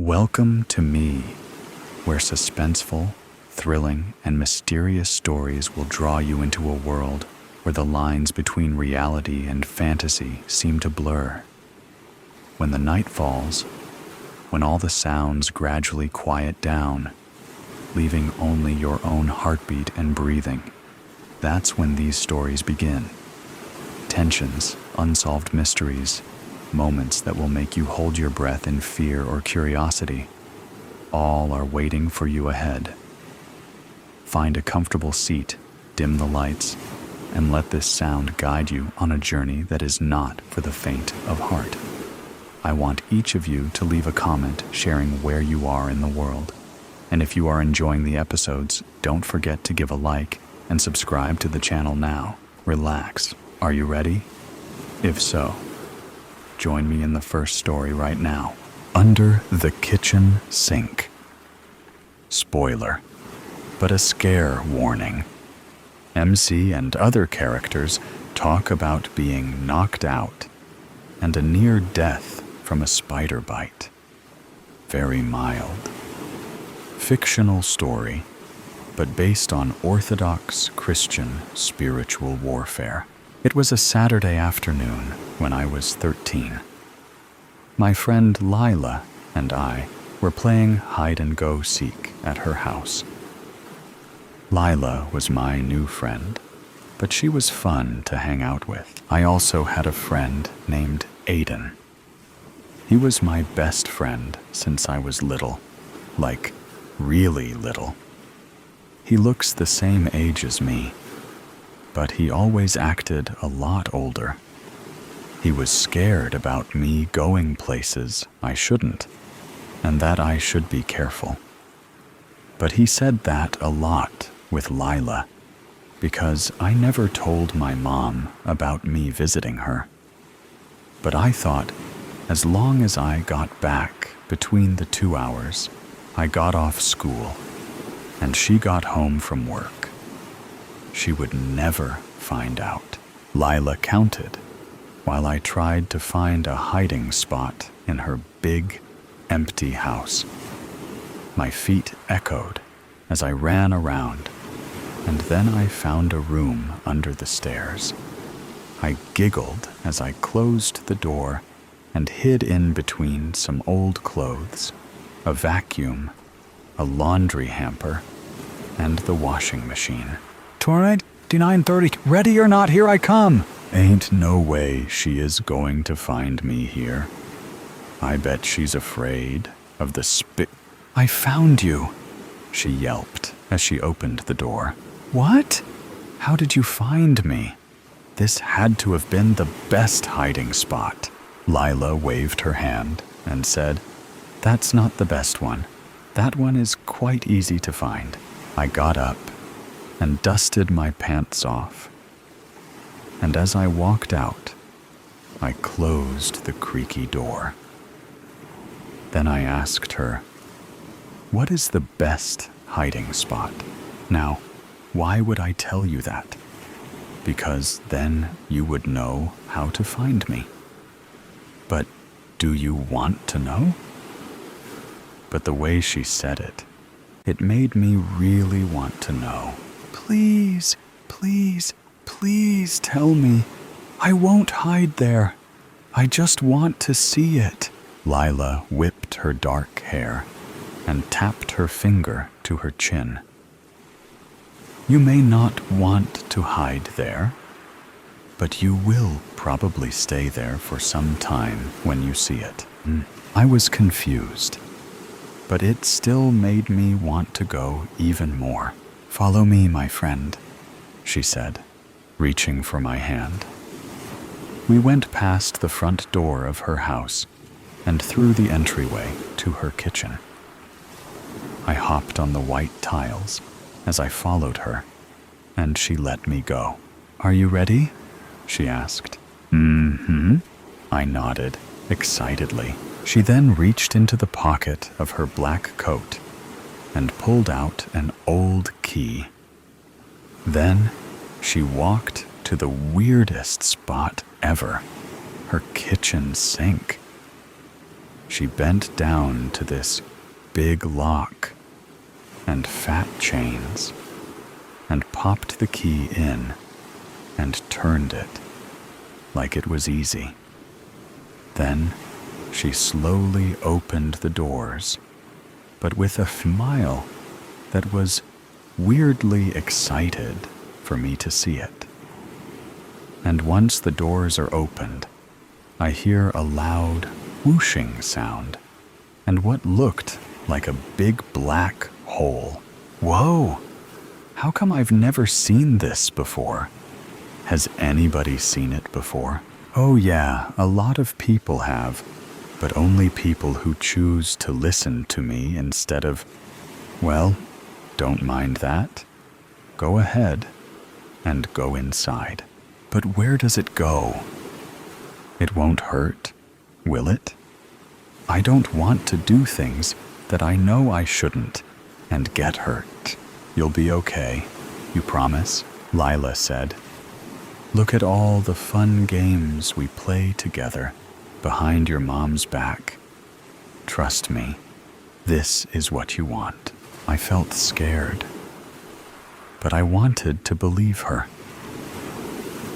Welcome to me, where suspenseful, thrilling, and mysterious stories will draw you into a world where the lines between reality and fantasy seem to blur. When the night falls, when all the sounds gradually quiet down, leaving only your own heartbeat and breathing, that's when these stories begin. Tensions, unsolved mysteries, moments that will make you hold your breath in fear or curiosity, all are waiting for you ahead. Find a comfortable seat, dim the lights, and let this sound guide you on a journey that is not for the faint of heart. I want each of you to leave a comment sharing where you are in the world. And if you are enjoying the episodes, don't forget to give a like and subscribe to the channel now. Relax. Are you ready? If so, join me in the first story right now. Under the Kitchen Sink. Spoiler, but a scare warning. MC and other characters talk about being knocked out and a near death from a spider bite. Very mild. Fictional story, but based on Orthodox Christian spiritual warfare. It was a Saturday afternoon when I was 13. My friend Lila and I were playing hide-and-go-seek at her house. Lila was my new friend, but she was fun to hang out with. I also had a friend named Aiden. He was my best friend since I was little, like really little. He looks the same age as me, but he always acted a lot older. He was scared about me going places I shouldn't, and that I should be careful. But he said that a lot with Lila, because I never told my mom about me visiting her. But I thought, as long as I got back between the 2 hours I got off school and she got home from work, she would never find out. Lila counted while I tried to find a hiding spot in her big, empty house. My feet echoed as I ran around, and then I found a room under the stairs. I giggled as I closed the door and hid in between some old clothes, a vacuum, a laundry hamper, and the washing machine. 29:30, ready or not, here I come. Ain't no way she is going to find me here. I bet she's afraid of the I found you, she yelped as she opened the door. What? How did you find me? This had to have been the best hiding spot. Lila waved her hand and said, "That's not the best one. That one is quite easy to find." I got up and dusted my pants off. And as I walked out, I closed the creaky door. Then I asked her, "What is the best hiding spot?" Now, why would I tell you that? Because then you would know how to find me. But do you want to know? But the way she said it, it made me really want to know. Please, please, please tell me. I won't hide there. I just want to see it. Lila whipped her dark hair and tapped her finger to her chin. You may not want to hide there, but you will probably stay there for some time when you see it. I was confused, but it still made me want to go even more. Follow me, my friend, she said, reaching for my hand. We went past the front door of her house and through the entryway to her kitchen. I hopped on the white tiles as I followed her, and she let me go. Are you ready? She asked. Mm-hmm. I nodded excitedly. She then reached into the pocket of her black coat and pulled out an old key. Then she walked to the weirdest spot ever, her kitchen sink. She bent down to this big lock and fat chains and popped the key in and turned it like it was easy. Then she slowly opened the doors, but with a smile that was weirdly excited for me to see it. And once the doors are opened, I hear a loud whooshing sound and what looked like a big black hole. Whoa! How come I've never seen this before? Has anybody seen it before? Oh yeah, a lot of people have, but only people who choose to listen to me instead of, well, don't mind that. Go ahead and go inside. But where does it go? It won't hurt, will it? I don't want to do things that I know I shouldn't and get hurt. You'll be okay, you promise? Lila said. Look at all the fun games we play together behind your mom's back. Trust me, this is what you want. I felt scared, but I wanted to believe her.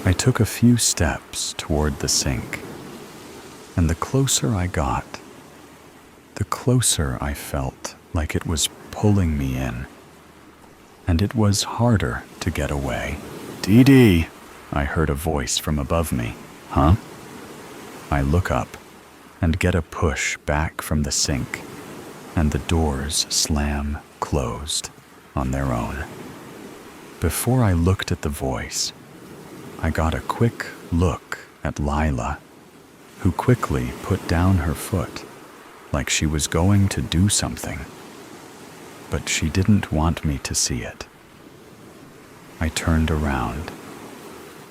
I took a few steps toward the sink, and the closer I got, the closer I felt like it was pulling me in, and it was harder to get away. Dee Dee, I heard a voice from above me. Huh? I look up and get a push back from the sink, and the doors slam closed on their own. Before I looked at the voice, I got a quick look at Lila, who quickly put down her foot like she was going to do something, but she didn't want me to see it. I turned around,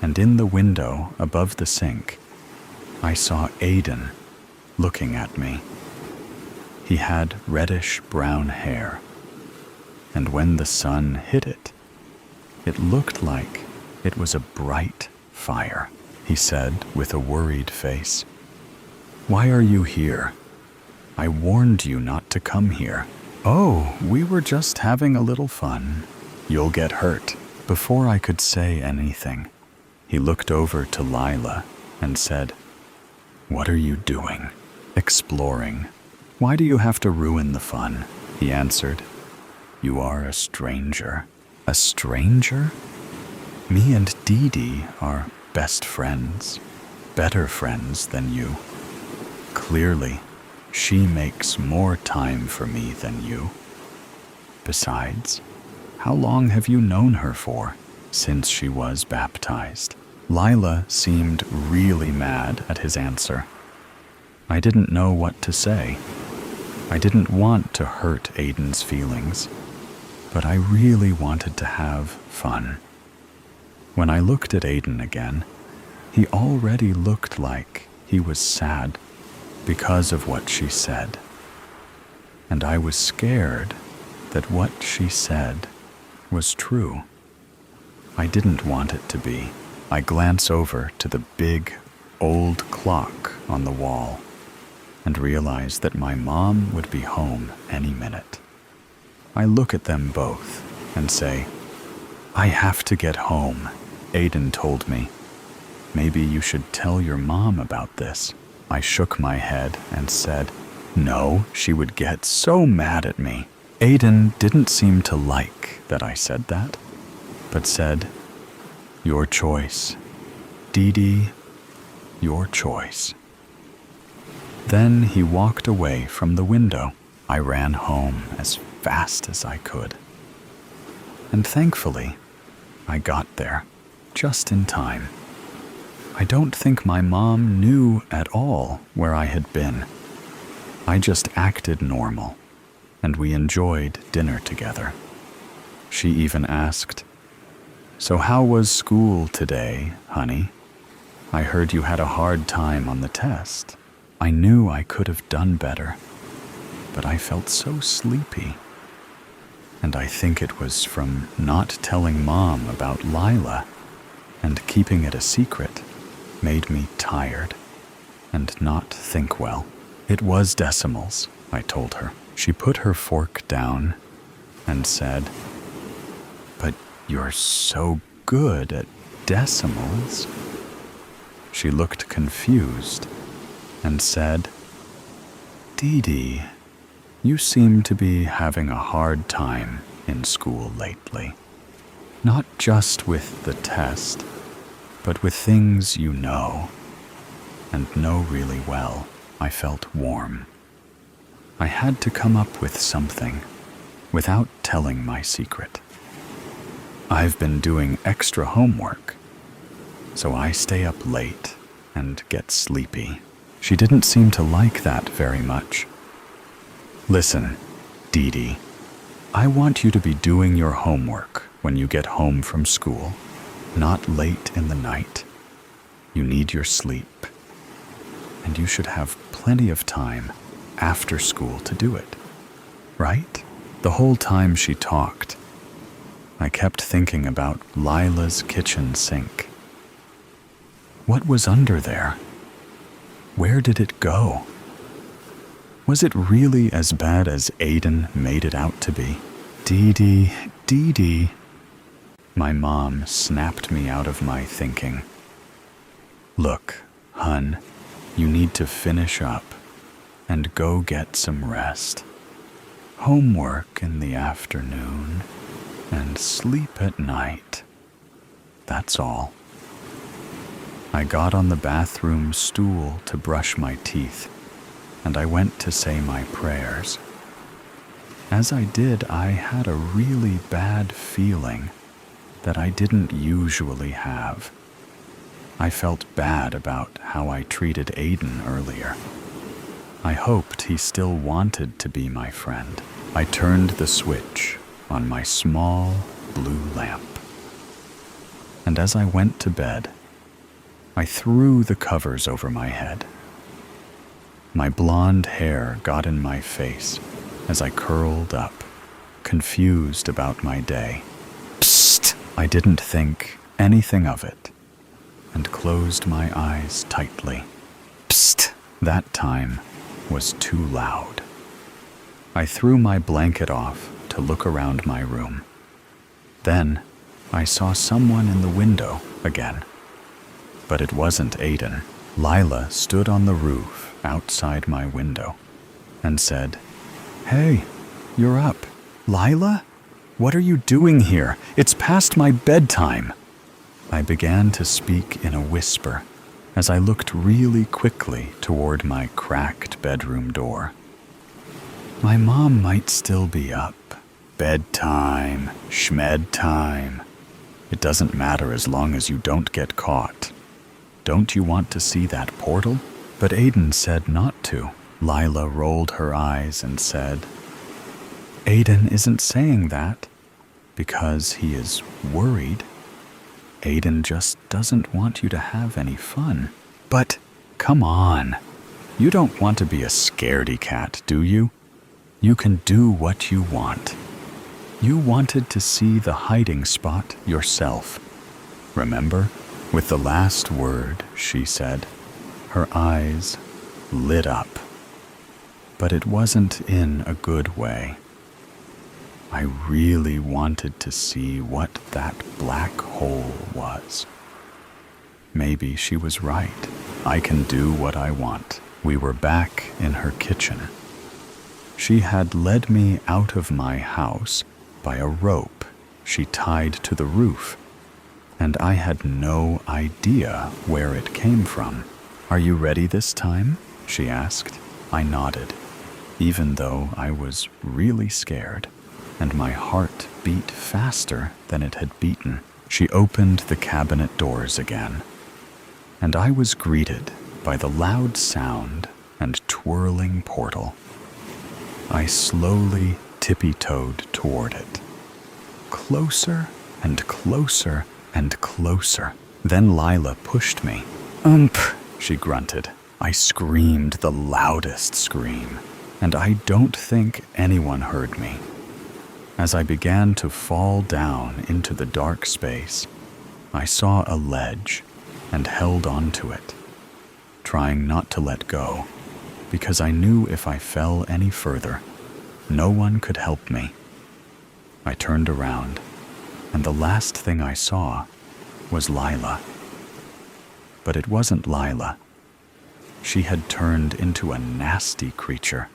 and in the window above the sink, I saw Aiden looking at me. He had reddish-brown hair, and when the sun hit it, it looked like it was a bright fire. He said with a worried face. Why are you here? I warned you not to come here. Oh, we were just having a little fun. You'll get hurt. Before I could say anything, he looked over to Lila and said, What are you doing? Exploring. Why do you have to ruin the fun? He answered. You are a stranger. A stranger? Me and Dee Dee are best friends, better friends than you. Clearly, she makes more time for me than you. Besides, how long have you known her for? Since she was baptized. Lila seemed really mad at his answer. I didn't know what to say. I didn't want to hurt Aiden's feelings, but I really wanted to have fun. When I looked at Aiden again, he already looked like he was sad because of what she said. And I was scared that what she said was true. I didn't want it to be. I glance over to the big, old clock on the wall and realize that my mom would be home any minute. I look at them both and say, I have to get home. Aiden told me, maybe you should tell your mom about this. I shook my head and said, no, she would get so mad at me. Aiden didn't seem to like that I said that, but said, your choice. Dee Dee, your choice. Then he walked away from the window. I ran home as fast as I could. And thankfully, I got there just in time. I don't think my mom knew at all where I had been. I just acted normal, and we enjoyed dinner together. She even asked, so how was school today, honey? I heard you had a hard time on the test. I knew I could have done better, but I felt so sleepy. And I think it was from not telling Mom about Lila and keeping it a secret made me tired and not think well. It was decimals, I told her. She put her fork down and said, "But you're so good at decimals." She looked confused and said, "Dee Dee, you seem to be having a hard time in school lately. Not just with the test, but with things you know, and know really well." I felt warm. I had to come up with something without telling my secret. "I've been doing extra homework, so I stay up late and get sleepy." She didn't seem to like that very much. "Listen, Dee Dee, I want you to be doing your homework when you get home from school, not late in the night. You need your sleep, and you should have plenty of time after school to do it, right?" The whole time she talked, I kept thinking about Lila's kitchen sink. What was under there? Where did it go? Was it really as bad as Aiden made it out to be? "Dee Dee, Dee Dee." My mom snapped me out of my thinking. "Look, hun, you need to finish up and go get some rest. Homework in the afternoon and sleep at night. That's all." I got on the bathroom stool to brush my teeth, and I went to say my prayers. As I did, I had a really bad feeling that I didn't usually have. I felt bad about how I treated Aiden earlier. I hoped he still wanted to be my friend. I turned the switch on my small blue lamp. And as I went to bed, I threw the covers over my head. My blonde hair got in my face as I curled up, confused about my day. Psst! I didn't think anything of it, and closed my eyes tightly. Psst! That time was too loud. I threw my blanket off to look around my room. Then I saw someone in the window again. But it wasn't Aiden. Lila stood on the roof outside my window and said, "Hey, you're up." "Lila? What are you doing here? It's past my bedtime." I began to speak in a whisper as I looked really quickly toward my cracked bedroom door. My mom might still be up. Bedtime, schmed time. It doesn't matter as long as you don't get caught. Don't you want to see that portal? But Aiden said not to. Lila rolled her eyes and said, "Aiden isn't saying that because he is worried. Aiden just doesn't want you to have any fun." "But, come on. You don't want to be a scaredy cat, do you? You can do what you want. You wanted to see the hiding spot yourself. Remember?" With the last word, she said, her eyes lit up. But it wasn't in a good way. I really wanted to see what that black hole was. Maybe she was right. I can do what I want. We were back in her kitchen. She had led me out of my house by a rope she tied to the roof, and I had no idea where it came from. "Are you ready this time?" she asked. I nodded, even though I was really scared, and my heart beat faster than it had beaten. She opened the cabinet doors again, and I was greeted by the loud sound and twirling portal. I slowly tippy-toed toward it, closer and closer and closer. Then Lila pushed me. She grunted. I screamed the loudest scream, and I don't think anyone heard me. As I began to fall down into the dark space, I saw a ledge and held onto it, trying not to let go. because I knew if I fell any further, no one could help me. I turned around, and the last thing I saw was Lila. But it wasn't Lila. She had turned into a nasty creature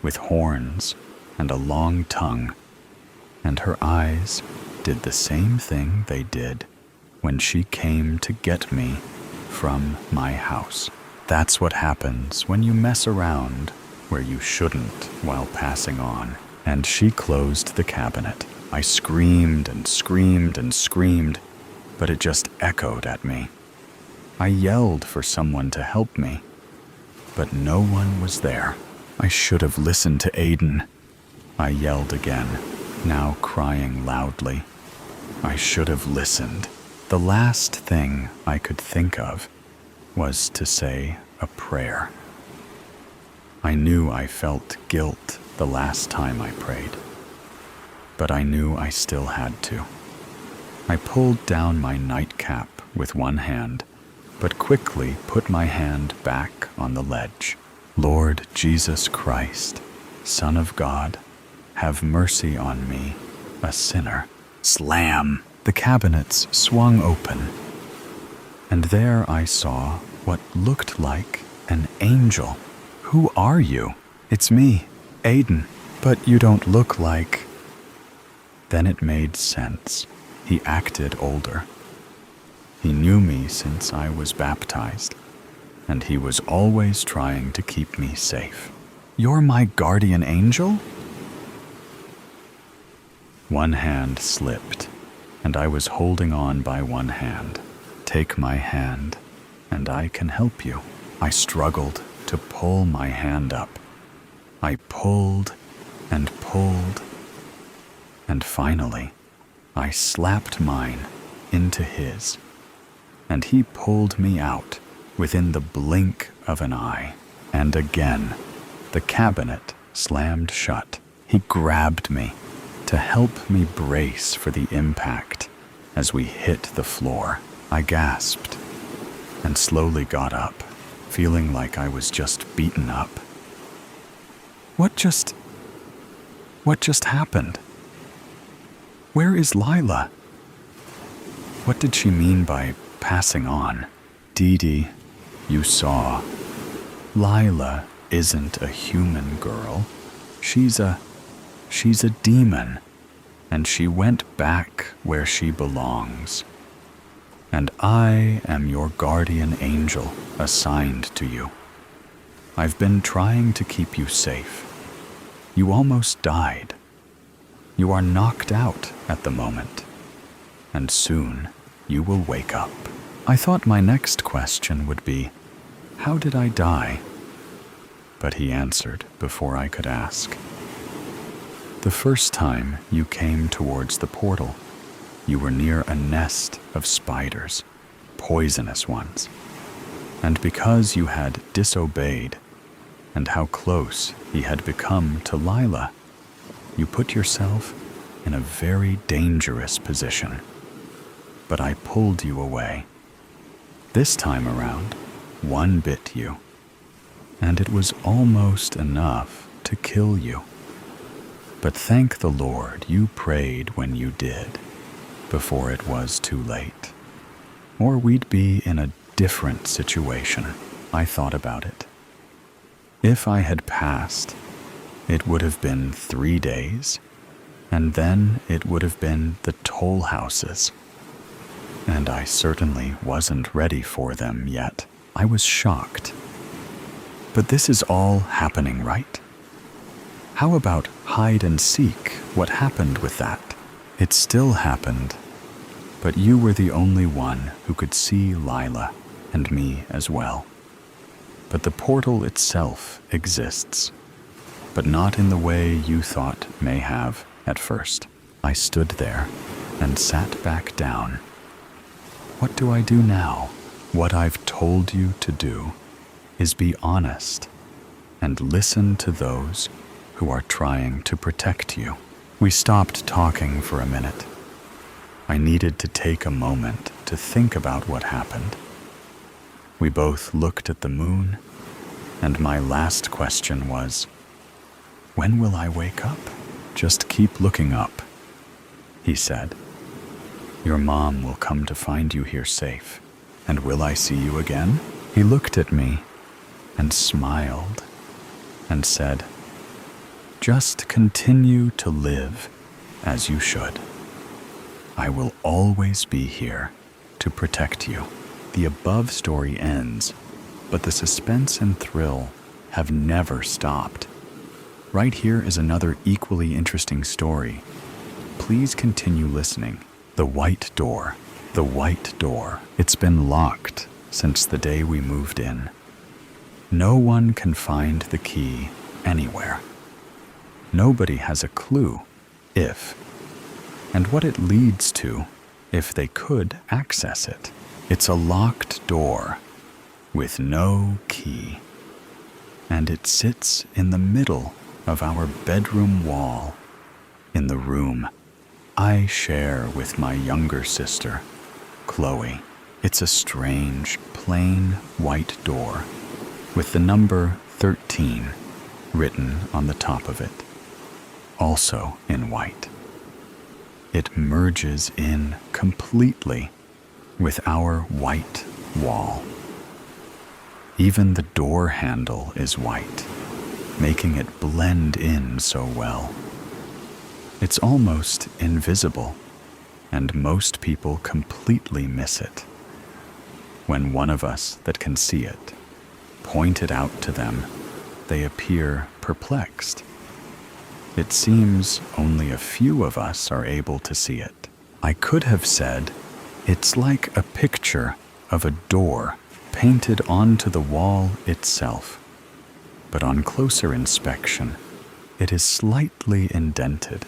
with horns and a long tongue, and her eyes did the same thing they did when she came to get me from my house. That's what happens when you mess around where you shouldn't while passing on. And she closed the cabinet. I screamed and screamed and screamed, but it just echoed at me. I yelled for someone to help me, but no one was there. I should have listened to Aiden. I yelled again, now crying loudly. I should have listened. The last thing I could think of was to say a prayer. I knew I felt guilt the last time I prayed, but I knew I still had to. I pulled down my nightcap with one hand, but quickly put my hand back on the ledge. Lord Jesus Christ, Son of God, have mercy on me, a sinner. Slam! The cabinets swung open, and there I saw what looked like an angel. Who are you? It's me, Aiden, but you don't look like... Then it made sense. He acted older. He knew me since I was baptized, and he was always trying to keep me safe. You're my guardian angel? One hand slipped, and I was holding on by one hand. Take my hand, and I can help you. I struggled to pull my hand up. I pulled and pulled, and finally, I slapped mine into his, and he pulled me out within the blink of an eye. And again, the cabinet slammed shut. He grabbed me to help me brace for the impact as we hit the floor. I gasped and slowly got up, feeling like I was just beaten up. What just happened? Where is Lila? What did she mean by passing on? Dee Dee, you saw. Lila isn't a human girl. She's a demon, and she went back where she belongs. And I am your guardian angel assigned to you. I've been trying to keep you safe. You almost died. You are knocked out at the moment, and soon you will wake up. I thought my next question would be, how did I die? But he answered before I could ask. The first time you came towards the portal, you were near a nest of spiders, poisonous ones. And because you had disobeyed, and how close he had become to Lila, you put yourself in a very dangerous position. But I pulled you away. This time around, one bit you, and it was almost enough to kill you. But thank the Lord you prayed when you did, before it was too late. Or we'd be in a different situation. I thought about it. If I had passed, it would have been 3 days, and then it would have been the toll houses. And I certainly wasn't ready for them yet. I was shocked. But this is all happening, right? How about hide and seek? What happened with that? It still happened, but you were the only one who could see Lila and me as well. But the portal itself exists, but not in the way you thought may have at first. I stood there and sat back down. What do I do now? What I've told you to do is be honest and listen to those who are trying to protect you. We stopped talking for a minute. I needed to take a moment to think about what happened. We both looked at the moon And my last question was, when will I wake up? Just keep looking up, he said. Your mom will come to find you here safe. And will I see you again? He looked at me and smiled and said, just continue to live as you should. I will always be here to protect you. The above story ends, but the suspense and thrill have never stopped. Right here is another equally interesting story. Please continue listening. The white door. The white door. It's been locked since the day we moved in. No one can find the key anywhere. Nobody has a clue if and what it leads to if they could access it. It's a locked door with no key, and it sits in the middle of our bedroom wall in the room I share with my younger sister, Chloe. It's a strange, plain white door with the number 13 written on the top of it, also in white. It merges in completely with our white wall. Even the door handle is white, making it blend in so well. It's almost invisible, and most people completely miss it. When one of us that can see it point it out to them, they appear perplexed. It seems only a few of us are able to see it. I could have said, it's like a picture of a door painted onto the wall itself. But on closer inspection, it is slightly indented,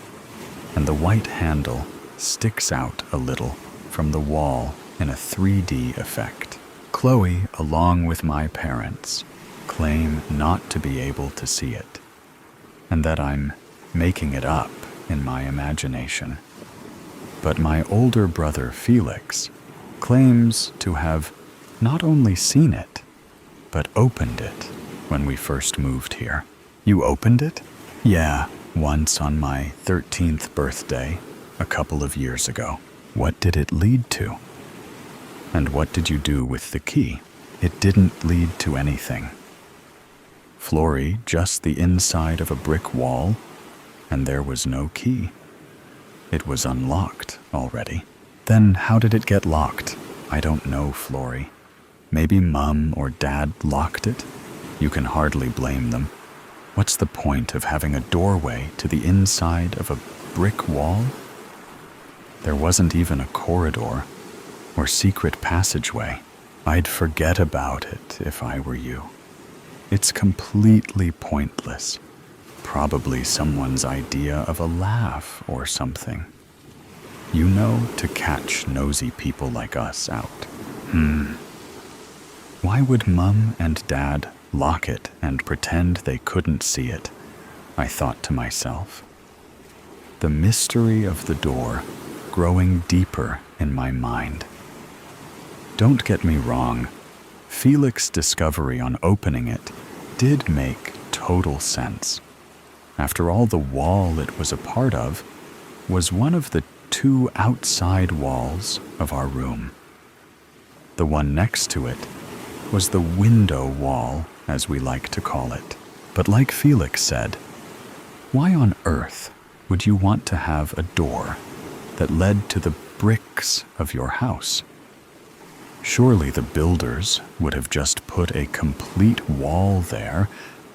and the white handle sticks out a little from the wall in a 3D effect. Chloe, along with my parents, claim not to be able to see it, and that I'm making it up in my imagination. But my older brother Felix claims to have not only seen it, but opened it when we first moved here. You opened it? Yeah, once on my 13th birthday, a couple of years ago. What did it lead to? And what did you do with the key? It didn't lead to anything. Flory, just the inside of a brick wall, and there was no key. It was unlocked already. Then how did it get locked? I don't know, Flory. Maybe Mum or Dad locked it? You can hardly blame them. What's the point of having a doorway to the inside of a brick wall? There wasn't even a corridor or secret passageway. I'd forget about it if I were you. It's completely pointless. Probably someone's idea of a laugh or something. You know, to catch nosy people like us out. Why would Mum and Dad lock it and pretend they couldn't see it? I thought to myself. The mystery of the door growing deeper in my mind. Don't get me wrong, Felix's discovery on opening it did make total sense. After all, the wall it was a part of was one of the two outside walls of our room. The one next to it was the window wall, as we like to call it. But like Felix said, why on earth would you want to have a door that led to the bricks of your house? Surely the builders would have just put a complete wall there,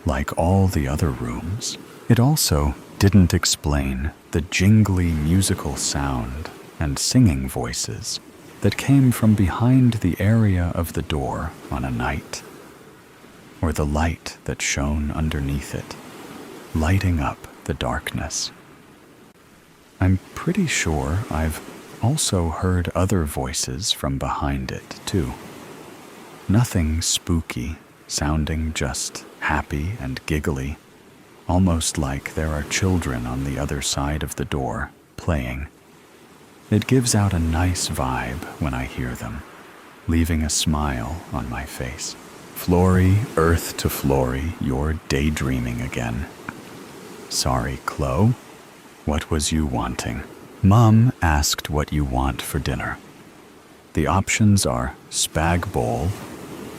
like all the other rooms. It also didn't explain the jingly musical sound and singing voices that came from behind the area of the door on a night, or the light that shone underneath it, lighting up the darkness. I'm pretty sure I've also heard other voices from behind it, too. Nothing spooky, sounding just happy and giggly, almost like there are children on the other side of the door playing. It gives out a nice vibe when I hear them, leaving a smile on my face. Flory, earth to Flory, you're daydreaming again. Sorry, Chloe. What was you wanting? Mum asked what you want for dinner. The options are spag bowl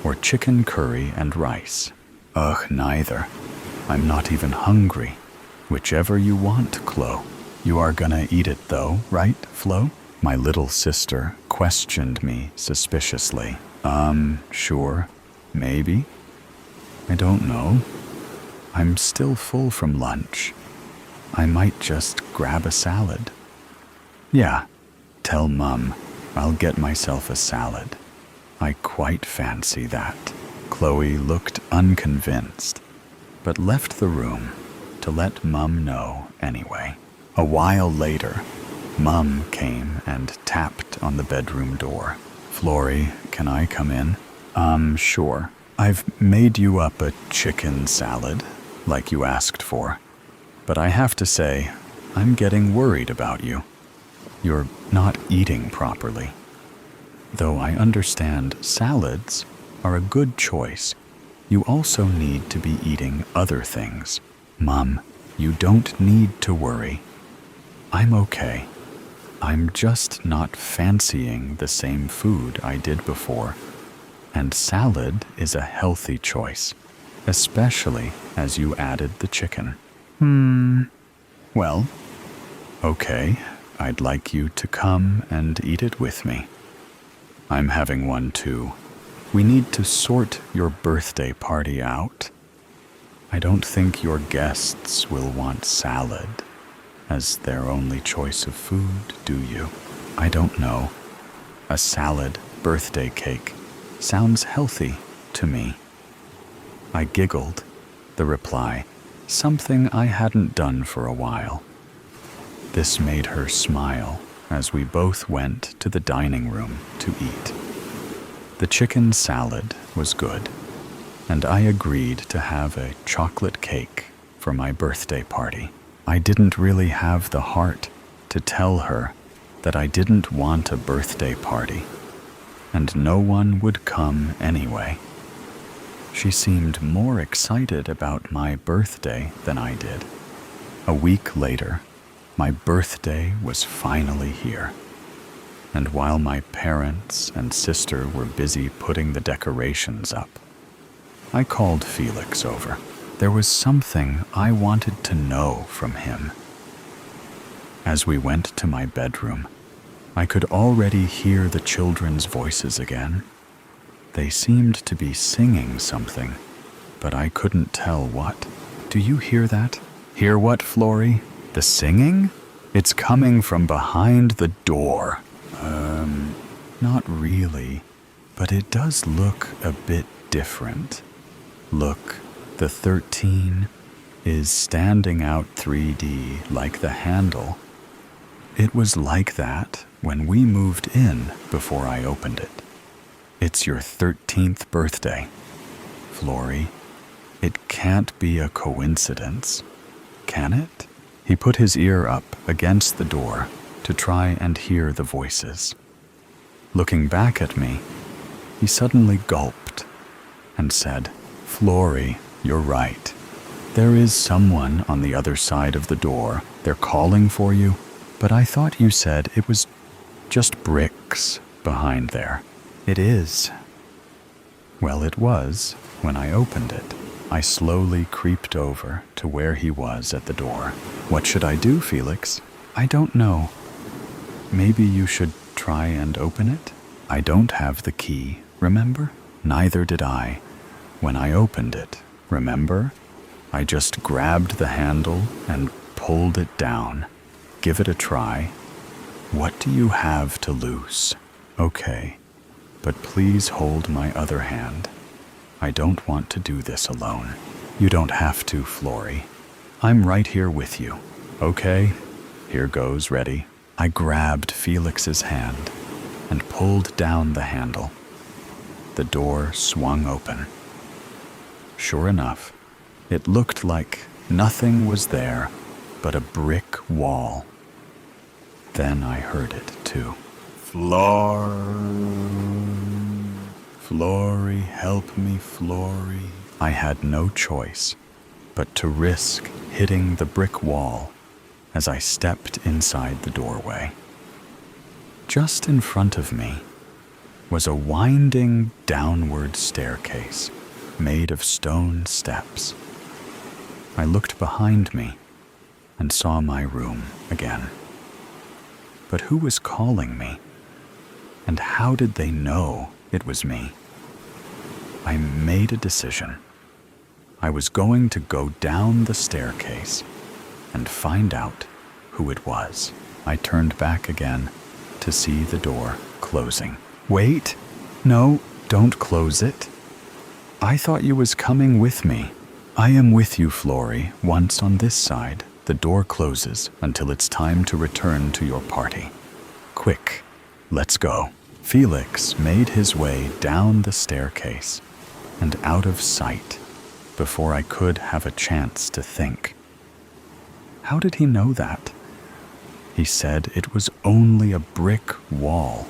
or chicken curry and rice. Ugh, neither. I'm not even hungry. Whichever you want, Chloe. You are gonna eat it though, right, Flo? My little sister questioned me suspiciously. Sure, maybe. I don't know. I'm still full from lunch. I might just grab a salad. Yeah, tell Mum I'll get myself a salad. I quite fancy that. Chloe looked unconvinced, but left the room to let Mum know anyway. A while later, Mum came and tapped on the bedroom door. Flory, can I come in? Sure. I've made you up a chicken salad, like you asked for. But I have to say, I'm getting worried about you. You're not eating properly. Though I understand salads are a good choice, you also need to be eating other things. Mum, you don't need to worry. I'm okay. I'm just not fancying the same food I did before. And salad is a healthy choice, especially as you added the chicken. Well, okay, I'd like you to come and eat it with me. I'm having one too. We need to sort your birthday party out. I don't think your guests will want salad as their only choice of food, do you? I don't know. A salad birthday cake sounds healthy to me. I giggled, the reply, something I hadn't done for a while. This made her smile as we both went to the dining room to eat. The chicken salad was good, and I agreed to have a chocolate cake for my birthday party. I didn't really have the heart to tell her that I didn't want a birthday party, and no one would come anyway. She seemed more excited about my birthday than I did. A week later, my birthday was finally here. And while my parents and sister were busy putting the decorations up, I called Felix over. There was something I wanted to know from him. As we went to my bedroom, I could already hear the children's voices again. They seemed to be singing something, but I couldn't tell what. Do you hear that? Hear what, Flory? The singing? It's coming from behind the door. Not really, but it does look a bit different. Look, the 13 is standing out 3D like the handle. It was like that when we moved in before I opened it. It's your 13th birthday. Flory, it can't be a coincidence, can it? He put his ear up against the door to try and hear the voices. Looking back at me, he suddenly gulped and said, Flory, you're right. There is someone on the other side of the door. They're calling for you, but I thought you said it was just bricks behind there. It is. Well, it was when I opened it. I slowly creeped over to where he was at the door. What should I do, Felix? I don't know. Maybe you should try and open it? I don't have the key, remember? Neither did I. When I opened it, remember? I just grabbed the handle and pulled it down. Give it a try. What do you have to lose? Okay, but please hold my other hand. I don't want to do this alone. You don't have to, Flory. I'm right here with you. Okay, here goes, ready? I grabbed Felix's hand and pulled down the handle. The door swung open. Sure enough, it looked like nothing was there but a brick wall. Then I heard it too. Flory, help me, Flory. I had no choice but to risk hitting the brick wall as I stepped inside the doorway. Just in front of me was a winding downward staircase made of stone steps. I looked behind me and saw my room again. But who was calling me? And how did they know it was me? I made a decision. I was going to go down the staircase and find out who it was. I turned back again to see the door closing. Wait, no, don't close it. I thought you was coming with me. I am with you, Flory, once on this side. The door closes until it's time to return to your party. Quick, let's go. Felix made his way down the staircase and out of sight before I could have a chance to think. How did he know that? He said it was only a brick wall.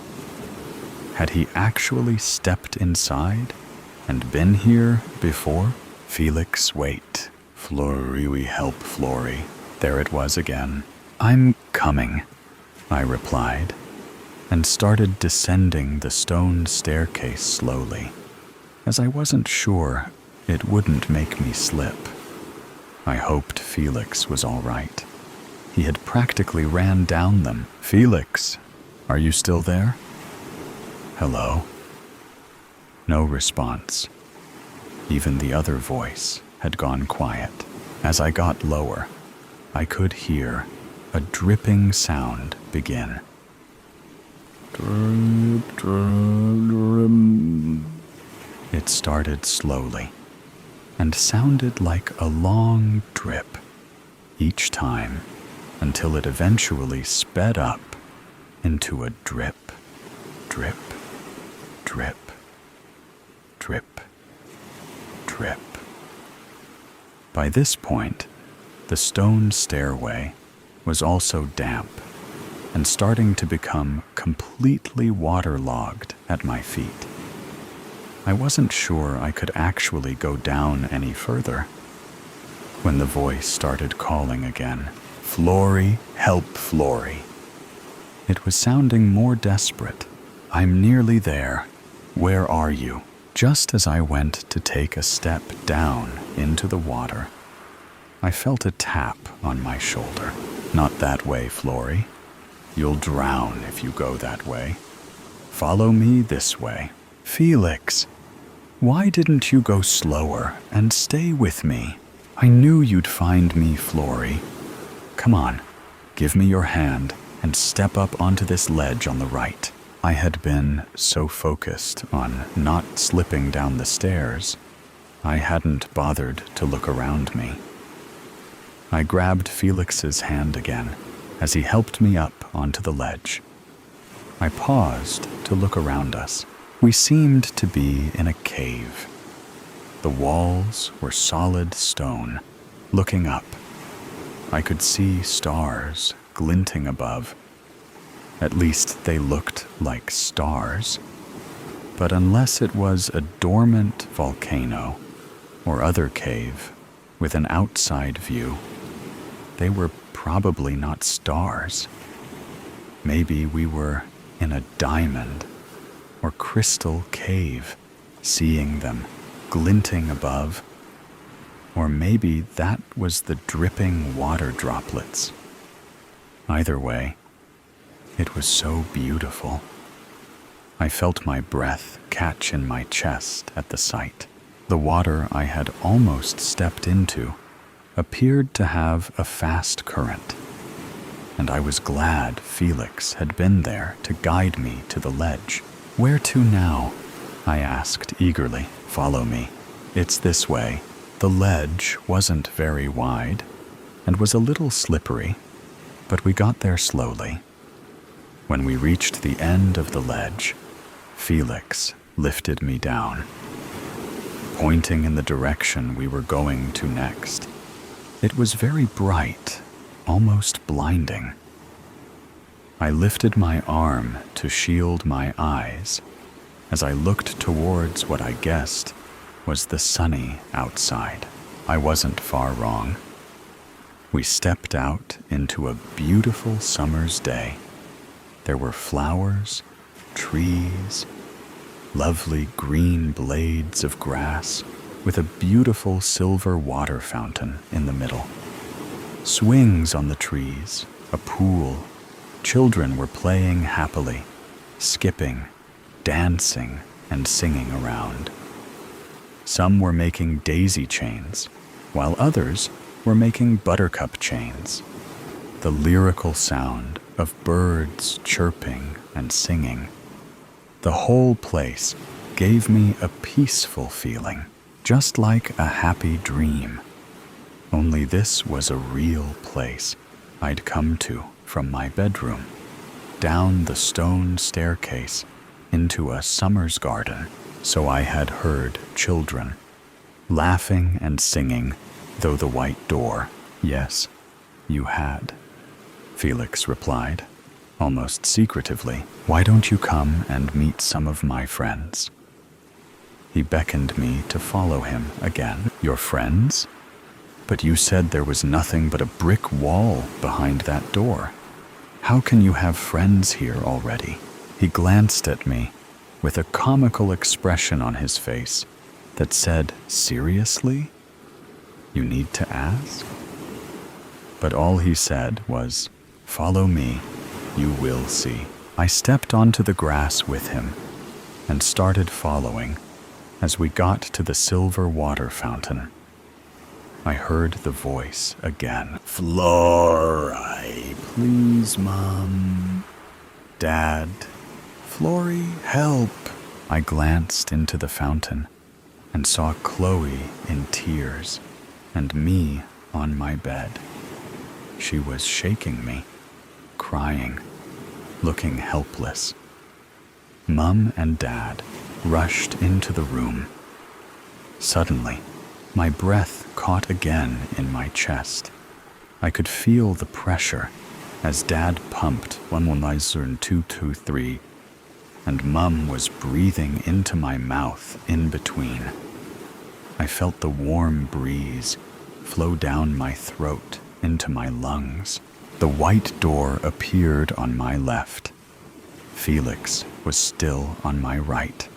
Had he actually stepped inside and been here before? Felix, wait. Flory, we help Flory. There it was again. I'm coming, I replied, and started descending the stone staircase slowly, as I wasn't sure it wouldn't make me slip. I hoped Felix was all right. He had practically ran down them. Felix, are you still there? Hello? No response. Even the other voice had gone quiet. As I got lower, I could hear a dripping sound begin. Drip, drip, drip. It started slowly and sounded like a long drip each time until it eventually sped up into a drip, drip, drip, drip, drip. By this point, the stone stairway was also damp and starting to become completely waterlogged at my feet. I wasn't sure I could actually go down any further when the voice started calling again. Flory, help Flory. It was sounding more desperate. I'm nearly there. Where are you? Just as I went to take a step down into the water, I felt a tap on my shoulder. Not that way, Flory. You'll drown if you go that way. Follow me this way. Felix, why didn't you go slower and stay with me? I knew you'd find me, Flory. Come on, give me your hand and step up onto this ledge on the right. I had been so focused on not slipping down the stairs, I hadn't bothered to look around me. I grabbed Felix's hand again as he helped me up onto the ledge. I paused to look around us. We seemed to be in a cave. The walls were solid stone. Looking up, I could see stars glinting above. At least they looked like stars. But unless it was a dormant volcano or other cave with an outside view, they were probably not stars. Maybe we were in a diamond or crystal cave, seeing them glinting above. Or maybe that was the dripping water droplets. Either way, it was so beautiful. I felt my breath catch in my chest at the sight. The water I had almost stepped into appeared to have a fast current, and I was glad Felix had been there to guide me to the ledge. Where to now? I asked eagerly. Follow me. It's this way. The ledge wasn't very wide and was a little slippery, but we got there slowly. When we reached the end of the ledge, Felix lifted me down, pointing in the direction we were going to next. It was very bright, almost blinding. I lifted my arm to shield my eyes, as I looked towards what I guessed was the sunny outside. I wasn't far wrong. We stepped out into a beautiful summer's day. There were flowers, trees, lovely green blades of grass with a beautiful silver water fountain in the middle. Swings on the trees, a pool. Children were playing happily, skipping, dancing, and singing around. Some were making daisy chains, while others were making buttercup chains. The lyrical sound of birds chirping and singing. The whole place gave me a peaceful feeling, just like a happy dream. Only this was a real place I'd come to from my bedroom, down the stone staircase into a summer's garden. So I had heard children laughing and singing, though the white door. Yes, you had. Felix replied, almost secretively. Why don't you come and meet some of my friends? He beckoned me to follow him again. Your friends? But you said there was nothing but a brick wall behind that door. How can you have friends here already? He glanced at me with a comical expression on his face that said, seriously? You need to ask? But all he said was, follow me, you will see. I stepped onto the grass with him and started following as we got to the silver water fountain. I heard the voice again. Flory, please, Mom. Dad, Flory, help. I glanced into the fountain and saw Chloe in tears and me on my bed. She was shaking me, crying, looking helpless. Mum and Dad rushed into the room. Suddenly, my breath caught again in my chest. I could feel the pressure as Dad pumped 119-223, and Mum was breathing into my mouth in between. I felt the warm breeze flow down my throat into my lungs. The white door appeared on my left. Felix was still on my right.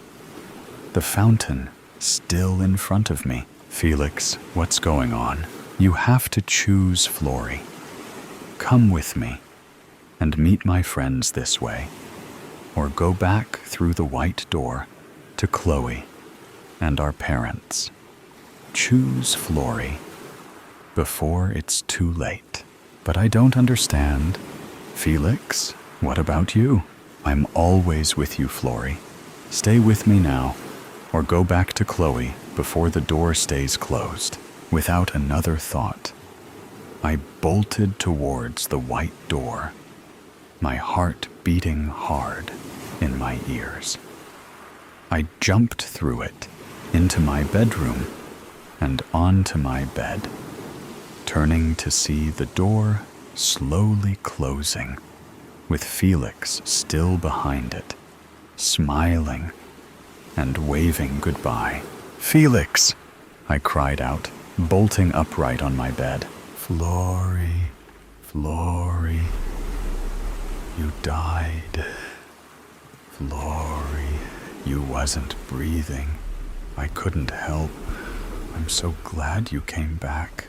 The fountain still in front of me. Felix, what's going on? You have to choose Flory. Come with me and meet my friends this way, or go back through the white door to Chloe and our parents. Choose Flory before it's too late. But I don't understand. Felix, what about you? I'm always with you, Flory. Stay with me now, or go back to Chloe before the door stays closed. Without another thought, I bolted towards the white door, my heart beating hard in my ears. I jumped through it into my bedroom and onto my bed, turning to see the door slowly closing, with Felix still behind it, smiling and waving goodbye. Felix, I cried out, bolting upright on my bed. Flory, Flory, you died. Flory, you wasn't breathing. I couldn't help. I'm so glad you came back.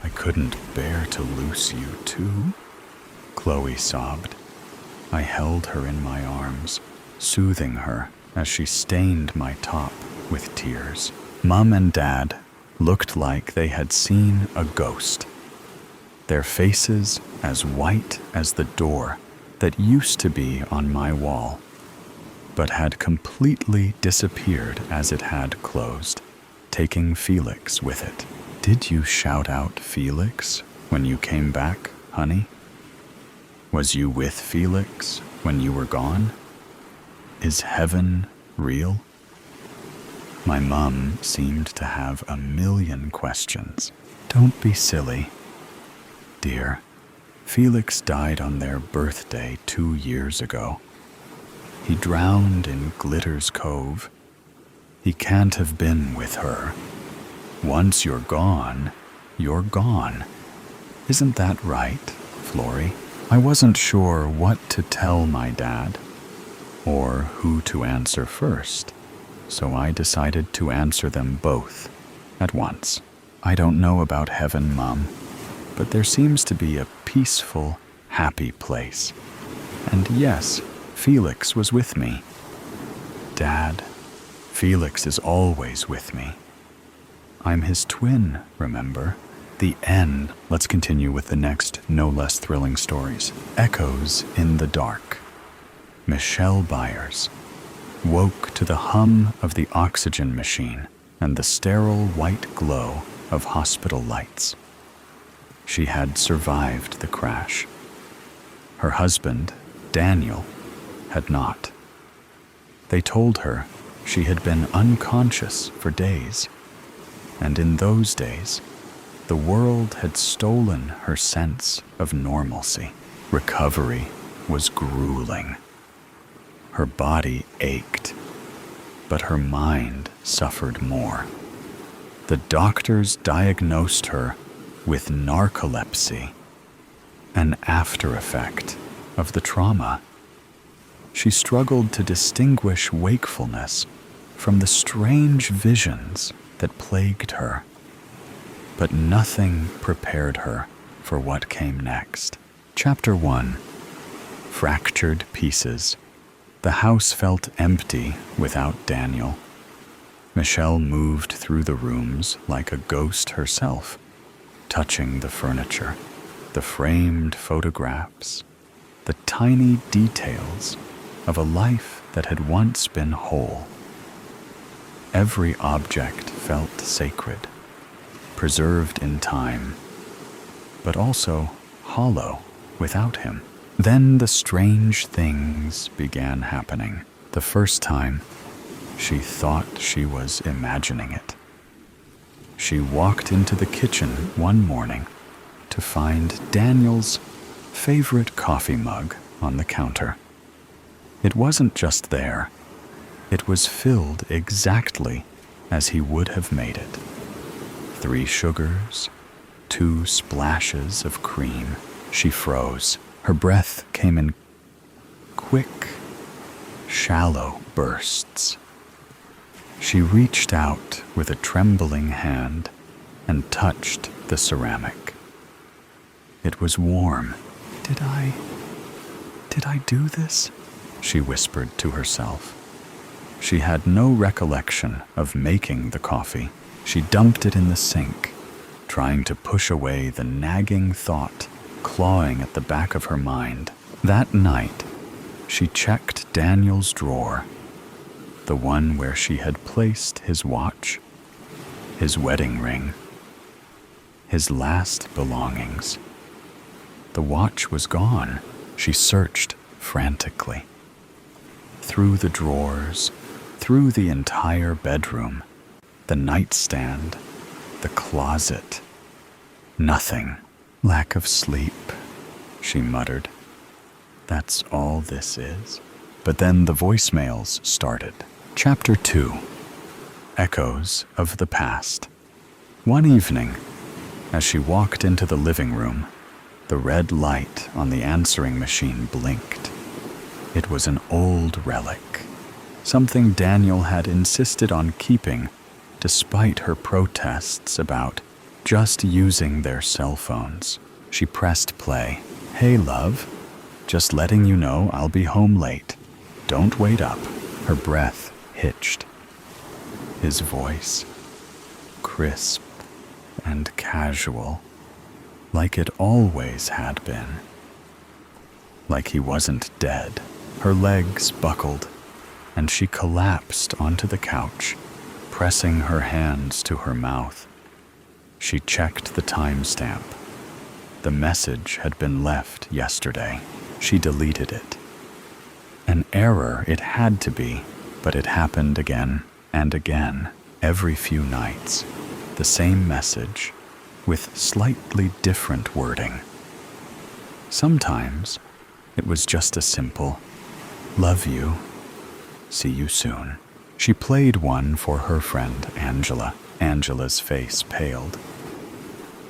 I couldn't bear to lose you too. Chloe sobbed. I held her in my arms, soothing her as she stained my top with tears. Mum and Dad looked like they had seen a ghost, their faces as white as the door that used to be on my wall, but had completely disappeared as it had closed, taking Felix with it. Did you shout out Felix when you came back, honey? Was you with Felix when you were gone? Is heaven real? My mum seemed to have a million questions. Don't be silly. Dear, Felix died on their birthday 2 years ago. He drowned in Glitter's Cove. He can't have been with her. Once you're gone, you're gone. Isn't that right, Flory? I wasn't sure what to tell my dad, or who to answer first, so I decided to answer them both at once. I don't know about heaven, Mom, but there seems to be a peaceful, happy place. And yes, Felix was with me. Dad, Felix is always with me. I'm his twin, remember? The end. Let's continue with the next, no less thrilling stories. Echoes in the dark. Michelle Byers woke to the hum of the oxygen machine and the sterile white glow of hospital lights. She had survived the crash. Her husband, Daniel, had not. They told her she had been unconscious for days, and in those days, the world had stolen her sense of normalcy. Recovery was grueling. Her body ached, but her mind suffered more. The doctors diagnosed her with narcolepsy, an after effect of the trauma. She struggled to distinguish wakefulness from the strange visions that plagued her. But nothing prepared her for what came next. Chapter 1. Fractured Pieces. The house felt empty without Daniel. Michelle moved through the rooms like a ghost herself, touching the furniture, the framed photographs, the tiny details of a life that had once been whole. Every object felt sacred, preserved in time, but also hollow without him. Then the strange things began happening. The first time, she thought she was imagining it. She walked into the kitchen one morning to find Daniel's favorite coffee mug on the counter. It wasn't just there. It was filled exactly as he would have made it. 3 sugars, 2 splashes of cream. She froze. Her breath came in quick, shallow bursts. She reached out with a trembling hand and touched the ceramic. It was warm. Did I do this? She whispered to herself. She had no recollection of making the coffee. She dumped it in the sink, trying to push away the nagging thought clawing at the back of her mind. That night, she checked Daniel's drawer, the one where she had placed his watch, his wedding ring, his last belongings. The watch was gone. She searched frantically. Through the drawers, through the entire bedroom, the nightstand, the closet. Nothing. Lack of sleep, she muttered. That's all this is. But then the voicemails started. Chapter 2. Echoes of the Past. One evening, as she walked into the living room, the red light on the answering machine blinked. It was an old relic, something Daniel had insisted on keeping despite her protests about just using their cell phones. She pressed play. Hey, love. Just letting you know I'll be home late. Don't wait up. Her breath hitched. His voice, crisp and casual, like it always had been. Like he wasn't dead. Her legs buckled, and she collapsed onto the couch, pressing her hands to her mouth. She checked the timestamp. The message had been left yesterday. She deleted it. An error it had to be, but it happened again and again, every few nights. The same message, with slightly different wording. Sometimes it was just a simple, love you, See you soon. She played one for her friend, Angela. Angela's face paled.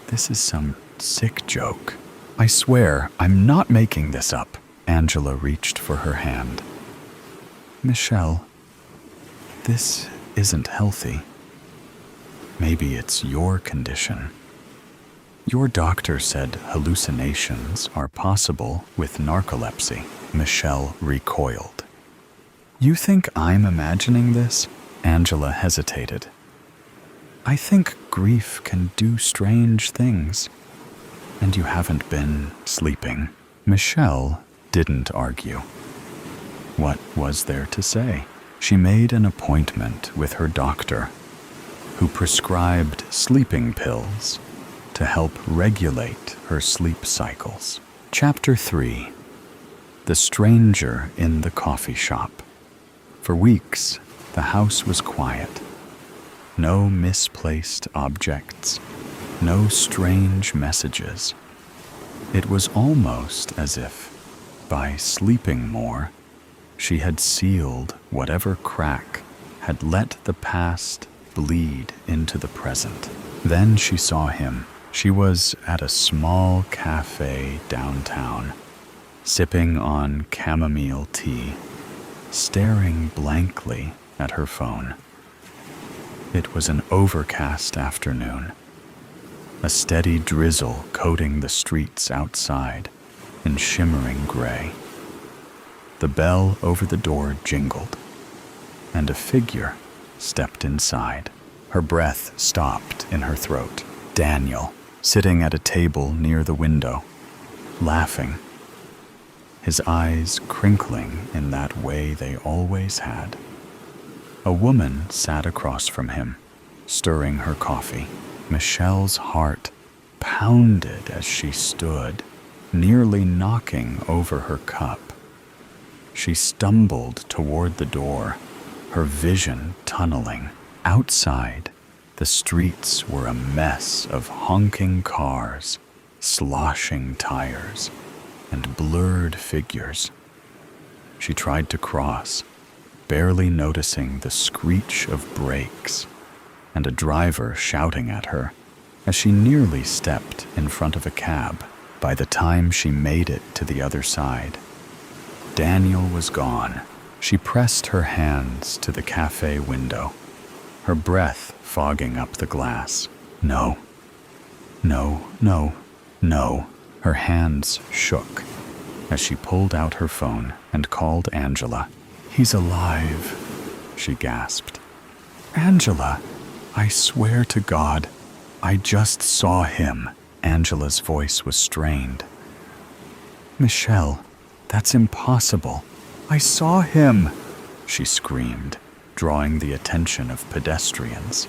This is some sick joke. I swear, I'm not making this up. Angela reached for her hand. Michelle, this isn't healthy. Maybe it's your condition. Your doctor said hallucinations are possible with narcolepsy. Michelle recoiled. You think I'm imagining this? Angela hesitated. I think grief can do strange things. And you haven't been sleeping. Michelle didn't argue. What was there to say? She made an appointment with her doctor, who prescribed sleeping pills to help regulate her sleep cycles. Chapter 3. The Stranger in the Coffee Shop. For weeks, the house was quiet. No misplaced objects, no strange messages. It was almost as if, by sleeping more, she had sealed whatever crack had let the past bleed into the present. Then she saw him. She was at a small cafe downtown, sipping on chamomile tea, staring blankly at her phone. It was an overcast afternoon, a steady drizzle coating the streets outside in shimmering gray. The bell over the door jingled, and a figure stepped inside. Her breath stopped in her throat. Daniel, sitting at a table near the window, laughing, his eyes crinkling in that way they always had. A woman sat across from him, stirring her coffee. Michelle's heart pounded as she stood, nearly knocking over her cup. She stumbled toward the door, her vision tunneling. Outside, the streets were a mess of honking cars, sloshing tires, and blurred figures. She tried to cross, barely noticing the screech of brakes and a driver shouting at her as she nearly stepped in front of a cab. By the time she made it to the other side, Daniel was gone. She pressed her hands to the cafe window, her breath fogging up the glass. No. No, no, no. Her hands shook as she pulled out her phone and called Angela. He's alive, she gasped. Angela, I swear to God, I just saw him. Angela's voice was strained. Michelle, that's impossible. I saw him, she screamed, drawing the attention of pedestrians.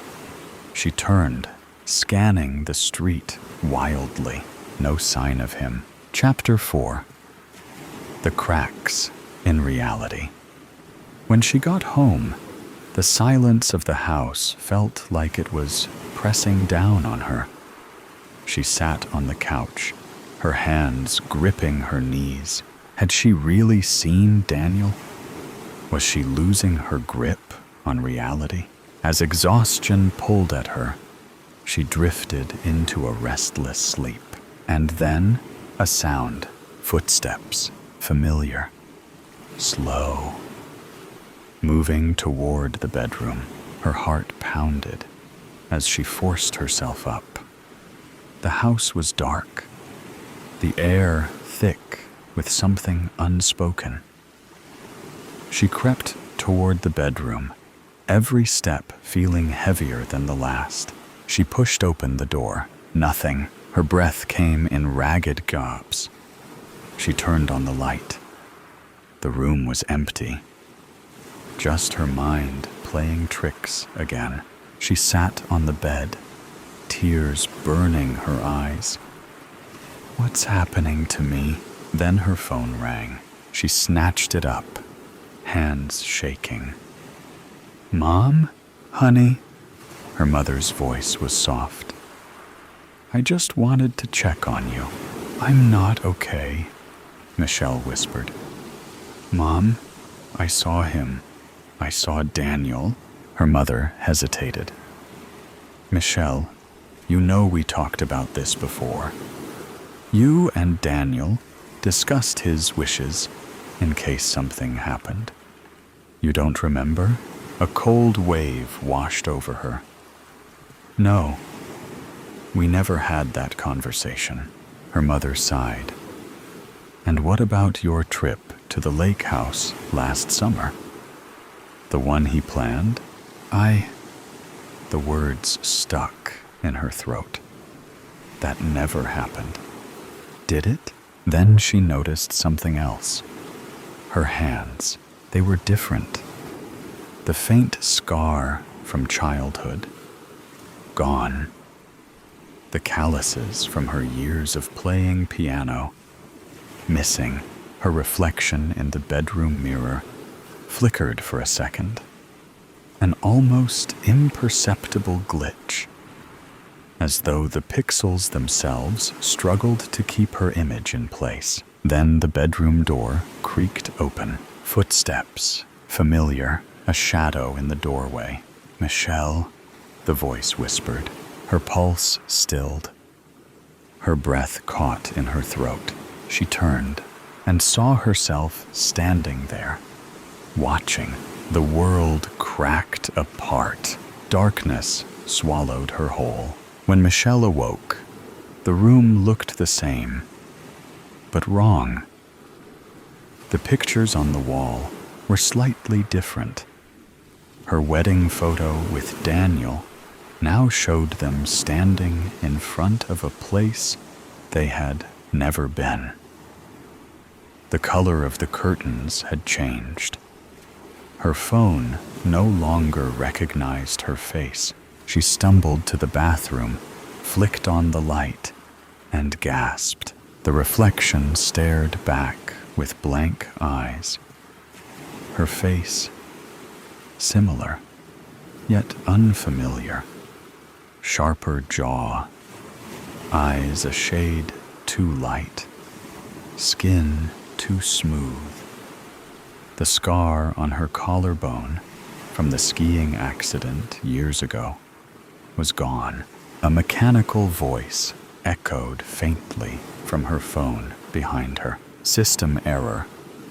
She turned, scanning the street wildly. No sign of him. Chapter 4. The Cracks in Reality. When she got home, the silence of the house felt like it was pressing down on her. She sat on the couch, her hands gripping her knees. Had she really seen Daniel? Was she losing her grip on reality? As exhaustion pulled at her, she drifted into a restless sleep. And then a sound, footsteps, familiar, slow. Moving toward the bedroom, her heart pounded as she forced herself up. The house was dark, the air thick with something unspoken. She crept toward the bedroom, every step feeling heavier than the last. She pushed open the door. Nothing. Her breath came in ragged gulps. She turned on the light. The room was empty. Just her mind playing tricks again. She sat on the bed, tears burning her eyes. What's happening to me? Then her phone rang. She snatched it up, hands shaking. Mom? Honey? Her mother's voice was soft. I just wanted to check on you. I'm not okay, Michelle whispered. Mom, I saw him. I saw Daniel. Her mother hesitated. Michelle, you know we talked about this before. You and Daniel discussed his wishes in case something happened. You don't remember? A cold wave washed over her. No, we never had that conversation. Her mother sighed. And what about your trip to the lake house last summer? The one he planned? The words stuck in her throat. That never happened. Did it? Then she noticed something else. Her hands, they were different. The faint scar from childhood, gone. The calluses from her years of playing piano, missing. Her reflection in the bedroom mirror flickered for a second. An almost imperceptible glitch, as though the pixels themselves struggled to keep her image in place. Then the bedroom door creaked open. Footsteps, familiar, a shadow in the doorway. Michelle, the voice whispered. Her pulse stilled. Her breath caught in her throat. She turned and saw herself standing there, watching. The world cracked apart. Darkness swallowed her whole. When Michelle awoke, the room looked the same, but wrong. The pictures on the wall were slightly different. Her wedding photo with Daniel now showed them standing in front of a place they had never been. The color of the curtains had changed. Her phone no longer recognized her face. She stumbled to the bathroom, flicked on the light, and gasped. The reflection stared back with blank eyes. Her face, similar, yet unfamiliar. Sharper jaw, eyes a shade too light, skin too smooth. The scar on her collarbone from the skiing accident years ago was gone. A mechanical voice echoed faintly from her phone behind her. System error,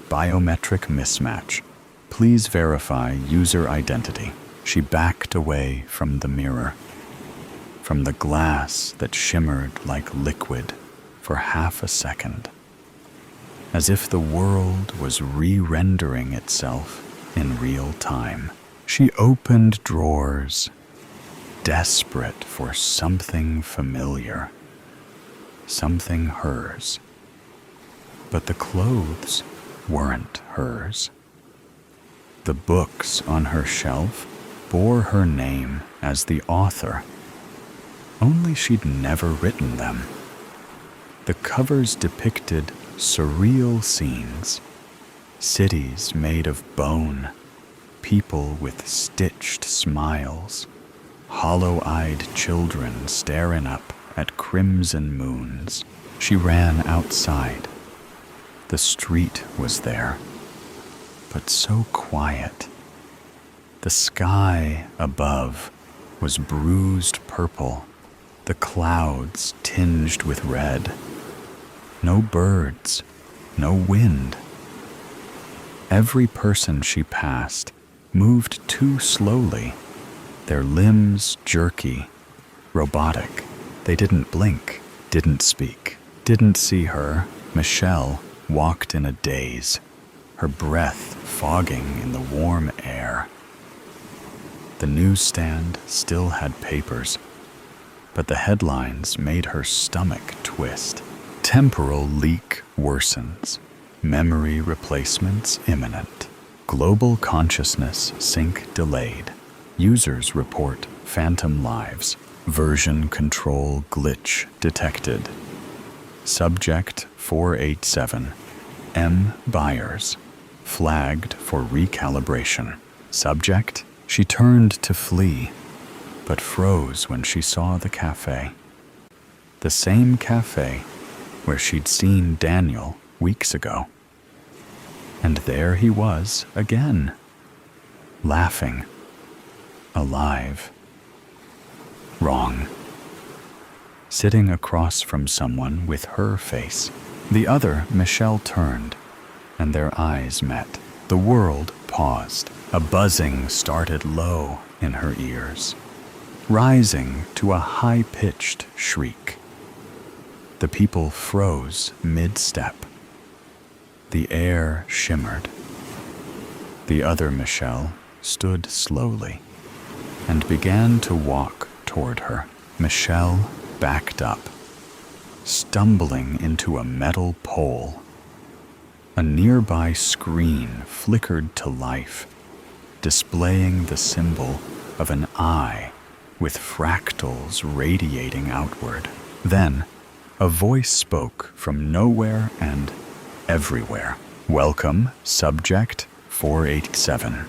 biometric mismatch. Please verify user identity. She backed away from the mirror, from the glass that shimmered like liquid for half a second, as if the world was re-rendering itself in real time. She opened drawers, desperate for something familiar, something hers. But the clothes weren't hers. The books on her shelf bore her name as the author, only she'd never written them. The covers depicted surreal scenes, cities made of bone, people with stitched smiles, hollow-eyed children staring up at crimson moons. She ran outside. The street was there, but so quiet. The sky above was bruised purple, the clouds tinged with red. No birds, no wind. Every person she passed moved too slowly, their limbs jerky, robotic. They didn't blink, didn't speak, didn't see her. Michelle walked in a daze, her breath fogging in the warm air. The newsstand still had papers, but the headlines made her stomach twist. Temporal leak worsens. Memory replacements imminent. Global consciousness sync delayed. Users report phantom lives. Version control glitch detected. Subject 487. M. Byers. Flagged for recalibration. Subject? She turned to flee, but froze when she saw the cafe. The same cafe where she'd seen Daniel weeks ago. And there he was again, laughing, alive. Wrong. Sitting across from someone with her face. The other, Michelle, turned, and their eyes met. The world paused. A buzzing started low in her ears, rising to a high-pitched shriek. The people froze mid-step. The air shimmered. The other Michelle stood slowly and began to walk toward her. Michelle backed up, stumbling into a metal pole. A nearby screen flickered to life, displaying the symbol of an eye with fractals radiating outward. Then, a voice spoke from nowhere and everywhere. Welcome, Subject 487.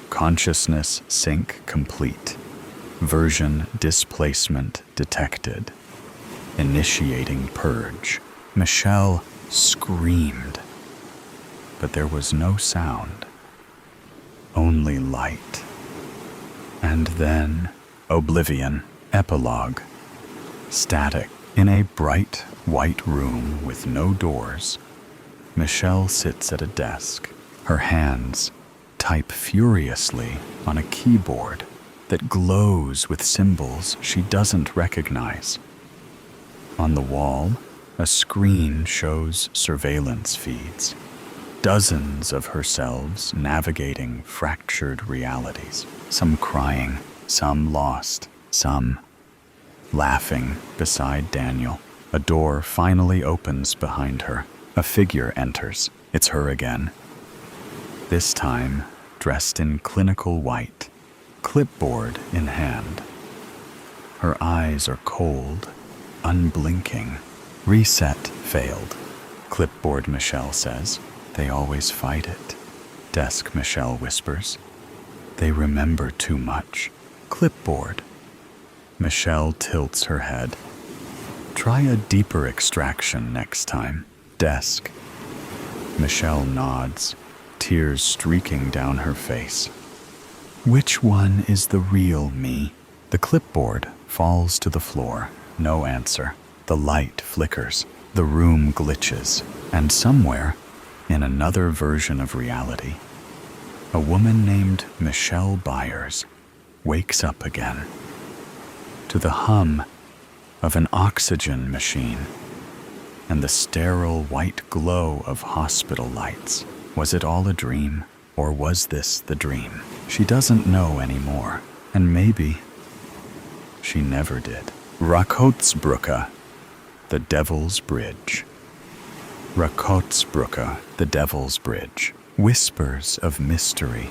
Consciousness sync complete. Version displacement detected. Initiating purge. Michelle screamed, but there was no sound. Only light. And then oblivion. Epilogue. Static. In a bright white room with no doors, Michelle sits at a desk. Her hands type furiously on a keyboard that glows with symbols she doesn't recognize. On the wall, a screen shows surveillance feeds. Dozens of herselves navigating fractured realities. Some crying, some lost, some laughing beside Daniel. A door finally opens behind her. A figure enters. It's her again. This time, dressed in clinical white, clipboard in hand. Her eyes are cold, unblinking. Reset failed. Clipboard Michelle says. They always fight it. Desk Michelle whispers. They remember too much. Clipboard. Michelle tilts her head. Try a deeper extraction next time. Desk. Michelle nods, tears streaking down her face. Which one is the real me? The clipboard falls to the floor. No answer. The light flickers. The room glitches. And somewhere, in another version of reality, a woman named Michelle Byers wakes up again to the hum of an oxygen machine and the sterile white glow of hospital lights. Was it all a dream, or was this the dream? She doesn't know anymore, and maybe she never did. Rakotzbrücke, the Devil's Bridge. Rakotzbrücke, the Devil's Bridge. Whispers of mystery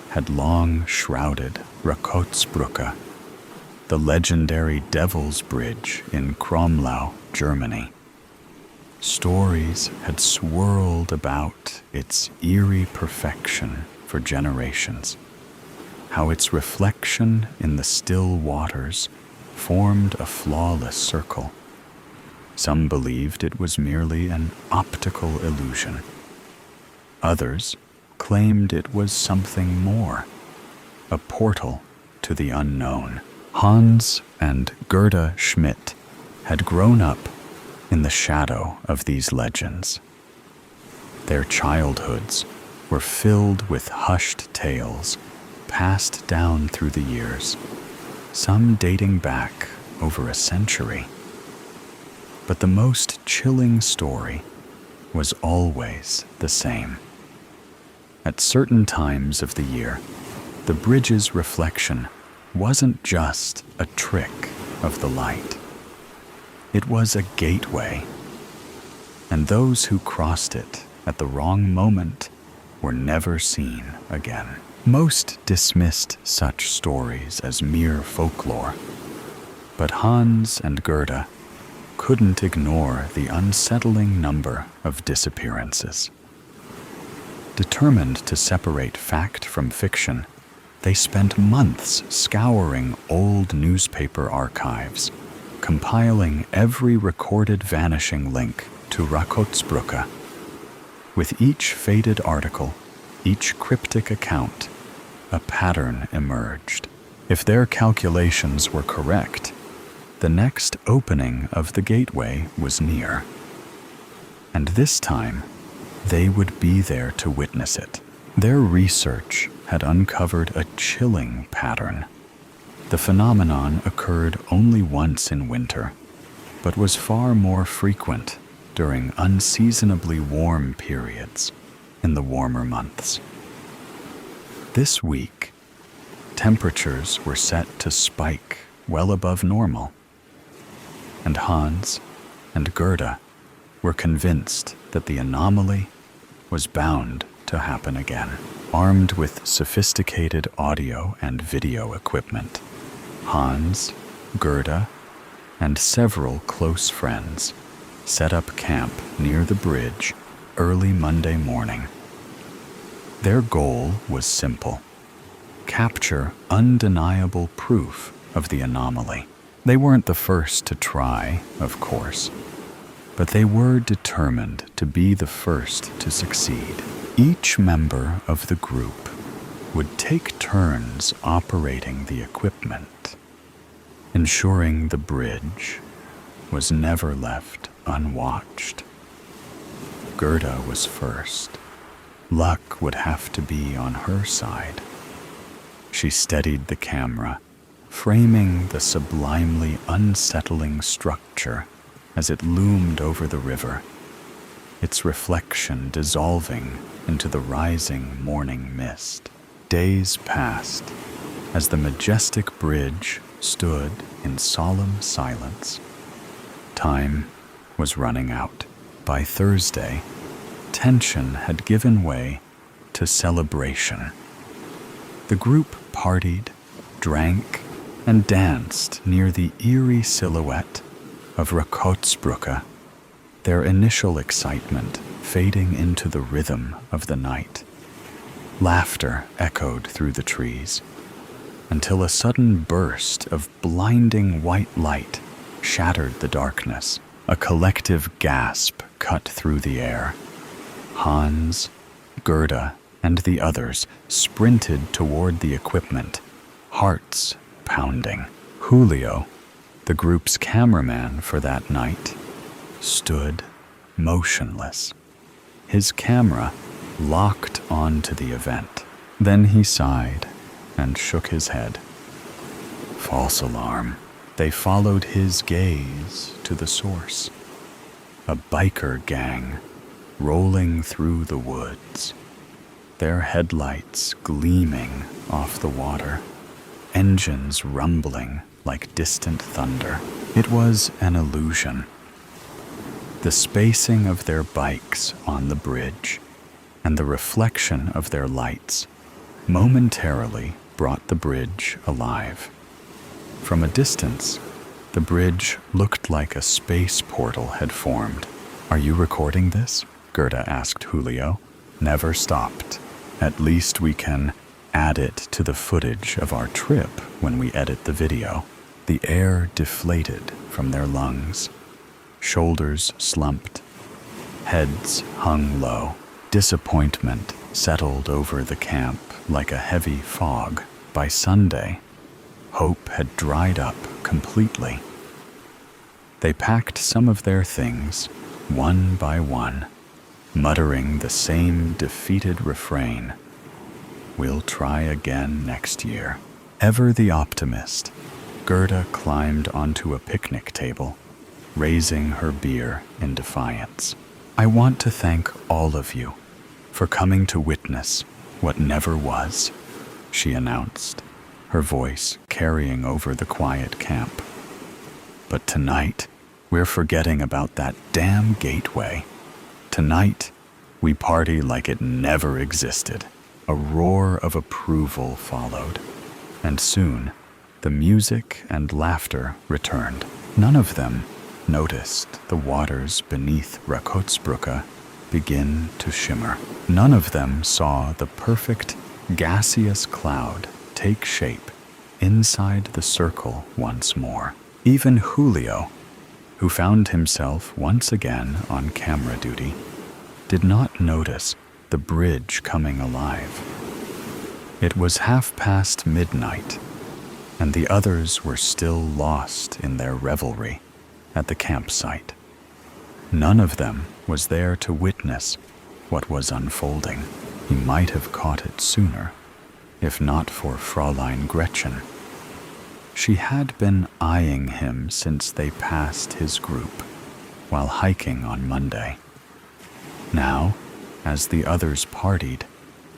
had long shrouded Rakotzbrücke, the legendary Devil's Bridge in Kromlau, Germany. Stories had swirled about its eerie perfection for generations, how its reflection in the still waters formed a flawless circle. Some believed it was merely an optical illusion. Others claimed it was something more, a portal to the unknown. Hans and Gerda Schmidt had grown up in the shadow of these legends. Their childhoods were filled with hushed tales passed down through the years, some dating back over a century. But the most chilling story was always the same. At certain times of the year, the bridge's reflection wasn't just a trick of the light. It was a gateway, and those who crossed it at the wrong moment were never seen again. Most dismissed such stories as mere folklore, but Hans and Gerda couldn't ignore the unsettling number of disappearances. Determined to separate fact from fiction, they spent months scouring old newspaper archives, compiling every recorded vanishing link to Rakotzbrücke. With each faded article, each cryptic account, a pattern emerged. If their calculations were correct, the next opening of the gateway was near. And this time, they would be there to witness it. Their research had uncovered a chilling pattern. The phenomenon occurred only once in winter, but was far more frequent during unseasonably warm periods in the warmer months. This week, temperatures were set to spike well above normal, and Hans and Gerda were convinced that the anomaly was bound to happen again. Armed with sophisticated audio and video equipment, Hans, Gerda, and several close friends set up camp near the bridge early Monday morning. Their goal was simple: capture undeniable proof of the anomaly. They weren't the first to try, of course, but they were determined to be the first to succeed. Each member of the group would take turns operating the equipment, ensuring the bridge was never left unwatched. Gerda was first. Luck would have to be on her side. She steadied the camera, framing the sublimely unsettling structure as it loomed over the river, its reflection dissolving into the rising morning mist. Days passed as the majestic bridge stood in solemn silence. Time was running out. By Thursday, tension had given way to celebration. The group partied, drank, and danced near the eerie silhouette of Rakotzbrücke, their initial excitement fading into the rhythm of the night. Laughter echoed through the trees, until a sudden burst of blinding white light shattered the darkness. A collective gasp cut through the air. Hans, Gerda, and the others sprinted toward the equipment, hearts pounding. Julio, the group's cameraman for that night, stood motionless, his camera locked onto the event. Then he sighed and shook his head. False alarm. They followed his gaze to the source. A biker gang rolling through the woods, their headlights gleaming off the water, engines rumbling like distant thunder. It was an illusion. The spacing of their bikes on the bridge and the reflection of their lights momentarily brought the bridge alive. From a distance, the bridge looked like a space portal had formed. Are you recording this? Gerda asked Julio. Never stopped. At least we can add it to the footage of our trip when we edit the video. The air deflated from their lungs. Shoulders slumped. Heads hung low. Disappointment settled over the camp like a heavy fog. By Sunday, hope had dried up completely. They packed some of their things, one by one, muttering the same defeated refrain. We'll try again next year. Ever the optimist, Gerda climbed onto a picnic table, raising her beer in defiance. I want to thank all of you for coming to witness what never was, she announced, her voice carrying over the quiet camp. But tonight, we're forgetting about that damn gateway. Tonight, we party like it never existed. A roar of approval followed, and soon, the music and laughter returned. None of them noticed the waters beneath Rakotzbrücke begin to shimmer. None of them saw the perfect gaseous cloud take shape inside the circle once more. Even Julio, who found himself once again on camera duty, did not notice the bridge coming alive. It was midnight, and the others were still lost in their revelry at the campsite. None of them was there to witness what was unfolding. He might have caught it sooner, if not for Fräulein Gretchen. She had been eyeing him since they passed his group while hiking on Monday. Now, as the others partied,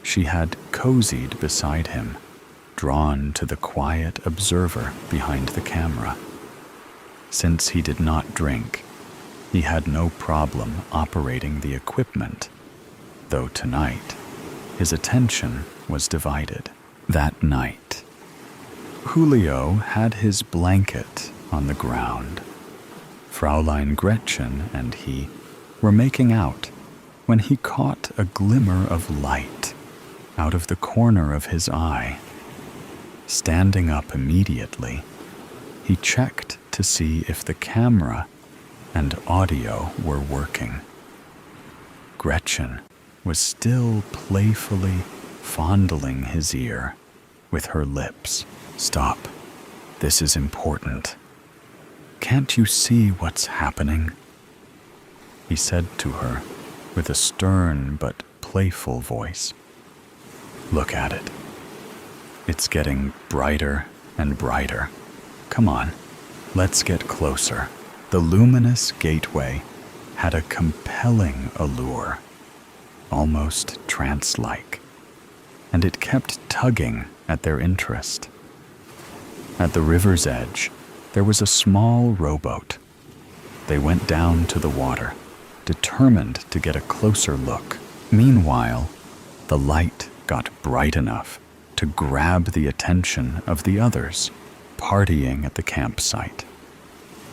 she had cozied beside him, drawn to the quiet observer behind the camera. Since he did not drink, he had no problem operating the equipment, though tonight his attention was divided. That night, Julio had his blanket on the ground. Fräulein Gretchen and he were making out when he caught a glimmer of light out of the corner of his eye. Standing up immediately, he checked to see if the camera and audio were working. Gretchen was still playfully fondling his ear with her lips. "Stop. This is important. Can't you see what's happening?" he said to her with a stern but playful voice. "Look at it. It's getting brighter and brighter. Come on, let's get closer." The luminous gateway had a compelling allure, almost trance-like, and it kept tugging at their interest. At the river's edge, there was a small rowboat. They went down to the water, determined to get a closer look. Meanwhile, the light got bright enough to grab the attention of the others partying at the campsite.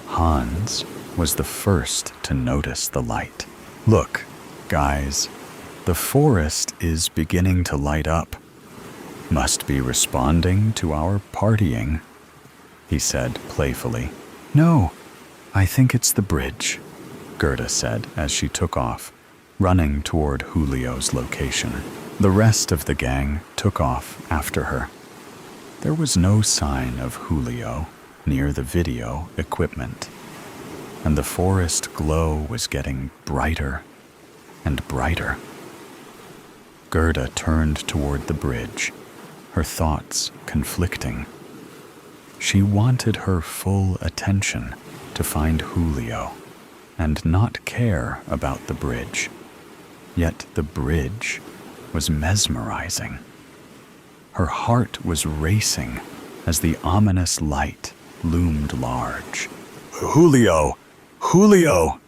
Hans was the first to notice the light. "Look, guys, the forest is beginning to light up. Must be responding to our partying," he said playfully. "No, I think it's the bridge," Gerda said as she took off, running toward Julio's location. The rest of the gang took off after her. There was no sign of Julio near the video equipment, and the forest glow was getting brighter and brighter. Gerda turned toward the bridge, her thoughts conflicting. She wanted her full attention to find Julio and not care about the bridge, yet the bridge was mesmerizing. Her heart was racing as the ominous light loomed large. "Julio! Julio!"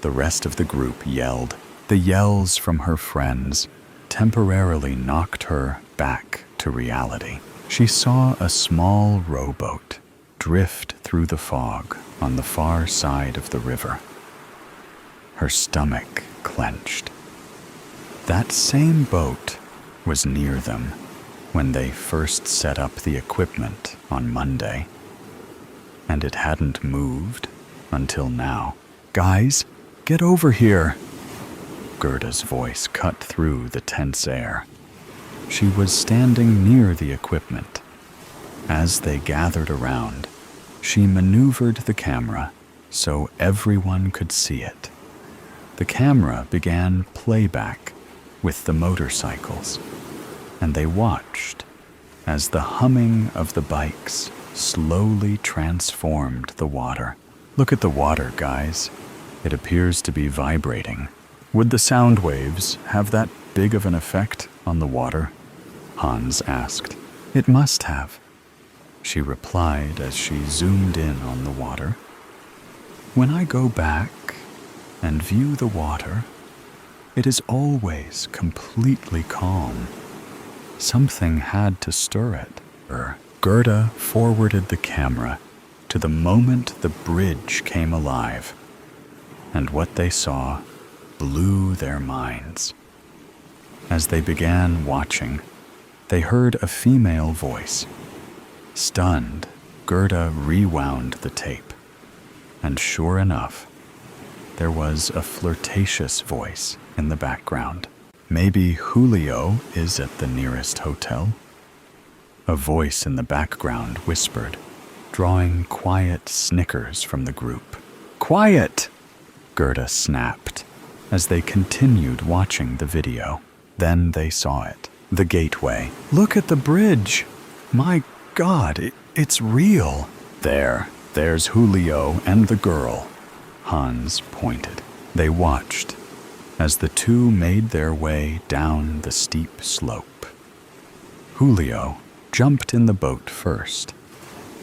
the rest of the group yelled. The yells from her friends temporarily knocked her back to reality. She saw a small rowboat drift through the fog on the far side of the river. Her stomach clenched. That same boat was near them when they first set up the equipment on Monday, and it hadn't moved until now. "Guys, get over here!" Gerda's voice cut through the tense air. She was standing near the equipment. As they gathered around, she maneuvered the camera so everyone could see it. The camera began playback with the motorcycles, and they watched as the humming of the bikes slowly transformed the water. "Look at the water, guys. It appears to be vibrating. Would the sound waves have that big of an effect on the water?" Hans asked. "It must have," she replied as she zoomed in on the water. "When I go back and view the water, it is always completely calm. Something had to stir it." Gerda forwarded the camera to the moment the bridge came alive, and what they saw blew their minds. As they began watching, they heard a female voice. Stunned, Gerda rewound the tape, and sure enough, there was a flirtatious voice in the background. "Maybe Julio is at the nearest hotel," A voice in the background whispered, drawing quiet snickers from the group. "Quiet!" Gerda snapped as they continued watching the video. Then they saw it. The gateway. "Look at the bridge! My God, it's real!" There's Julio and the girl." Hans pointed. They watched as the two made their way down the steep slope. Julio jumped in the boat first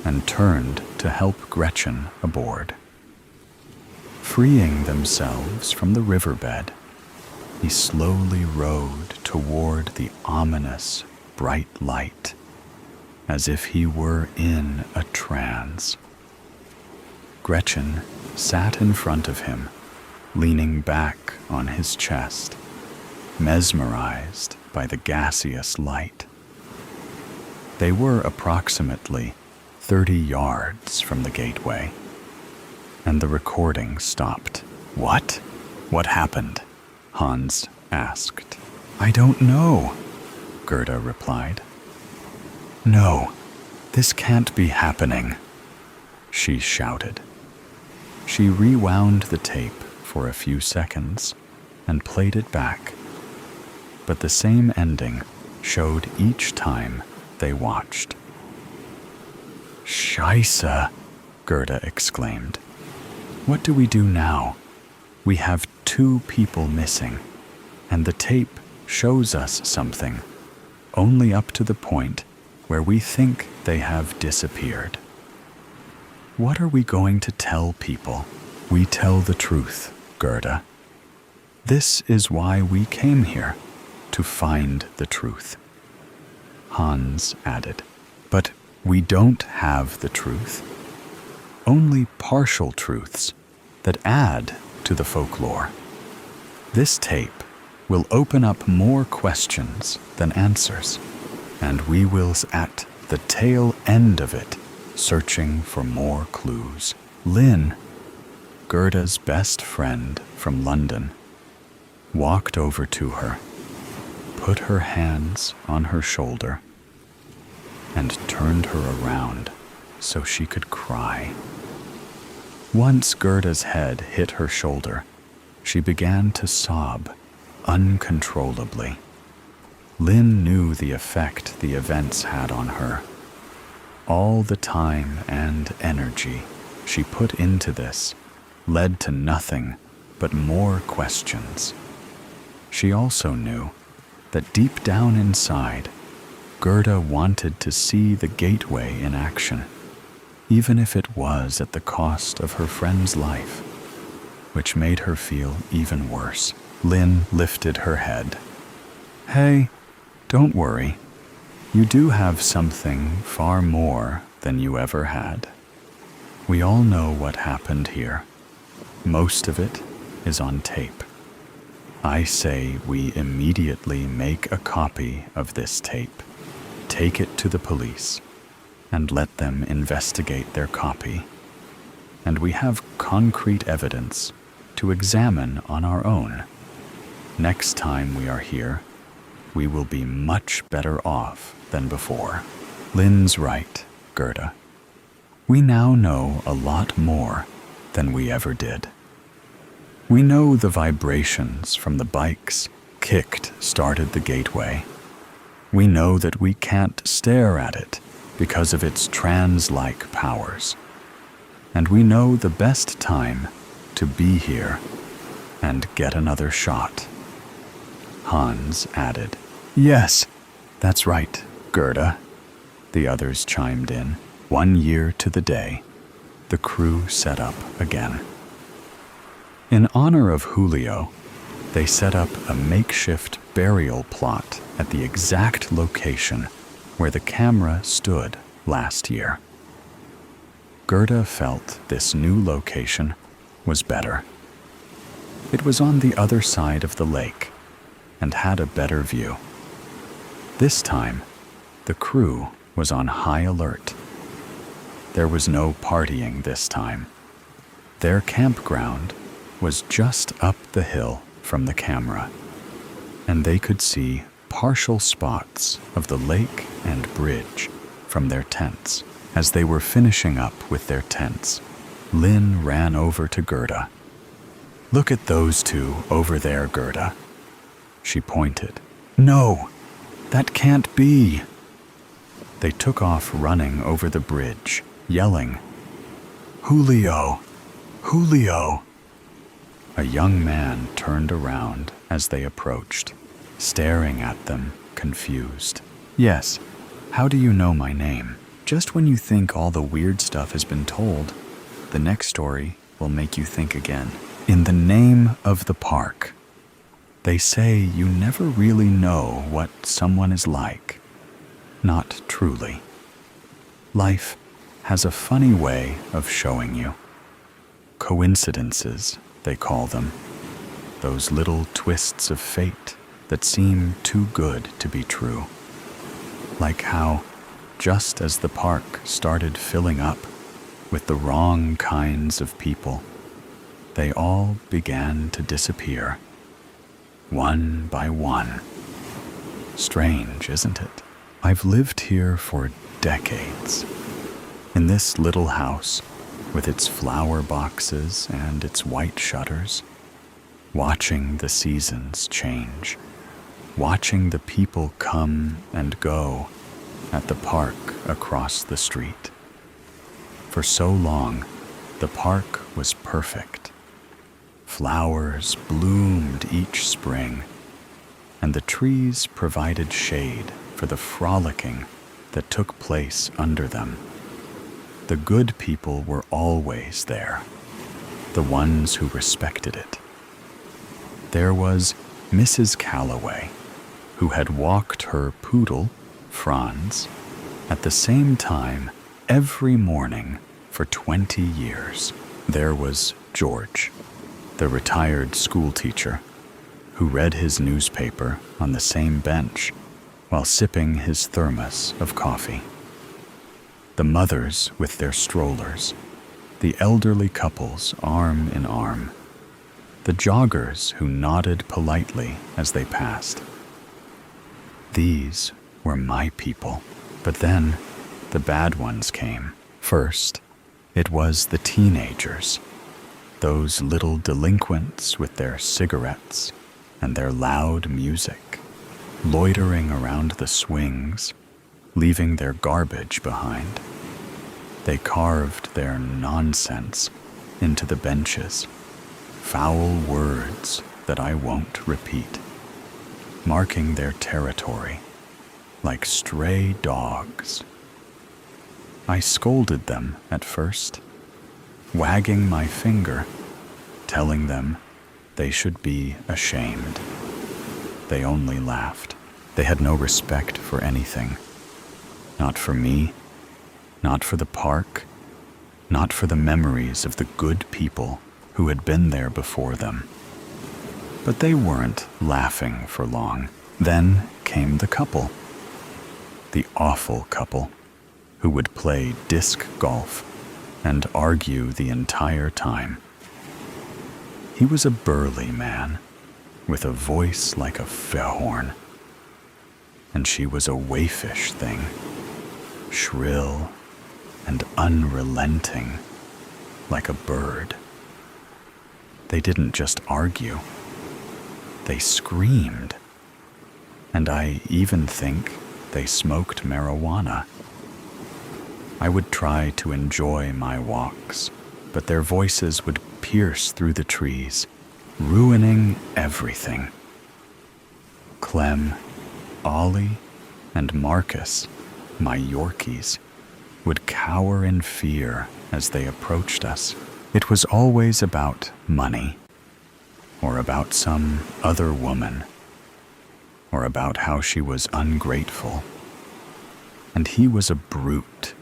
and turned to help Gretchen aboard. Freeing themselves from the riverbed, he slowly rowed toward the ominous, bright light, as if he were in a trance. Gretchen sat in front of him, leaning back on his chest, mesmerized by the gaseous light. They were approximately 30 yards from the gateway, and the recording stopped. What? What happened?" Hans asked. "I don't know," Gerda replied. "No, this can't be happening," she shouted. She rewound the tape for a few seconds and played it back, but the same ending showed each time they watched. "Scheisse," Gerda exclaimed. "What do we do now? We have 2 people missing, and the tape shows us something, only up to the point where we think they have disappeared. What are we going to tell people?" "We tell the truth, Gerda. This is why we came here, to find the truth," Hans added. "But we don't have the truth. Only partial truths that add to the folklore. This tape will open up more questions than answers, and we will at the tail end of it, searching for more clues." Lynn, Gerda's best friend from London, walked over to her, put her hands on her shoulder, and turned her around so she could cry. Once Gerda's head hit her shoulder, she began to sob uncontrollably. Lynn knew the effect the events had on her. All the time and energy she put into this led to nothing but more questions. She also knew that deep down inside, Gerda wanted to see the gateway in action, even if it was at the cost of her friend's life, which made her feel even worse. Lynn lifted her head. "Hey, don't worry. You do have something far more than you ever had. We all know what happened here. Most of it is on tape. I say we immediately make a copy of this tape, take it to the police, and let them investigate their copy. And we have concrete evidence to examine on our own. Next time we are here, we will be much better off than before." Lynn's right, Gerda. We now know a lot more than we ever did. We know the vibrations from the bikes started the gateway. We know that we can't stare at it because of its trance-like powers. And we know the best time to be here and get another shot. Hans added. "Yes, that's right, Gerda," the others chimed in. 1 year to the day, the crew set up again. In honor of Julio, they set up a makeshift burial plot at the exact location where the camera stood last year. Gerda felt this new location was better. It was on the other side of the lake and had a better view. This time, the crew was on high alert. There was no partying this time. Their campground was just up the hill from the camera, and they could see partial spots of the lake and bridge from their tents. As they were finishing up with their tents, Lynn ran over to Gerda. "Look at those two over there, Gerda." She pointed. "No, that can't be." They took off running over the bridge, yelling, "Julio! Julio!" A young man turned around as they approached, staring at them, confused. "Yes, how do you know my name?" Just when you think all the weird stuff has been told, the next story will make you think again. In the name of the park. They say you never really know what someone is like. Not truly. Life has a funny way of showing you. Coincidences, they call them. Those little twists of fate that seem too good to be true. Like how, just as the park started filling up with the wrong kinds of people, they all began to disappear, one by one. Strange, isn't it? I've lived here for decades, in this little house with its flower boxes and its white shutters, watching the seasons change, watching the people come and go at the park across the street. For so long, the park was perfect. Flowers bloomed each spring, and the trees provided shade for the frolicking that took place under them. The good people were always there, the ones who respected it. There was Mrs. Calloway, who had walked her poodle, Franz, at the same time every morning for 20 years. There was George, the retired schoolteacher, who read his newspaper on the same bench while sipping his thermos of coffee. The mothers with their strollers, the elderly couples arm in arm, the joggers who nodded politely as they passed. These were my people. But then the bad ones came. First, it was the teenagers, those little delinquents with their cigarettes and their loud music, loitering around the swings, leaving their garbage behind. They carved their nonsense into the benches, foul words that I won't repeat, marking their territory like stray dogs. I scolded them at first, wagging my finger, telling them they should be ashamed. They only laughed. They had no respect for anything. Not for me, not for the park, not for the memories of the good people who had been there before them. But they weren't laughing for long. Then came the couple. The awful couple who would play disc golf and argue the entire time. He was a burly man with a voice like a fairhorn, and she was a waifish thing, shrill and unrelenting like a bird. They didn't just argue, they screamed, and I even think they smoked marijuana. I would try to enjoy my walks, but their voices would pierce through the trees, ruining everything. Clem, Ollie, and Marcus, my Yorkies, would cower in fear as they approached us. It was always about money, or about some other woman, or about how she was ungrateful. And he was a brute.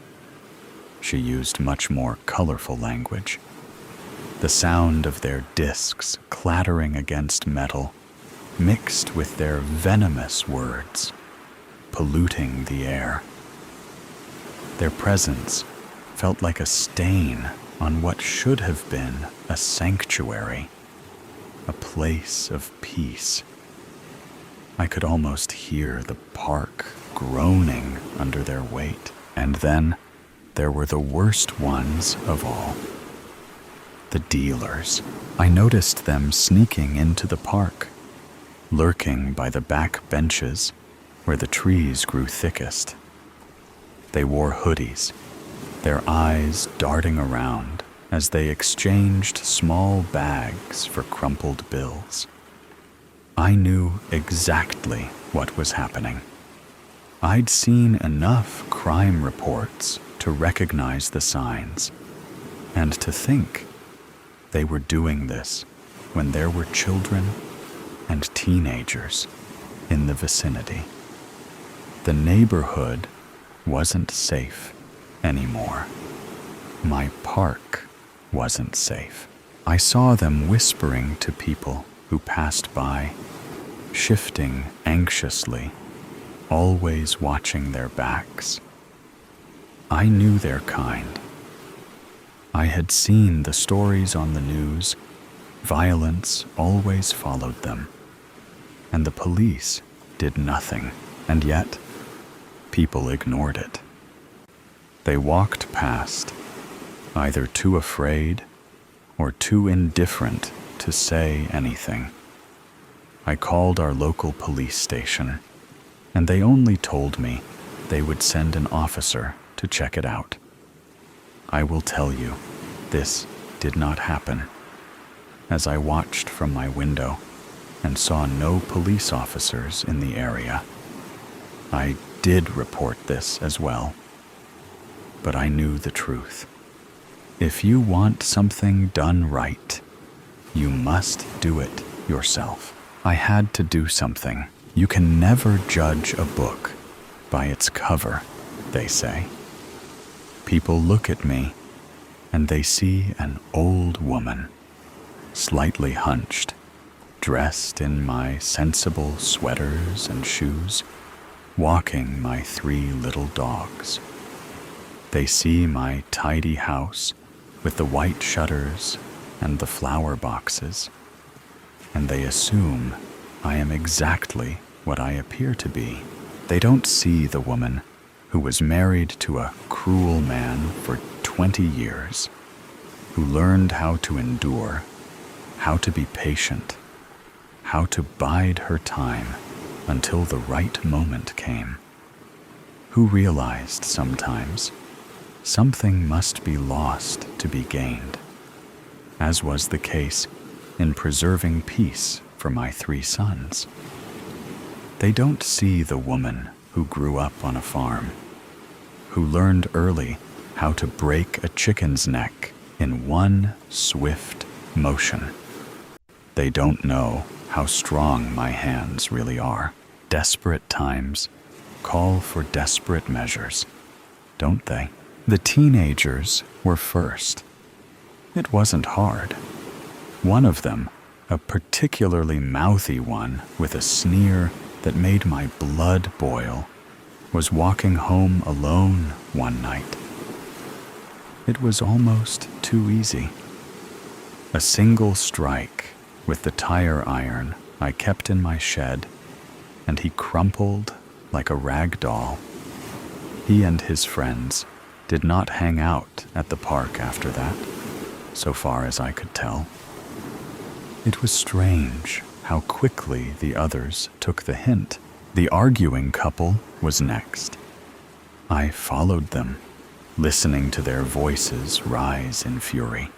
She used much more colorful language. The sound of their discs clattering against metal, mixed with their venomous words, polluting the air. Their presence felt like a stain on what should have been a sanctuary, a place of peace. I could almost hear the park groaning under their weight. And then there were the worst ones of all. The dealers. I noticed them sneaking into the park, lurking by the back benches where the trees grew thickest. They wore hoodies, their eyes darting around as they exchanged small bags for crumpled bills. I knew exactly what was happening. I'd seen enough crime reports to recognize the signs, and to think they were doing this when there were children and teenagers in the vicinity. The neighborhood wasn't safe anymore. My park wasn't safe. I saw them whispering to people who passed by, shifting anxiously, always watching their backs. I knew their kind. I had seen the stories on the news. Violence always followed them, and the police did nothing, and yet people ignored it. They walked past, either too afraid or too indifferent to say anything. I called our local police station, and they only told me they would send an officer to check it out. I will tell you, this did not happen. As I watched from my window and saw no police officers in the area, I did report this as well. But I knew the truth. If you want something done right, you must do it yourself. I had to do something. You can never judge a book by its cover, they say. People look at me and they see an old woman, slightly hunched, dressed in my sensible sweaters and shoes, walking my 3 little dogs. They see my tidy house with the white shutters and the flower boxes, and they assume I am exactly what I appear to be. They don't see the woman who was married to a cruel man for 20 years, who learned how to endure, how to be patient, how to bide her time until the right moment came, who realized sometimes something must be lost to be gained, as was the case in preserving peace for my 3 sons. They don't see the woman who grew up on a farm, who learned early how to break a chicken's neck in one swift motion. They don't know how strong my hands really are. Desperate times call for desperate measures, don't they? The teenagers were first. It wasn't hard. One of them, a particularly mouthy one with a sneer that made my blood boil, was walking home alone one night. It was almost too easy. A single strike with the tire iron I kept in my shed, and he crumpled like a rag doll. He and his friends did not hang out at the park after that, so far as I could tell. It was strange how quickly the others took the hint. The arguing couple was next. I followed them, listening to their voices rise in fury.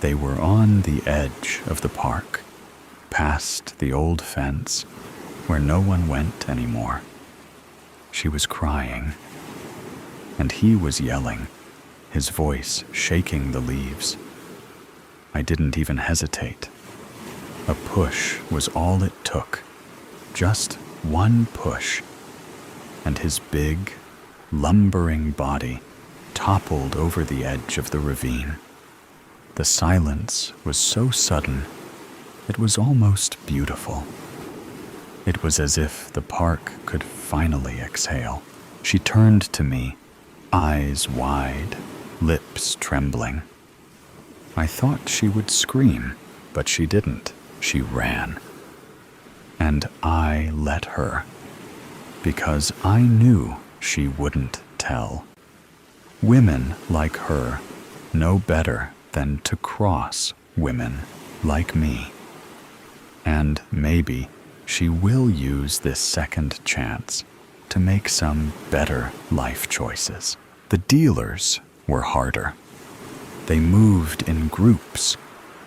They were on the edge of the park, past the old fence, where no one went anymore. She was crying, and he was yelling, his voice shaking the leaves. I didn't even hesitate. A push was all it took, just one push, and his big, lumbering body toppled over the edge of the ravine. The silence was so sudden, it was almost beautiful. It was as if the park could finally exhale. She turned to me, eyes wide, lips trembling. I thought she would scream, but she didn't. She ran. And I let her, because I knew she wouldn't tell. Women like her know better than to cross women like me. And maybe she will use this second chance to make some better life choices. The dealers were harder. They moved in groups,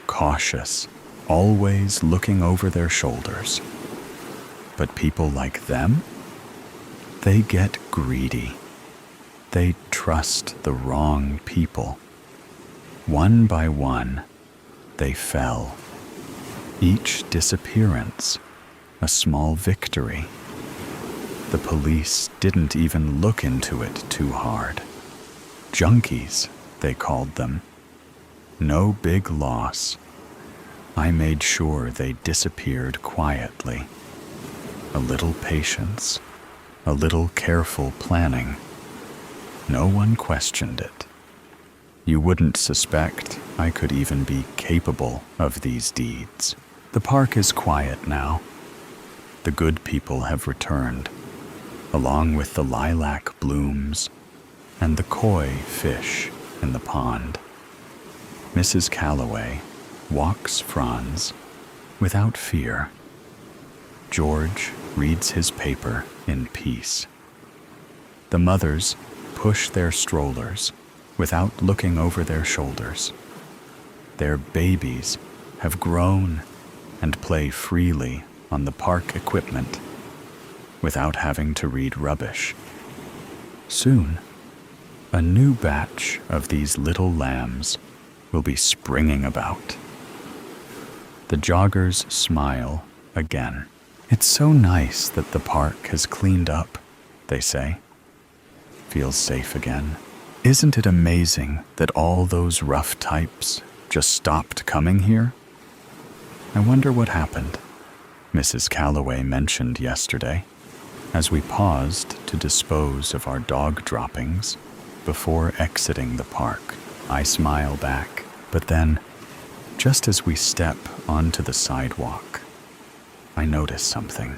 cautious, always looking over their shoulders. But people like them, they get greedy. They trust the wrong people. One by one, they fell. Each disappearance, a small victory. The police didn't even look into it too hard. Junkies, they called them. No big loss. I made sure they disappeared quietly. A little patience, a little careful planning. No one questioned it. You wouldn't suspect I could even be capable of these deeds. The park is quiet now. The good people have returned, along with the lilac blooms and the koi fish in the pond. Mrs. Calloway walks Franz without fear. George reads his paper in peace. The mothers push their strollers without looking over their shoulders. Their babies have grown and play freely on the park equipment without having to read rubbish. Soon, a new batch of these little lambs will be springing about. The joggers smile again. It's so nice that the park has cleaned up, they say. Feels safe again. Isn't it amazing that all those rough types just stopped coming here? I wonder what happened, Mrs. Calloway mentioned yesterday, as we paused to dispose of our dog droppings before exiting the park. I smile back, but then, just as we step onto the sidewalk, I notice something.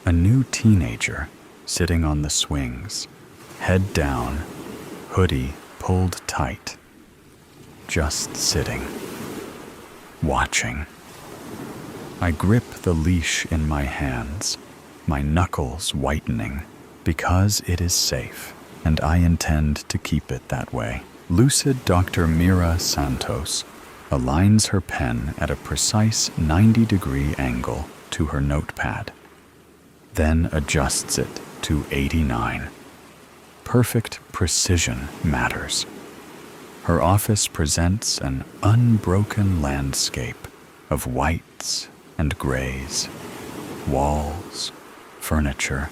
A new teenager sitting on the swings, head down, hoodie pulled tight, just sitting, watching. I grip the leash in my hands, my knuckles whitening, because it is safe, and I intend to keep it that way. Lucid Dr. Mira Santos aligns her pen at a precise 90-degree angle to her notepad, then adjusts it to 89. Perfect precision matters. Her office presents an unbroken landscape of whites and grays, walls, furniture,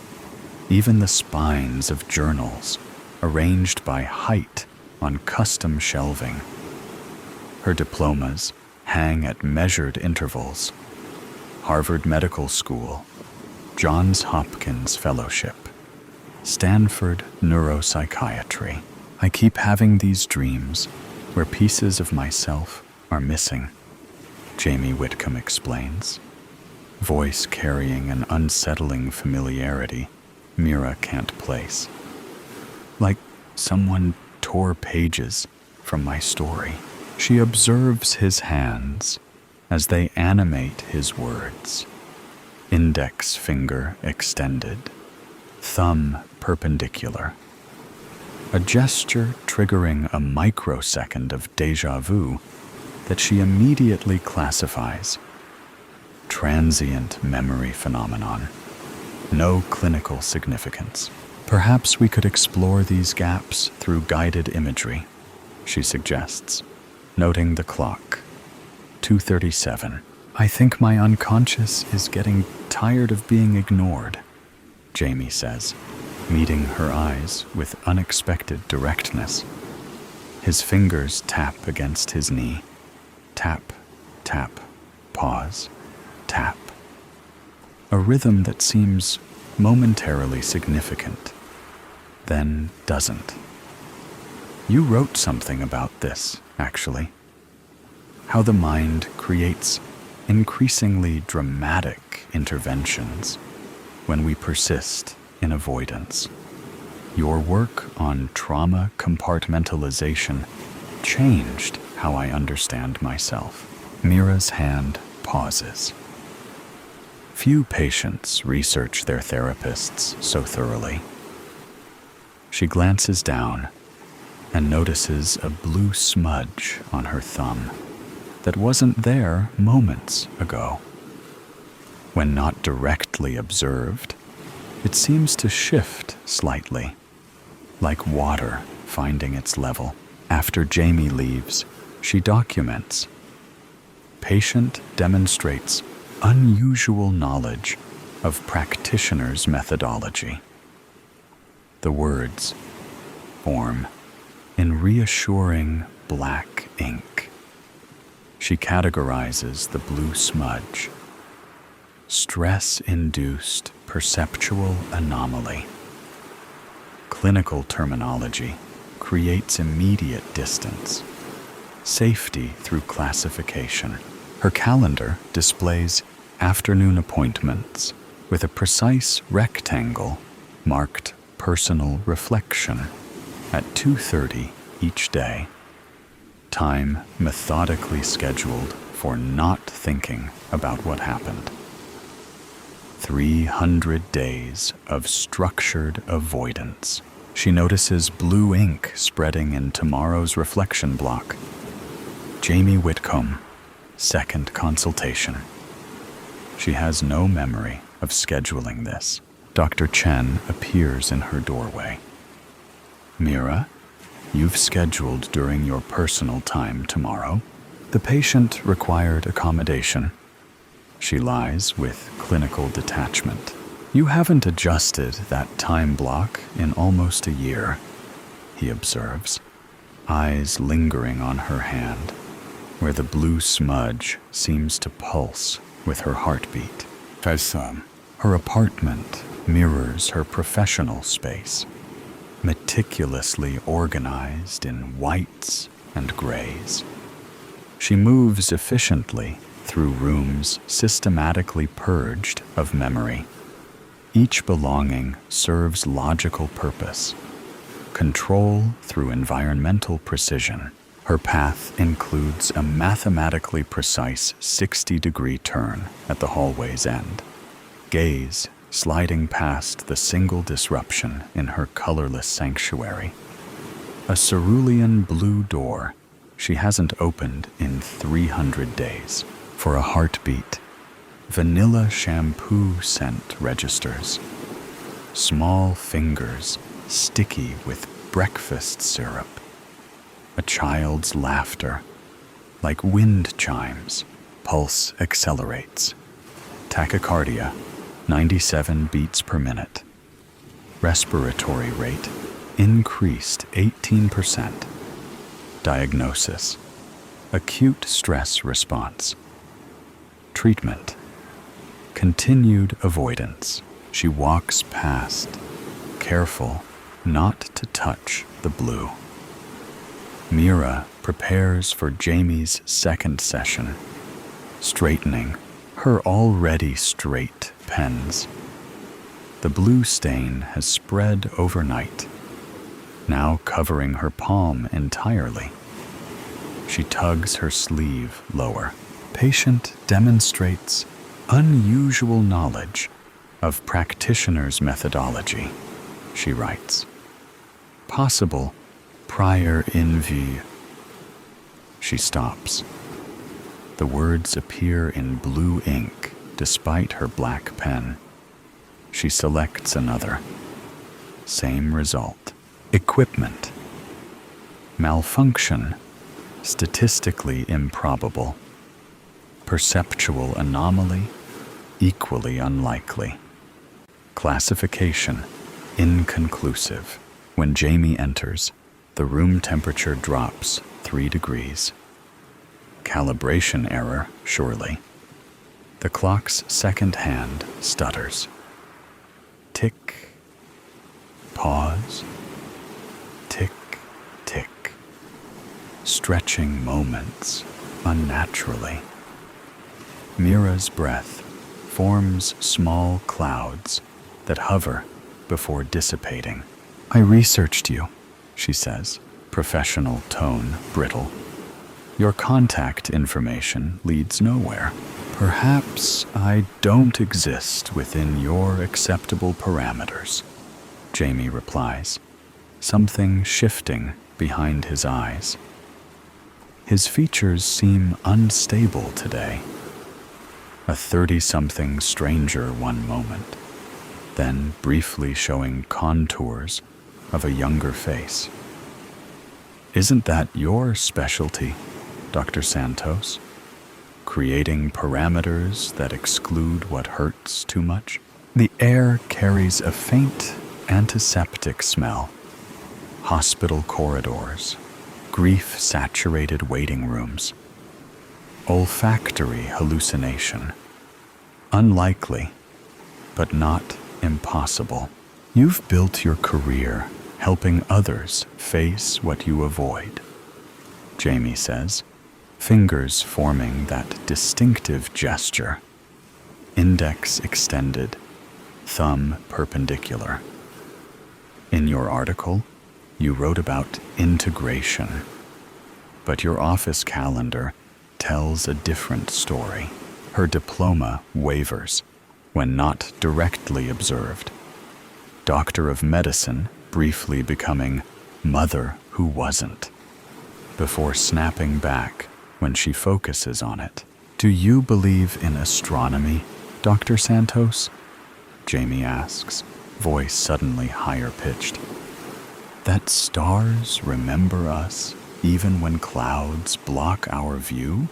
even the spines of journals arranged by height on custom shelving. Her diplomas hang at measured intervals. Harvard Medical School, Johns Hopkins Fellowship, Stanford Neuropsychiatry. I keep having these dreams where pieces of myself are missing, Jamie Whitcomb explains, voice carrying an unsettling familiarity Mira can't place. Like someone tore pages from my story. She observes his hands as they animate his words. Index finger extended, thumb perpendicular. A gesture triggering a microsecond of déjà vu that she immediately classifies. Transient memory phenomenon. No clinical significance. Perhaps we could explore these gaps through guided imagery, she suggests, noting the clock. 2:37. I think my unconscious is getting tired of being ignored, Jamie says, meeting her eyes with unexpected directness. His fingers tap against his knee. Tap, tap, pause, tap. A rhythm that seems momentarily significant, then doesn't. You wrote something about this, actually. How the mind creates increasingly dramatic interventions when we persist in avoidance. Your work on trauma compartmentalization changed how I understand myself. Mira's hand pauses. Few patients research their therapists so thoroughly. She glances down and notices a blue smudge on her thumb that wasn't there moments ago. When not directly observed, it seems to shift slightly, like water finding its level. After Jamie leaves, she documents. Patient demonstrates unusual knowledge of practitioner's methodology. The words form in reassuring black ink. She categorizes the blue smudge. Stress-induced perceptual anomaly. Clinical terminology creates immediate distance. Safety through classification. Her calendar displays afternoon appointments with a precise rectangle marked personal reflection at 2:30 each day. Time methodically scheduled for not thinking about what happened. 300 days of structured avoidance. She notices blue ink spreading in tomorrow's reflection block. Jamie Whitcomb, second consultation. She has no memory of scheduling this. Dr. Chen appears in her doorway. Mira, you've scheduled during your personal time tomorrow. The patient required accommodation. She lies with clinical detachment. You haven't adjusted that time block in almost a year, he observes, eyes lingering on her hand, where the blue smudge seems to pulse with her heartbeat. Her apartment mirrors her professional space, meticulously organized in whites and grays. She moves efficiently through rooms systematically purged of memory. Each belonging serves logical purpose. Control through environmental precision. Her path includes a mathematically precise 60-degree turn at the hallway's end. Gaze sliding past the single disruption in her colorless sanctuary. A cerulean blue door she hasn't opened in 300 days. For a heartbeat, vanilla shampoo scent registers. Small fingers sticky with breakfast syrup. A child's laughter, like wind chimes. Pulse accelerates. Tachycardia, 97 beats per minute. Respiratory rate increased 18%. Diagnosis: acute stress response. Treatment: continued avoidance. She walks past, careful not to touch the blue. Mira prepares for Jamie's second session, straightening her already straight pens. The blue stain has spread overnight, now covering her palm entirely. She tugs her sleeve lower. Patient demonstrates unusual knowledge of practitioner's methodology, she writes. Possible prior envy. She stops. The words appear in blue ink despite her black pen. She selects another. Same result. Equipment. Malfunction. Statistically improbable. Perceptual anomaly. Equally unlikely. Classification. Inconclusive. When Jamie enters, the room temperature drops 3 degrees. Calibration error, surely. The clock's second hand stutters. Tick. Pause. Tick, tick. Stretching moments unnaturally. Mira's breath forms small clouds that hover before dissipating. I researched you, she says, professional tone brittle. Your contact information leads nowhere. Perhaps I don't exist within your acceptable parameters, Jamie replies, something shifting behind his eyes. His features seem unstable today. A 30-something stranger one moment, then briefly showing contours of a younger face. Isn't that your specialty, Dr. Santos? Creating parameters that exclude what hurts too much? The air carries a faint antiseptic smell. Hospital corridors, grief-saturated waiting rooms. Olfactory hallucination. Unlikely, but not impossible. You've built your career helping others face what you avoid, Jamie says, fingers forming that distinctive gesture. Index extended, thumb perpendicular. In your article, you wrote about integration, but your office calendar tells a different story. Her diploma wavers when not directly observed. Doctor of Medicine briefly becoming Mother Who Wasn't, before snapping back when she focuses on it. Do you believe in astronomy, Dr. Santos? Jamie asks, voice suddenly higher-pitched. That stars remember us even when clouds block our view?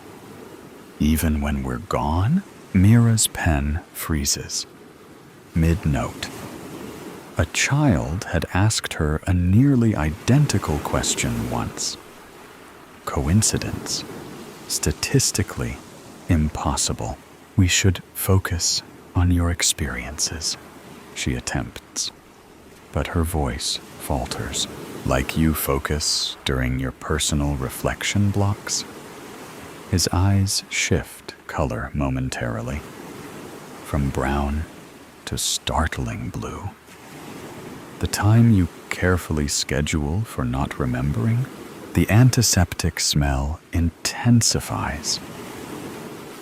Even when we're gone? Mira's pen freezes. Mid-note. A child had asked her a nearly identical question once. Coincidence? Statistically impossible. We should focus on your experiences, she attempts. But her voice falters. Like you focus during your personal reflection blocks? His eyes shift color momentarily, from brown to startling blue. The time you carefully schedule for not remembering, the antiseptic smell intensifies.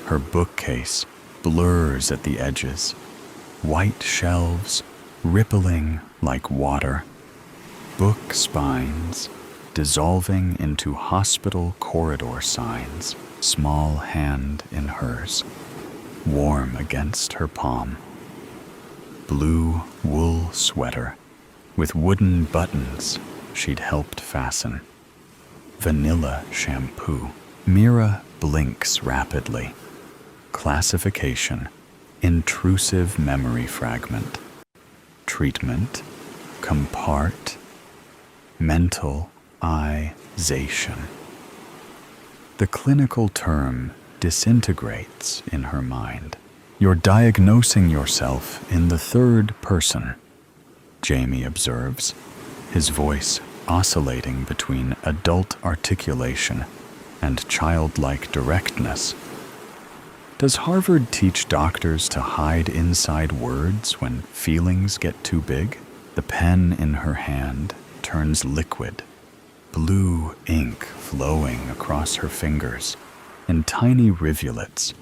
Her bookcase blurs at the edges, white shelves rippling like water, book spines dissolving into hospital corridor signs, small hand in hers, warm against her palm. Blue wool sweater with wooden buttons she'd helped fasten. Vanilla shampoo. Mira blinks rapidly. Classification: intrusive memory fragment. Treatment: compartmentalization. The clinical term disintegrates in her mind. You're diagnosing yourself in the third person, Jamie observes, his voice oscillating between adult articulation and childlike directness. Does Harvard teach doctors to hide inside words when feelings get too big? The pen in her hand turns liquid, blue ink flowing across her fingers in tiny rivulets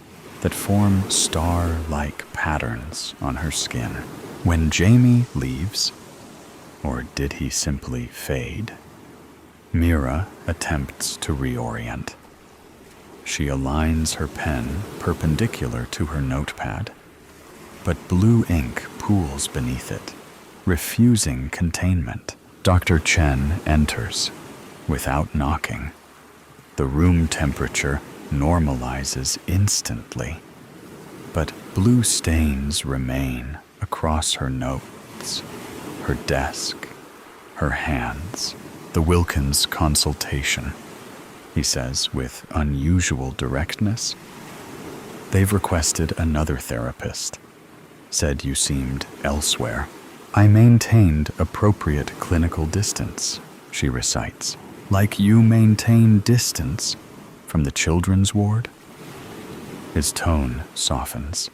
that form star-like patterns on her skin. When Jamie leaves, or did he simply fade, Mira attempts to reorient. She aligns her pen perpendicular to her notepad, but blue ink pools beneath it, refusing containment. Dr. Chen enters, without knocking. The room temperature normalizes instantly, but blue stains remain across her notes, her desk, her hands. The Wilkins consultation, he says with unusual directness. They've requested another therapist. Said you seemed elsewhere. I maintained appropriate clinical distance, she recites. Like you maintain distance from the children's ward? His tone softens.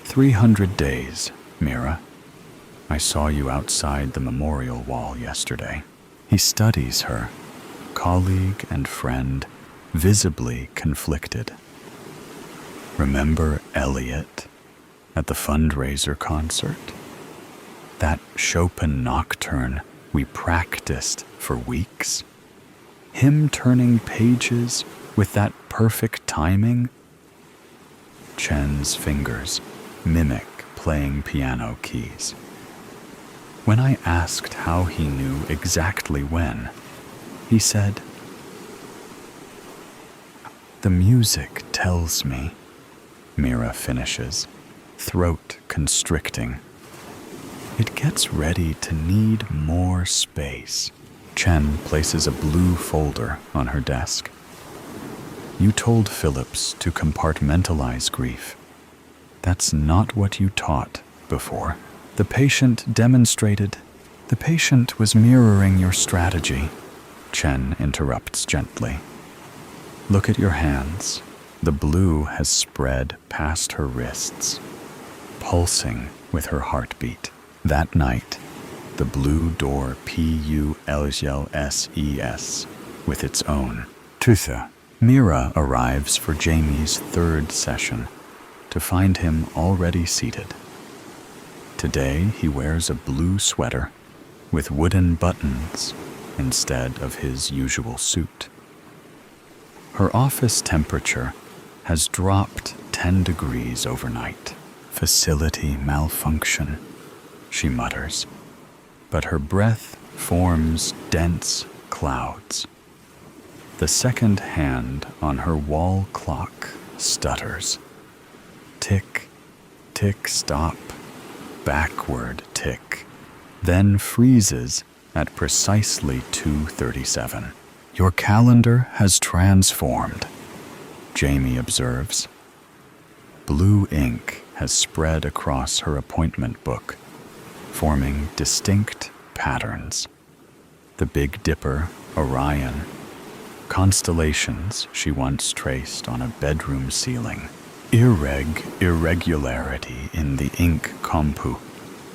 300 days, Mira. I saw you outside the memorial wall yesterday." He studies her, colleague and friend, visibly conflicted. "Remember Elliot at the fundraiser concert? That Chopin nocturne we practiced for weeks? Him turning pages with that perfect timing?" Chen's fingers mimic playing piano keys. When I asked how he knew exactly when, he said, "The music tells me," Mira finishes, throat constricting. "It gets ready to need more space." Chen places a blue folder on her desk. "You told Phillips to compartmentalize grief. That's not what you taught before." The patient demonstrated. "The patient was mirroring your strategy," Chen interrupts gently. "Look at your hands." The blue has spread past her wrists, pulsing with her heartbeat. That night, the blue door PULSES with its own tutha. Mira arrives for Jamie's third session to find him already seated. Today he wears a blue sweater with wooden buttons instead of his usual suit. Her office temperature has dropped 10 degrees overnight. "Facility malfunction," she mutters, but her breath forms dense clouds. The second hand on her wall clock stutters. Tick, tick, stop, backward tick, then freezes at precisely 2:37. "Your calendar has transformed," Jamie observes. Blue ink has spread across her appointment book, forming distinct patterns. The Big Dipper, Orion, constellations she once traced on a bedroom ceiling. Irregularity in the ink compu.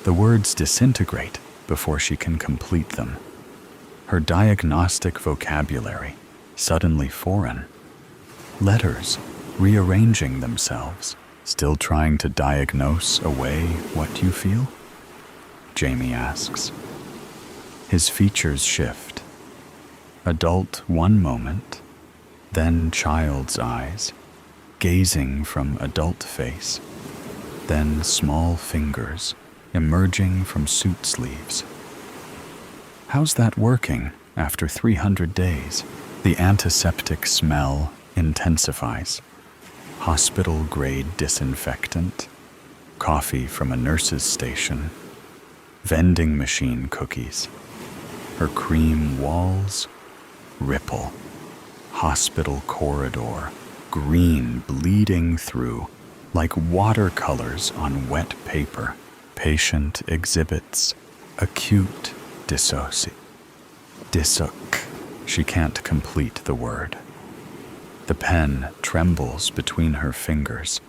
The words disintegrate before she can complete them. Her diagnostic vocabulary suddenly foreign. Letters rearranging themselves, still trying to diagnose away what you feel? Jamie asks. His features shift. Adult one moment, then child's eyes, gazing from adult face, then small fingers emerging from suit sleeves. How's that working after 300 days? The antiseptic smell intensifies. Hospital-grade disinfectant, coffee from a nurse's station, vending machine cookies. Her cream walls ripple. Hospital corridor, green bleeding through, like watercolors on wet paper. Patient exhibits acute dissoc. She can't complete the word. The pen trembles between her fingers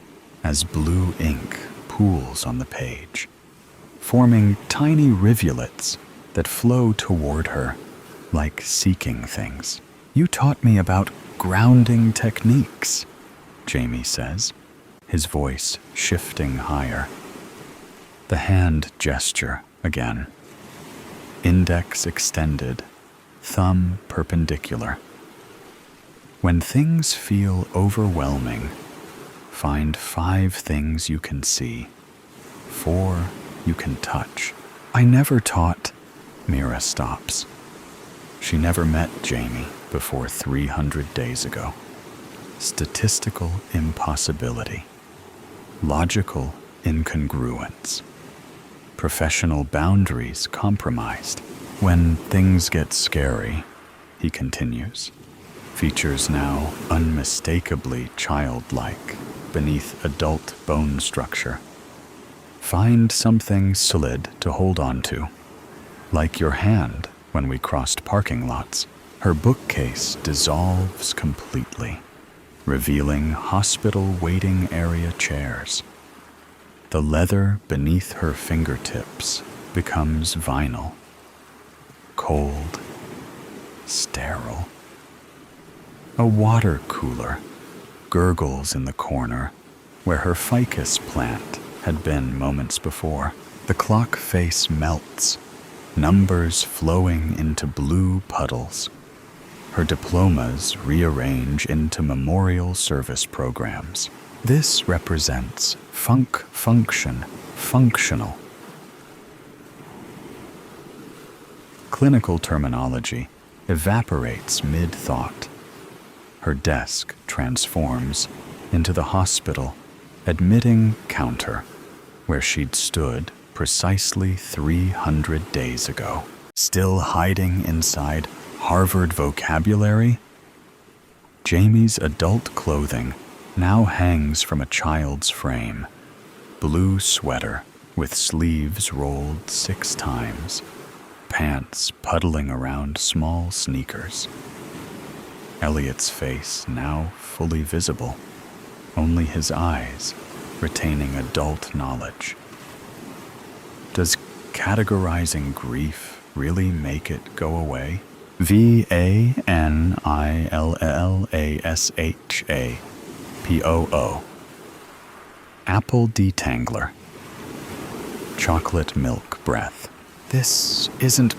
as blue ink pools on the page, forming tiny rivulets that flow toward her like seeking things. "You taught me about grounding techniques," Jamie says, his voice shifting higher. The hand gesture again. Index extended, thumb perpendicular. When things feel overwhelming, find 5 things you can see, 4 you can touch. "I never taught," Mira stops. She never met Jamie before 300 days ago. Statistical impossibility. Logical incongruence. Professional boundaries compromised. "When things get scary," he continues, features now unmistakably childlike beneath adult bone structure. "Find something solid to hold on to, like your hand when we crossed parking lots." Her bookcase dissolves completely, revealing hospital waiting area chairs. The leather beneath her fingertips becomes vinyl, cold, sterile. A water cooler gurgles in the corner where her ficus plant had been moments before. The clock face melts, numbers flowing into blue puddles. Her diplomas rearrange into memorial service programs. This represents functional. Clinical terminology evaporates mid-thought. Her desk transforms into the hospital admitting counter where she'd stood precisely 300 days ago. Still hiding inside Harvard vocabulary? Jamie's adult clothing now hangs from a child's frame. Blue sweater with sleeves rolled 6 times. Pants puddling around small sneakers. Elliot's face now fully visible, only his eyes retaining adult knowledge. Does categorizing grief really make it go away? VANILLASHAPOO. Apple detangler. Chocolate milk breath. This isn't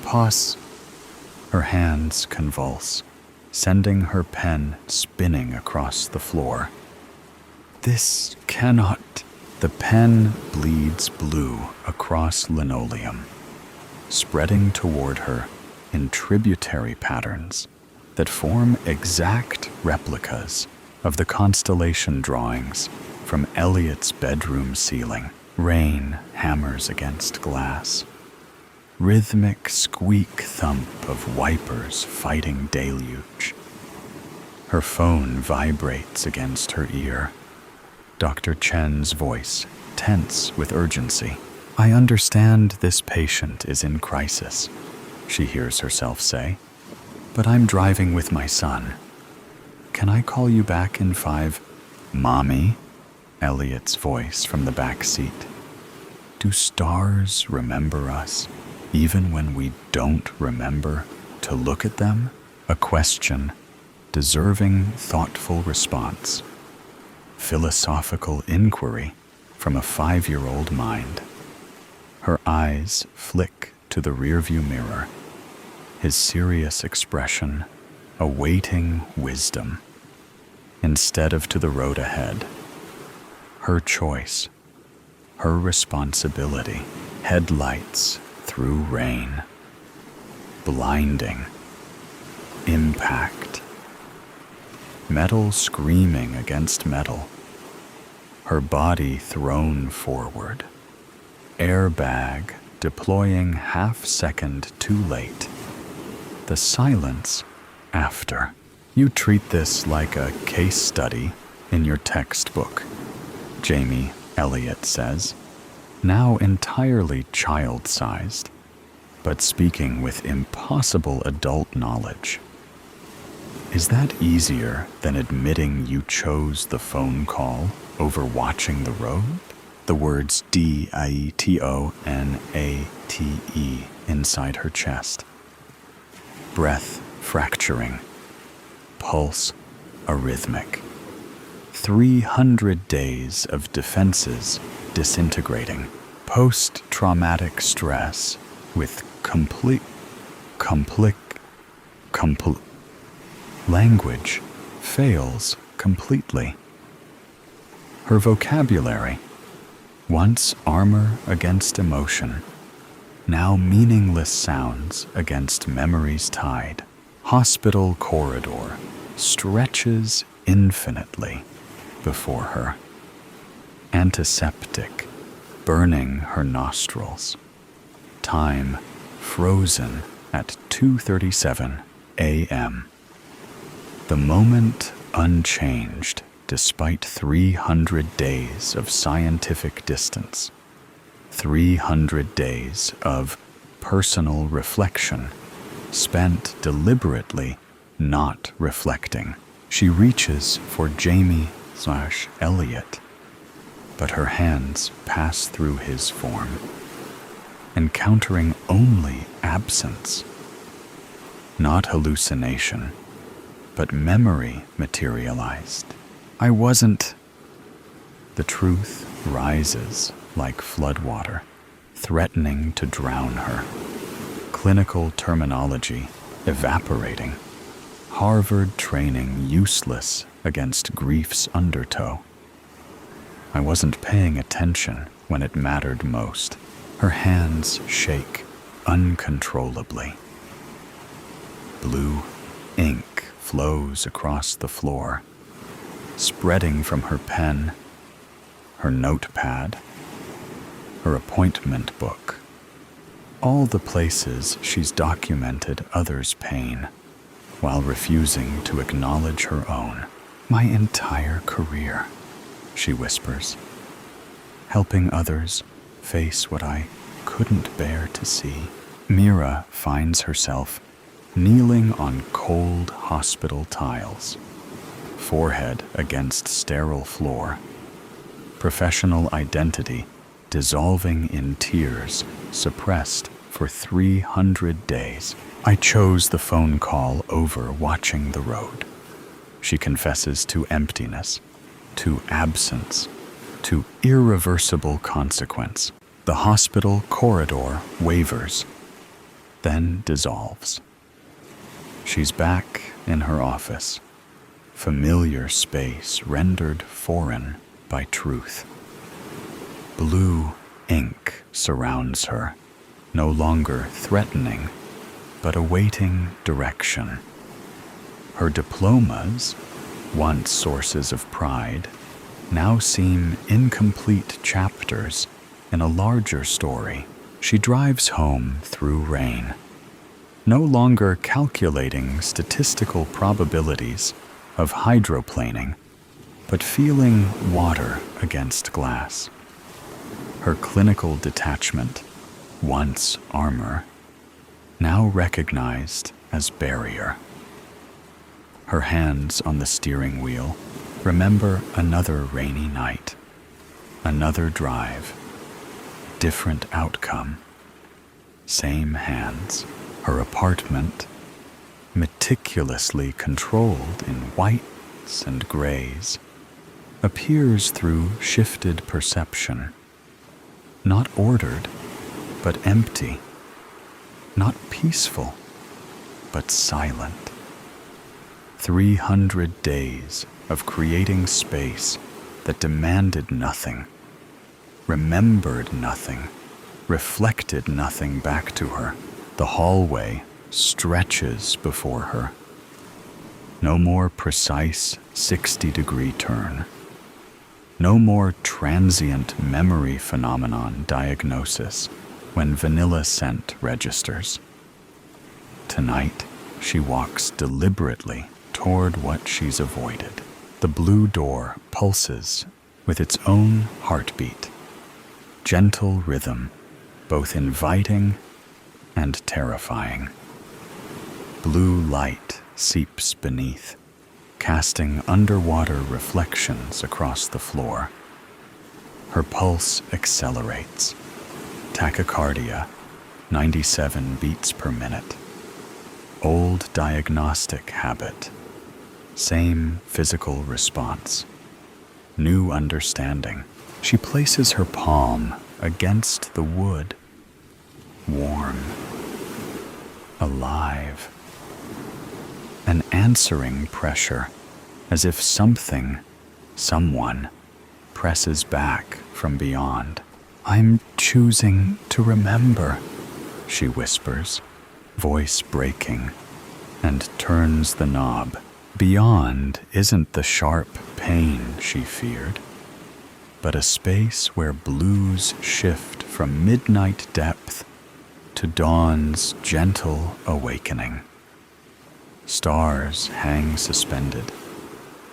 Her hands convulse, sending her pen spinning across the floor. This cannot. The pen bleeds blue across linoleum, spreading toward her in tributary patterns that form exact replicas of the constellation drawings from Elliot's bedroom ceiling. Rain hammers against glass. Rhythmic squeak thump of wipers fighting deluge. Her phone vibrates against her ear. Dr. Chen's voice, tense with urgency. "I understand this patient is in crisis," she hears herself say, "but I'm driving with my son. Can I call you back in 5? "Mommy," Elliot's voice from the back seat. "Do stars remember us, even when we don't remember to look at them?" A question deserving thoughtful response. Philosophical inquiry from a 5-year-old mind. Her eyes flick to the rearview mirror, his serious expression awaiting wisdom, instead of to the road ahead. Her choice, her responsibility. Headlights through rain. Blinding. Impact. Metal screaming against metal. Her body thrown forward. Airbag deploying half-second too late. The silence after. "You treat this like a case study in your textbook," Jamie Elliott says, now entirely child-sized, but speaking with impossible adult knowledge. Is that easier than admitting you chose the phone call over watching the road? The words DIETONATE inside her chest. Breath fracturing. Pulse arrhythmic. 300 days of defenses disintegrating. Post-traumatic stress with language fails completely. Her vocabulary, once armor against emotion, now meaningless sounds against memory's tide. Hospital corridor stretches infinitely before her. Antiseptic burning her nostrils. Time frozen at 2:37 a.m. The moment unchanged despite 300 days of scientific distance. 300 days of personal reflection spent deliberately not reflecting. She reaches for Jamie/Elliot, but her hands pass through his form. encountering only absence. Not hallucination, but memory materialized. I wasn't. The truth rises like floodwater, threatening to drown her. Clinical terminology evaporating. Harvard training useless against grief's undertow. I wasn't paying attention when it mattered most. Her hands shake uncontrollably. Blue ink flows across the floor, spreading from her pen, her notepad, her appointment book, all the places she's documented others' pain while refusing to acknowledge her own. My entire career, she whispers, helping others face what I couldn't bear to see. Mira finds herself kneeling on cold hospital tiles, forehead against sterile floor, professional identity dissolving in tears, suppressed for 300 days. I chose the phone call over watching the road. She confesses to emptiness, to absence, to irreversible consequence. The hospital corridor wavers, then dissolves. She's back in her office, familiar space rendered foreign by truth. Blue ink surrounds her, no longer threatening, but awaiting direction. Her diplomas, once sources of pride, now seem incomplete chapters in a larger story. She drives home through rain, no longer calculating statistical probabilities of hydroplaning, but feeling water against glass. Her clinical detachment, once armor, now recognized as barrier. Her hands on the steering wheel remember another rainy night, another drive, different outcome, same hands. Her apartment, meticulously controlled in whites and grays, appears through shifted perception. Not ordered, but empty. Not peaceful, but silent. 300 days of creating space that demanded nothing, remembered nothing, reflected nothing back to her. The hallway stretches before her. No more precise 60-degree turn. No more transient memory phenomenon diagnosis when vanilla scent registers. Tonight, she walks deliberately toward what she's avoided. The blue door pulses with its own heartbeat. Gentle rhythm, both inviting and terrifying. Blue light seeps beneath, casting underwater reflections across the floor. Her pulse accelerates. Tachycardia, 97 beats per minute. Old diagnostic habit. Same physical response. New understanding. She places her palm against the wood. Warm. Alive. An answering pressure, as if something, someone, presses back from beyond. I'm choosing to remember, she whispers, voice breaking, and turns the knob. Beyond isn't the sharp pain she feared, but a space where blues shift from midnight depth to dawn's gentle awakening. Stars hang suspended,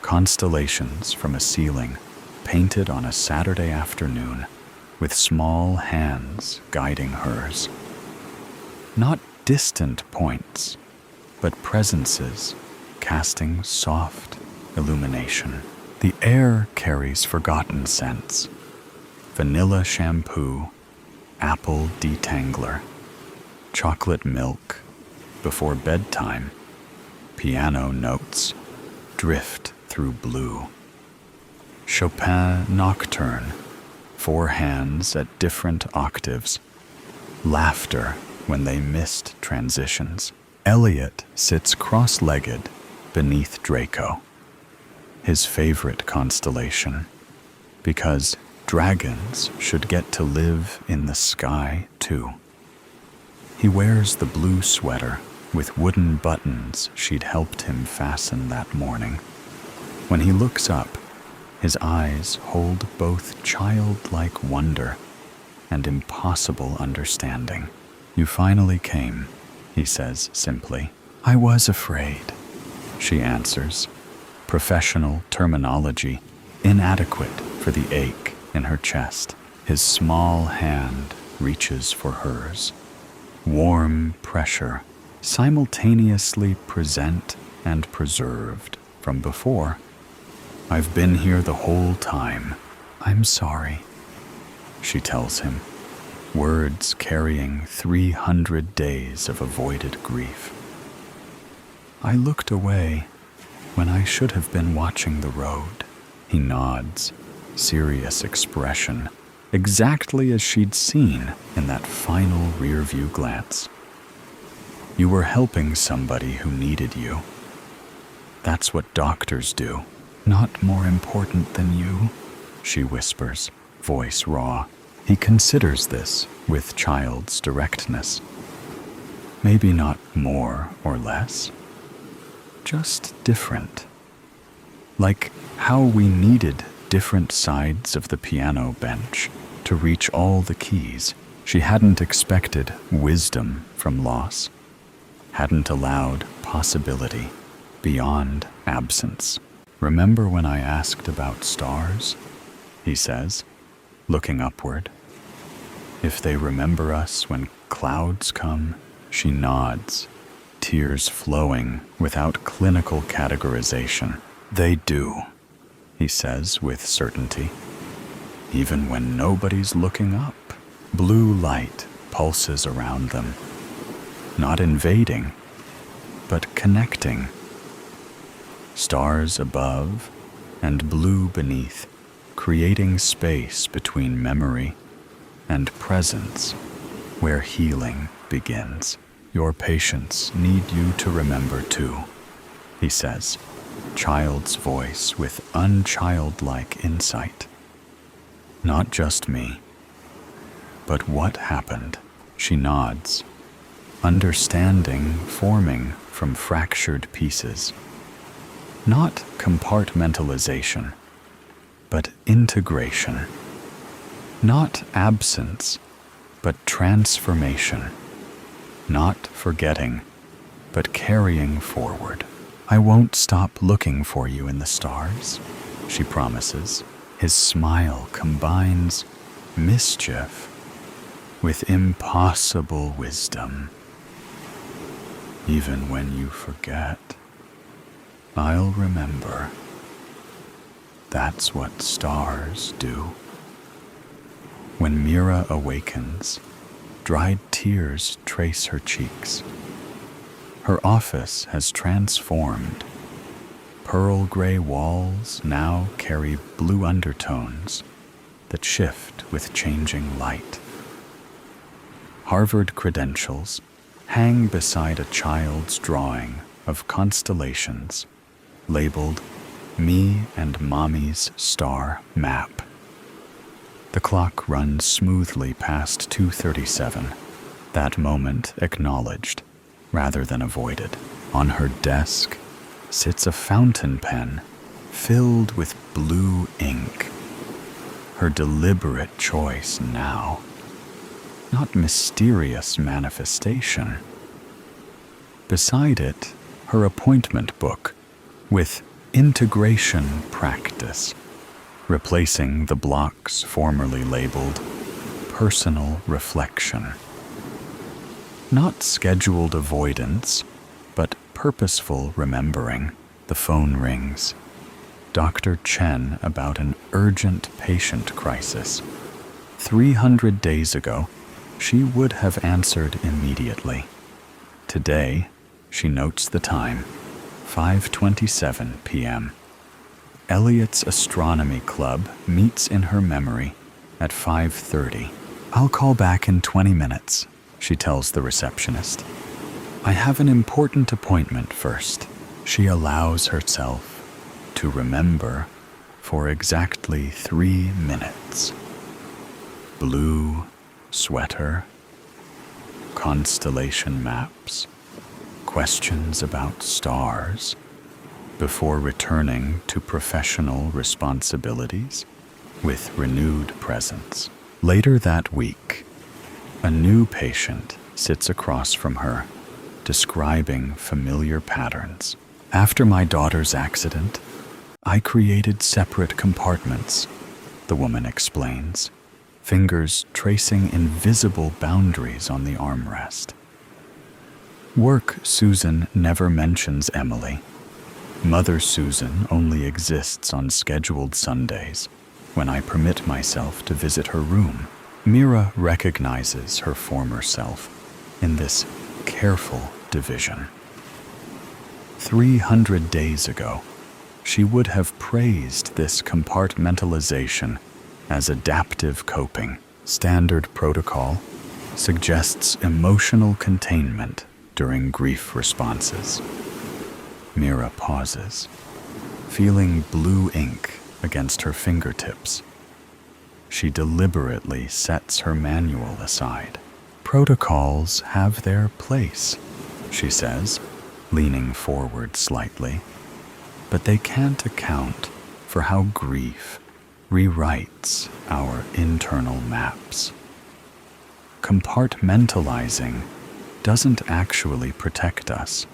constellations from a ceiling painted on a Saturday afternoon with small hands guiding hers. Not distant points, but presences casting soft illumination. The air carries forgotten scents. Vanilla shampoo, apple detangler, chocolate milk, before bedtime, piano notes drift through blue. Chopin Nocturne, 4 hands at different octaves, laughter when they missed transitions. Elliot sits cross-legged beneath Draco, his favorite constellation, because dragons should get to live in the sky too. He wears the blue sweater with wooden buttons she'd helped him fasten that morning. When he looks up, his eyes hold both childlike wonder and impossible understanding. "You finally came," he says simply. "I was afraid," she answers, professional terminology inadequate for the ache in her chest. His small hand reaches for hers. Warm pressure, simultaneously present and preserved from before. "I've been here the whole time. I'm sorry," she tells him, words carrying 300 days of avoided grief. "I looked away when I should have been watching the road." He nods, serious expression, exactly as she'd seen in that final rear-view glance. "You were helping somebody who needed you. That's what doctors do." "Not more important than you," she whispers, voice raw. He considers this with child's directness. Maybe not more or less, just different. Like how we needed different sides of the piano bench to reach all the keys. She hadn't expected wisdom from loss, hadn't allowed possibility beyond absence. "Remember when I asked about stars?" he says, looking upward. "If they remember us when clouds come?" She nods, tears flowing without clinical categorization. "They do," he says with certainty. "Even when nobody's looking up, blue light pulses around them, not invading, but connecting. Stars above and blue beneath, creating space between memory and presence where healing begins. Your patients need you to remember too," he says, child's voice with unchildlike insight. "Not just me, but what happened." She nods, understanding forming from fractured pieces. Not compartmentalization, but integration. Not absence, but transformation. Not forgetting, but carrying forward. "I won't stop looking for you in the stars," she promises. His smile combines mischief with impossible wisdom. "Even when you forget, I'll remember. That's what stars do." When Mira awakens, dried tears trace her cheeks. Her office has transformed. Pearl gray walls now carry blue undertones that shift with changing light. Harvard credentials hang beside a child's drawing of constellations labeled "Me and Mommy's Star Map." The clock runs smoothly past 2:37, that moment acknowledged rather than avoided. On her desk sits a fountain pen filled with blue ink. Her deliberate choice now, not mysterious manifestation. Beside it, her appointment book with integration practice, replacing the blocks formerly labeled personal reflection. Not scheduled avoidance, but purposeful remembering. The phone rings. Dr. Chen about an urgent patient crisis. 300 days ago, she would have answered immediately. Today, she notes the time, 5:27 p.m. Elliot's astronomy club meets in her memory at 5:30. "I'll call back in 20 minutes, she tells the receptionist. "I have an important appointment first." She allows herself to remember for exactly 3 minutes. Blue sweater, constellation maps, questions about stars, before returning to professional responsibilities with renewed presence. Later that week, a new patient sits across from her, describing familiar patterns. "After my daughter's accident, I created separate compartments," the woman explains, fingers tracing invisible boundaries on the armrest. Work Susan never mentions Emily. Mother Susan only exists on scheduled Sundays, when I permit myself to visit her room. Mira recognizes her former self in this careful division. 300 days ago, she would have praised this compartmentalization as adaptive coping. Standard protocol suggests emotional containment during grief responses. Mira pauses, feeling blue ink against her fingertips. She deliberately sets her manual aside. "Protocols have their place," she says, leaning forward slightly, "but they can't account for how grief rewrites our internal maps. Compartmentalizing doesn't actually protect us.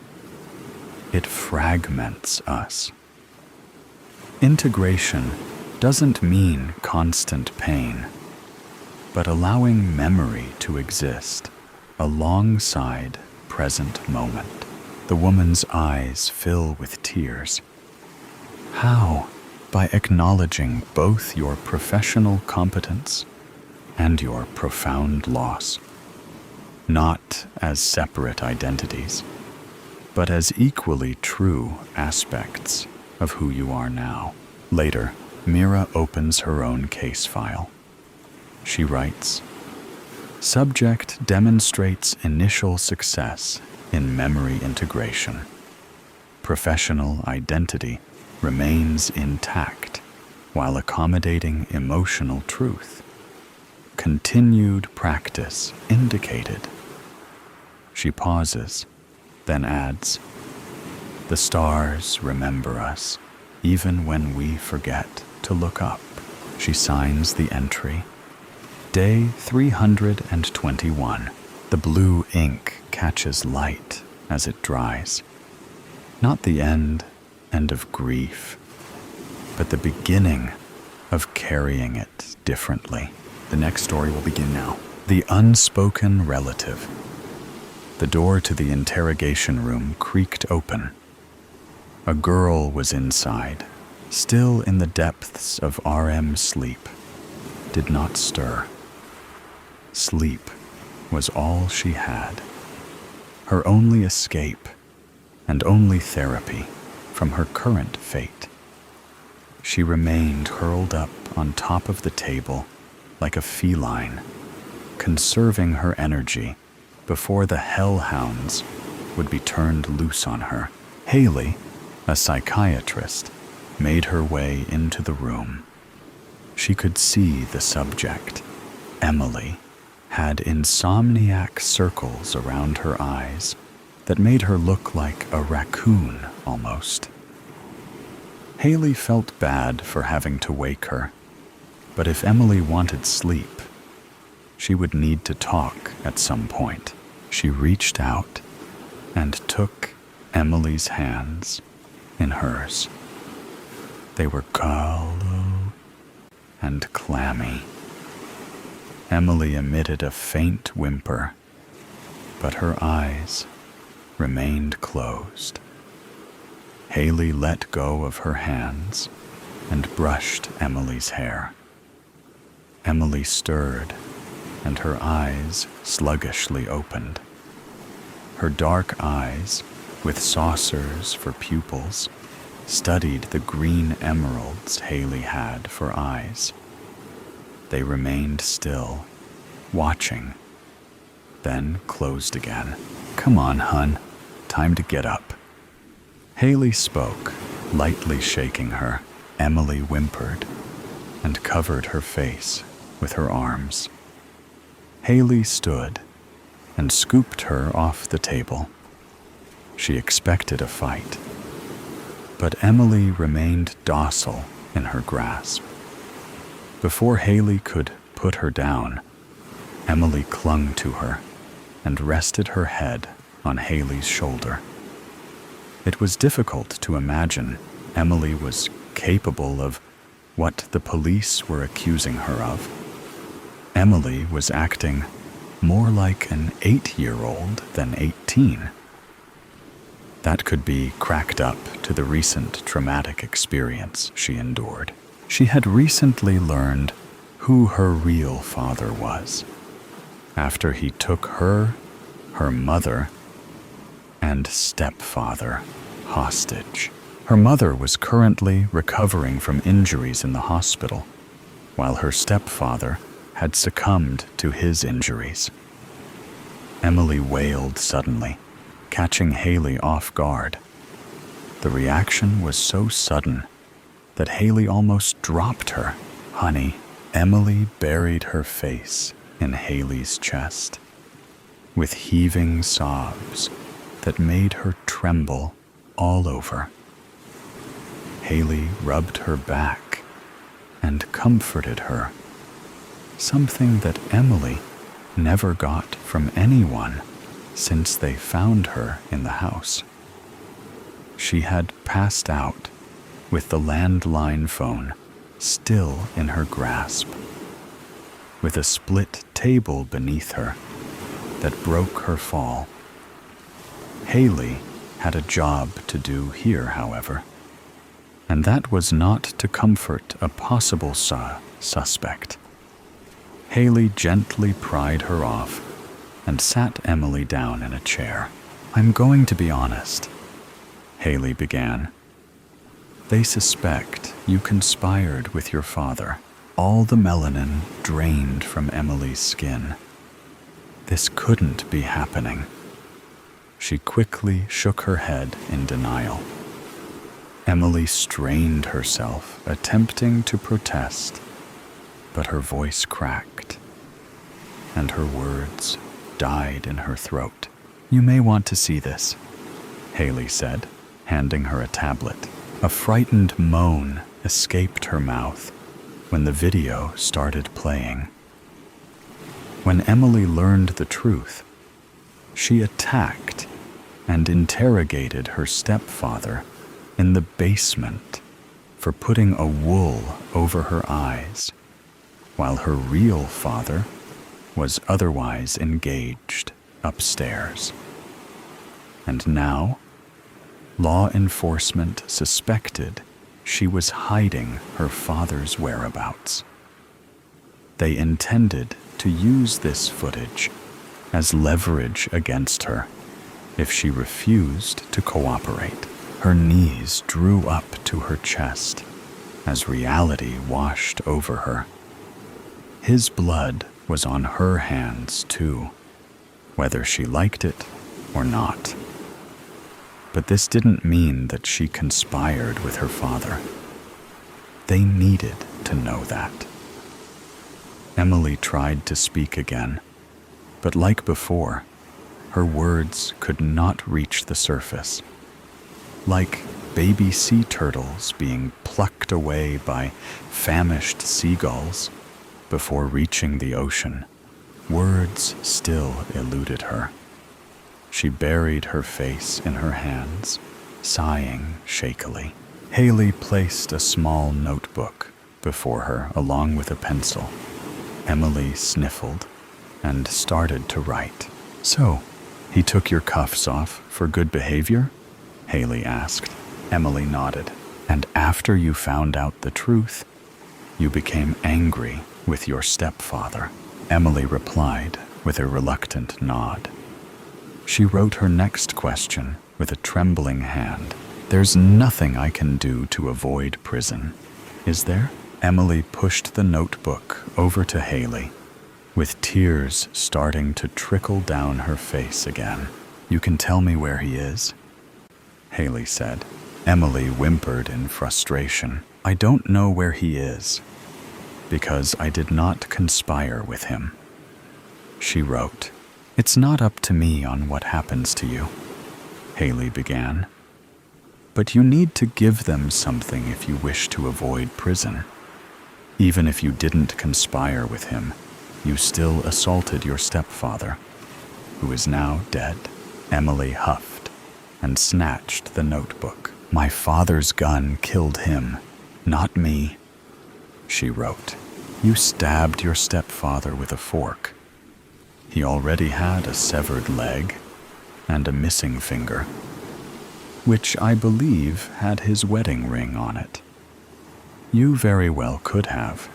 It fragments us. Integration doesn't mean constant pain, but allowing memory to exist alongside present moment." The woman's eyes fill with tears. "How?" "By acknowledging both your professional competence and your profound loss, not as separate identities, but as equally true aspects of who you are now." Later, Mira opens her own case file. She writes, "Subject demonstrates initial success in memory integration. Professional identity remains intact while accommodating emotional truth. Continued practice indicated." She pauses, then adds, "The stars remember us, even when we forget to look up." She signs the entry. Day 321. The blue ink catches light as it dries. Not the end of grief, but the beginning of carrying it differently. The next story will begin now. The Unspoken Relative. The door to the interrogation room creaked open. A girl was inside, still in the depths of REM sleep, did not stir. Sleep was all she had, her only escape and only therapy from her current fate. She remained curled up on top of the table like a feline, conserving her energy before the hellhounds would be turned loose on her. Haley, a psychiatrist, made her way into the room. She could see the subject. Emily had insomniac circles around her eyes that made her look like a raccoon almost. Haley felt bad for having to wake her, but if Emily wanted sleep, she would need to talk at some point. She reached out and took Emily's hands in hers. They were callow and clammy. Emily emitted a faint whimper, but her eyes remained closed. Haley let go of her hands and brushed Emily's hair. Emily stirred, and her eyes sluggishly opened. Her dark eyes, with saucers for pupils, studied the green emeralds Haley had for eyes. They remained still, watching, then closed again. "Come on, hun. Time to get up." Haley spoke, lightly shaking her. Emily whimpered and covered her face with her arms. Haley stood and scooped her off the table. She expected a fight, but Emily remained docile in her grasp. Before Haley could put her down, Emily clung to her and rested her head on Haley's shoulder. It was difficult to imagine Emily was capable of what the police were accusing her of. Emily was acting more like an 8-year-old than 18. That could be cracked up to the recent traumatic experience she endured. She had recently learned who her real father was, after he took her mother, and stepfather hostage. Her mother was currently recovering from injuries in the hospital, while her stepfather had succumbed to his injuries. Emily wailed suddenly, catching Haley off guard. The reaction was so sudden that Haley almost dropped her. "Honey," Emily buried her face in Haley's chest, with heaving sobs that made her tremble all over. Haley rubbed her back and comforted her, something that Emily never got from anyone since they found her in the house. She had passed out with the landline phone still in her grasp, with a split table beneath her that broke her fall. Haley had a job to do here, however, and that was not to comfort a possible suspect. Haley gently pried her off and sat Emily down in a chair. "I'm going to be honest," Haley began. "They suspect you conspired with your father." All the melanin drained from Emily's skin. This couldn't be happening. She quickly shook her head in denial. Emily strained herself, attempting to protest, but her voice cracked, and her words died in her throat. "You may want to see this," Haley said, handing her a tablet. A frightened moan escaped her mouth when the video started playing. When Emily learned the truth, she attacked and interrogated her stepfather in the basement for putting a wool over her eyes, while her real father was otherwise engaged upstairs. And now, law enforcement suspected she was hiding her father's whereabouts. They intended to use this footage as leverage against her if she refused to cooperate. Her knees drew up to her chest as reality washed over her. His blood was on her hands too, whether she liked it or not. But this didn't mean that she conspired with her father. They needed to know that. Emily tried to speak again, but like before, her words could not reach the surface. Like baby sea turtles being plucked away by famished seagulls before reaching the ocean, words still eluded her. She buried her face in her hands, sighing shakily. Haley placed a small notebook before her along with a pencil. Emily sniffled and started to write. "So, he took your cuffs off for good behavior?" Haley asked. Emily nodded. "And after you found out the truth, you became angry with your stepfather?" Emily replied with a reluctant nod. She wrote her next question with a trembling hand. There's nothing I can do to avoid prison, is there? Emily pushed the notebook over to Haley, with tears starting to trickle down her face again. You can tell me where he is? Haley said. Emily whimpered in frustration. I don't know where he is, because I did not conspire with him. She wrote, It's not up to me on what happens to you, Haley began. But you need to give them something if you wish to avoid prison. Even if you didn't conspire with him, you still assaulted your stepfather, who is now dead. Emily huffed and snatched the notebook. My father's gun killed him, not me, she wrote. You stabbed your stepfather with a fork. He already had a severed leg and a missing finger, which I believe had his wedding ring on it. You very well could have.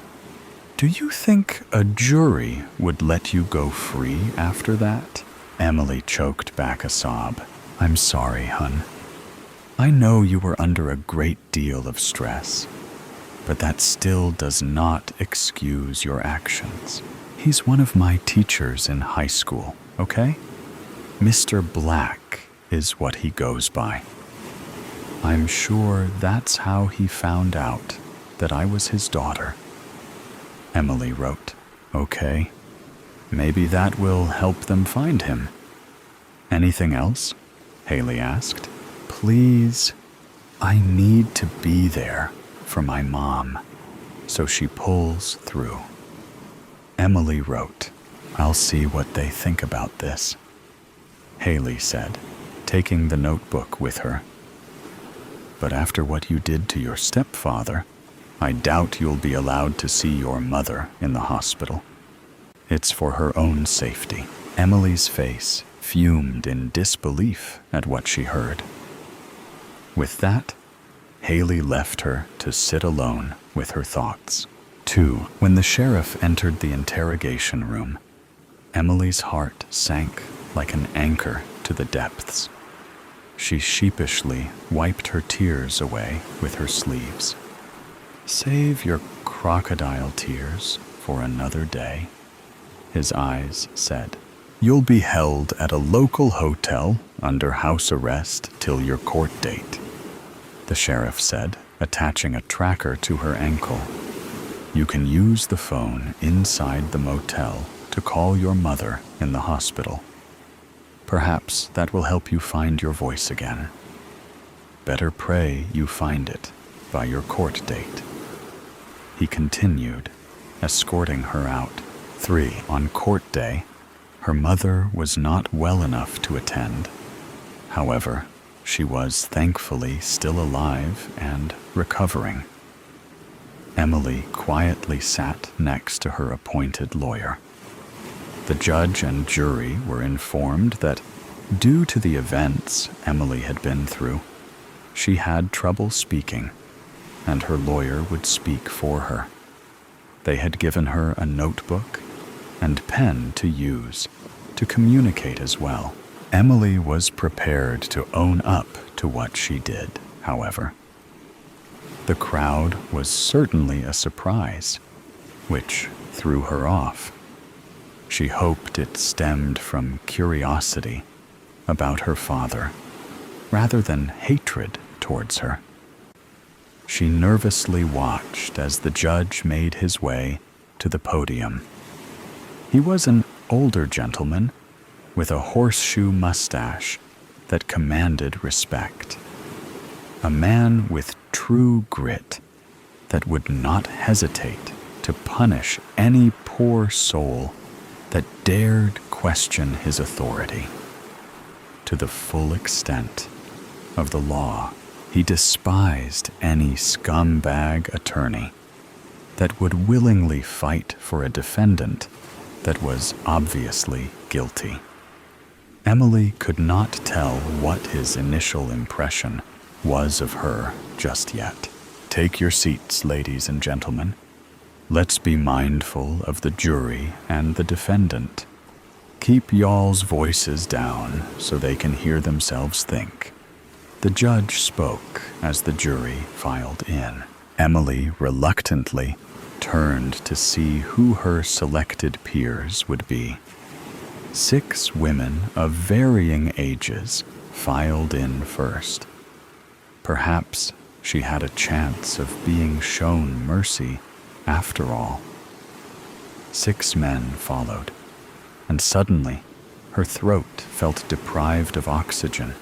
Do you think a jury would let you go free after that? Emily choked back a sob. I'm sorry, hun. I know you were under a great deal of stress, but that still does not excuse your actions. He's one of my teachers in high school, okay? Mr. Black is what he goes by. I'm sure that's how he found out that I was his daughter. Emily wrote, Okay, maybe that will help them find him. Anything else? Haley asked. Please, I need to be there for my mom, so she pulls through. Emily wrote, I'll see what they think about this. Haley said, taking the notebook with her. But after what you did to your stepfather, I doubt you'll be allowed to see your mother in the hospital. It's for her own safety. Emily's face fumed in disbelief at what she heard. With that, Haley left her to sit alone with her thoughts. 2. When the sheriff entered the interrogation room, Emily's heart sank like an anchor to the depths. She sheepishly wiped her tears away with her sleeves. Save your crocodile tears for another day, his eyes said. You'll be held at a local hotel under house arrest till your court date, the sheriff said, attaching a tracker to her ankle. You can use the phone inside the motel to call your mother in the hospital. Perhaps that will help you find your voice again. Better pray you find it by your court date. He continued, escorting her out. 3. On court day, her mother was not well enough to attend. However, she was thankfully still alive and recovering. Emily quietly sat next to her appointed lawyer. The judge and jury were informed that, due to the events Emily had been through, she had trouble speaking, and her lawyer would speak for her. They had given her a notebook and pen to use to communicate as well. Emily was prepared to own up to what she did, however. The crowd was certainly a surprise, which threw her off. She hoped it stemmed from curiosity about her father, rather than hatred towards her. She nervously watched as the judge made his way to the podium. He was an older gentleman with a horseshoe mustache that commanded respect. A man with true grit that would not hesitate to punish any poor soul that dared question his authority. To the full extent of the law, he despised any scumbag attorney that would willingly fight for a defendant that was obviously guilty. Emily could not tell what his initial impression was of her just yet. Take your seats, ladies and gentlemen. Let's be mindful of the jury and the defendant. Keep y'all's voices down so they can hear themselves think. The judge spoke as the jury filed in. Emily reluctantly turned to see who her selected peers would be. 6 women of varying ages filed in first. Perhaps she had a chance of being shown mercy after all. 6 men followed, and suddenly her throat felt deprived of oxygen,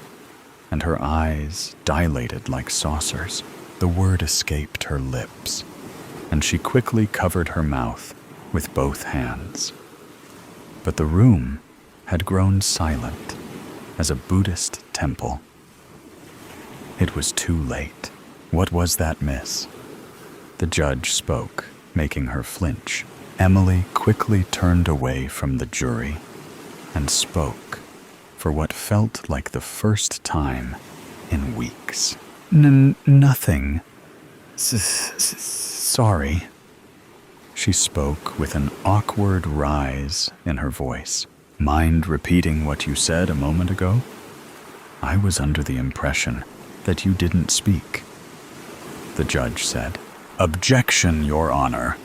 and her eyes dilated like saucers. The word escaped her lips, and she quickly covered her mouth with both hands. But the room had grown silent as a Buddhist temple. It was too late. What was that, miss? The judge spoke, making her flinch. Emily quickly turned away from the jury and spoke for what felt like the first time in weeks. Nothing. Sorry. She spoke with an awkward rise in her voice. Mind repeating what you said a moment ago? I was under the impression that you didn't speak. The judge said, "Objection, Your Honor."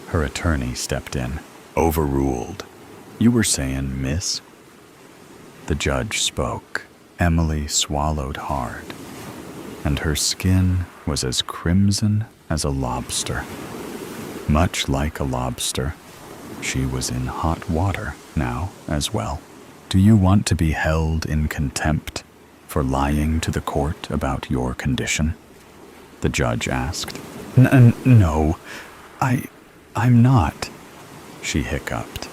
Her attorney stepped in. Overruled. You were saying, miss? The judge spoke. Emily swallowed hard, and her skin was as crimson as a lobster. Much like a lobster, she was in hot water now as well. Do you want to be held in contempt for lying to the court about your condition? The judge asked. No, I'm not, she hiccuped.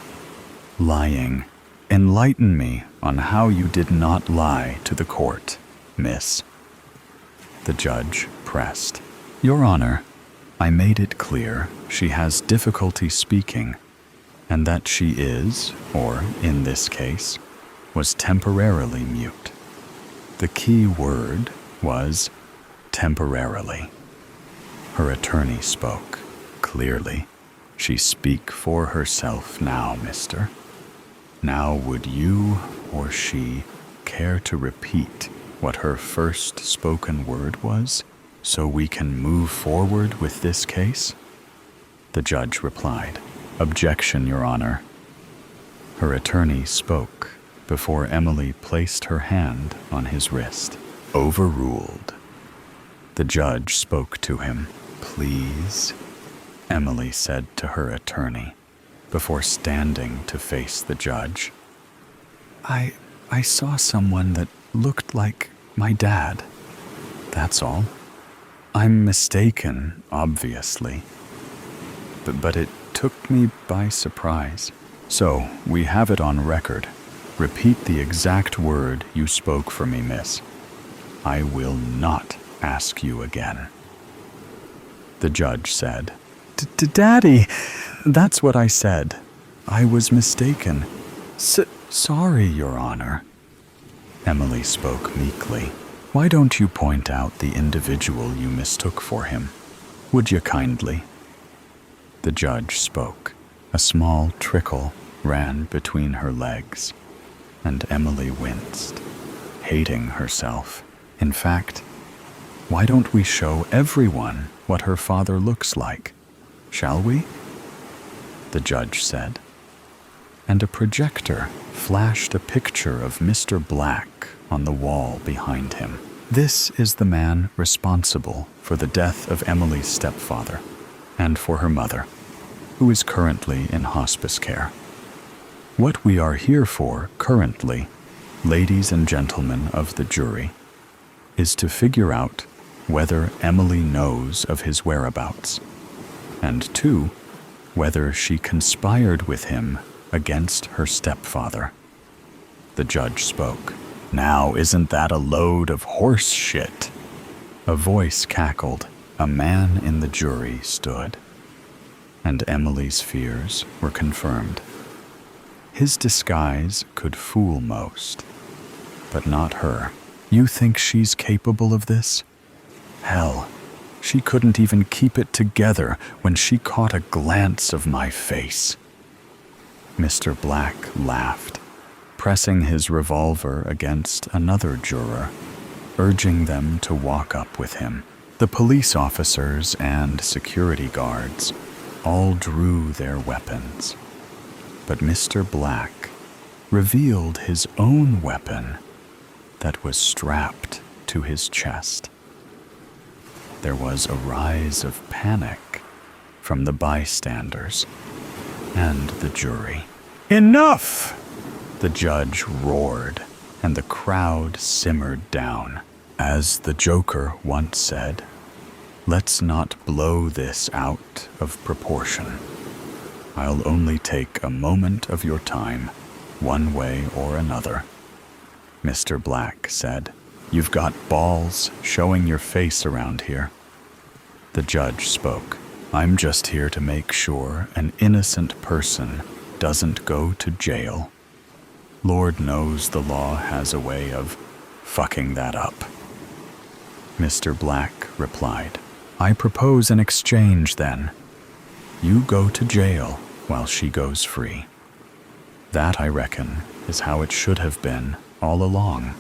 Lying. Enlighten me on how you did not lie to the court, miss. The judge pressed. Your Honor, I made it clear she has difficulty speaking, and that she is, or in this case, was temporarily mute. The key word was temporarily. Her attorney spoke clearly. She speak for herself now, mister. Now would you or she care to repeat what her first spoken word was, so we can move forward with this case? The judge replied, Objection, Your Honor. Her attorney spoke before Emily placed her hand on his wrist. Overruled. The judge spoke to him. Please, Emily said to her attorney, before standing to face the judge. I saw someone that looked like my dad. That's all. I'm mistaken, obviously. But it took me by surprise. So, we have it on record. Repeat the exact word you spoke for me, miss. I will not ask you again. The judge said, Daddy, that's what I said. I was mistaken. Sorry, Your Honor. Emily spoke meekly. Why don't you point out the individual you mistook for him? Would you kindly? The judge spoke. A small trickle ran between her legs, and Emily winced, hating herself. In fact, why don't we show everyone what her father looks like? Shall we? The judge said. And a projector flashed a picture of Mr. Black on the wall behind him. This is the man responsible for the death of Emily's stepfather and for her mother, who is currently in hospice care. What we are here for currently, ladies and gentlemen of the jury, is to figure out whether Emily knows of his whereabouts, and 2, whether she conspired with him against her stepfather. The judge spoke. Now isn't that a load of horse shit? A voice cackled. A man in the jury stood, and Emily's fears were confirmed. His disguise could fool most, but not her. You think she's capable of this? Hell, She couldn't even keep it together when she caught a glance of my face. Mr. Black laughed, pressing his revolver against another juror, urging them to walk up with him. The police officers and security guards all drew their weapons, but Mr. Black revealed his own weapon that was strapped to his chest. There was a rise of panic from the bystanders and the jury. "Enough!" the judge roared, and the crowd simmered down. As the Joker once said, "Let's not blow this out of proportion. I'll only take a moment of your time, one way or another." Mr. Black said, "You've got balls showing your face around here." The judge spoke, "I'm just here to make sure an innocent person doesn't go to jail. Lord knows the law has a way of fucking that up." Mr. Black replied, "I propose an exchange then. You go to jail while she goes free. That, I reckon, is how it should have been all along."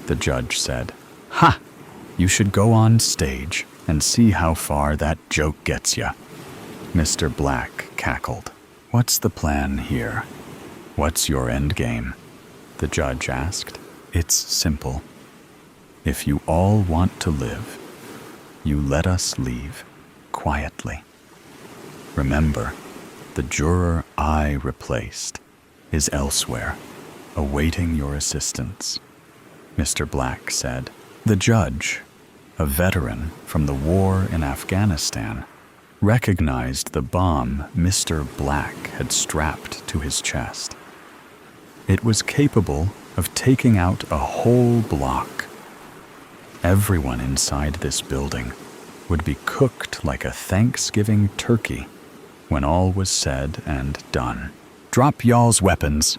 The judge said, "Ha! You should go on stage and see how far that joke gets ya." Mr. Black cackled. "What's the plan here? What's your end game?" the judge asked. "It's simple. If you all want to live, you let us leave quietly. Remember, the juror I replaced is elsewhere, awaiting your assistance," Mr. Black said. The judge, a veteran from the war in Afghanistan, recognized the bomb Mr. Black had strapped to his chest. It was capable of taking out a whole block. Everyone inside this building would be cooked like a Thanksgiving turkey when all was said and done. "Drop y'all's weapons,"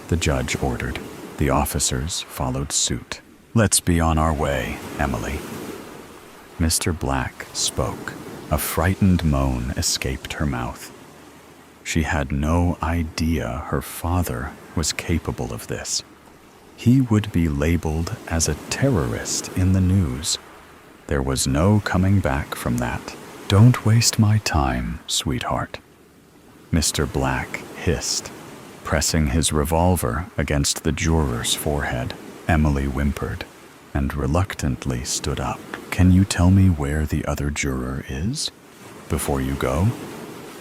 the judge ordered. The officers followed suit. "Let's be on our way, Emily." Mr. Black spoke. A frightened moan escaped her mouth. She had no idea her father was capable of this. He would be labeled as a terrorist in the news. There was no coming back from that. "Don't waste my time, sweetheart," Mr. Black hissed, pressing his revolver against the juror's forehead. Emily whimpered and reluctantly stood up. "Can you tell me where the other juror is before you go?"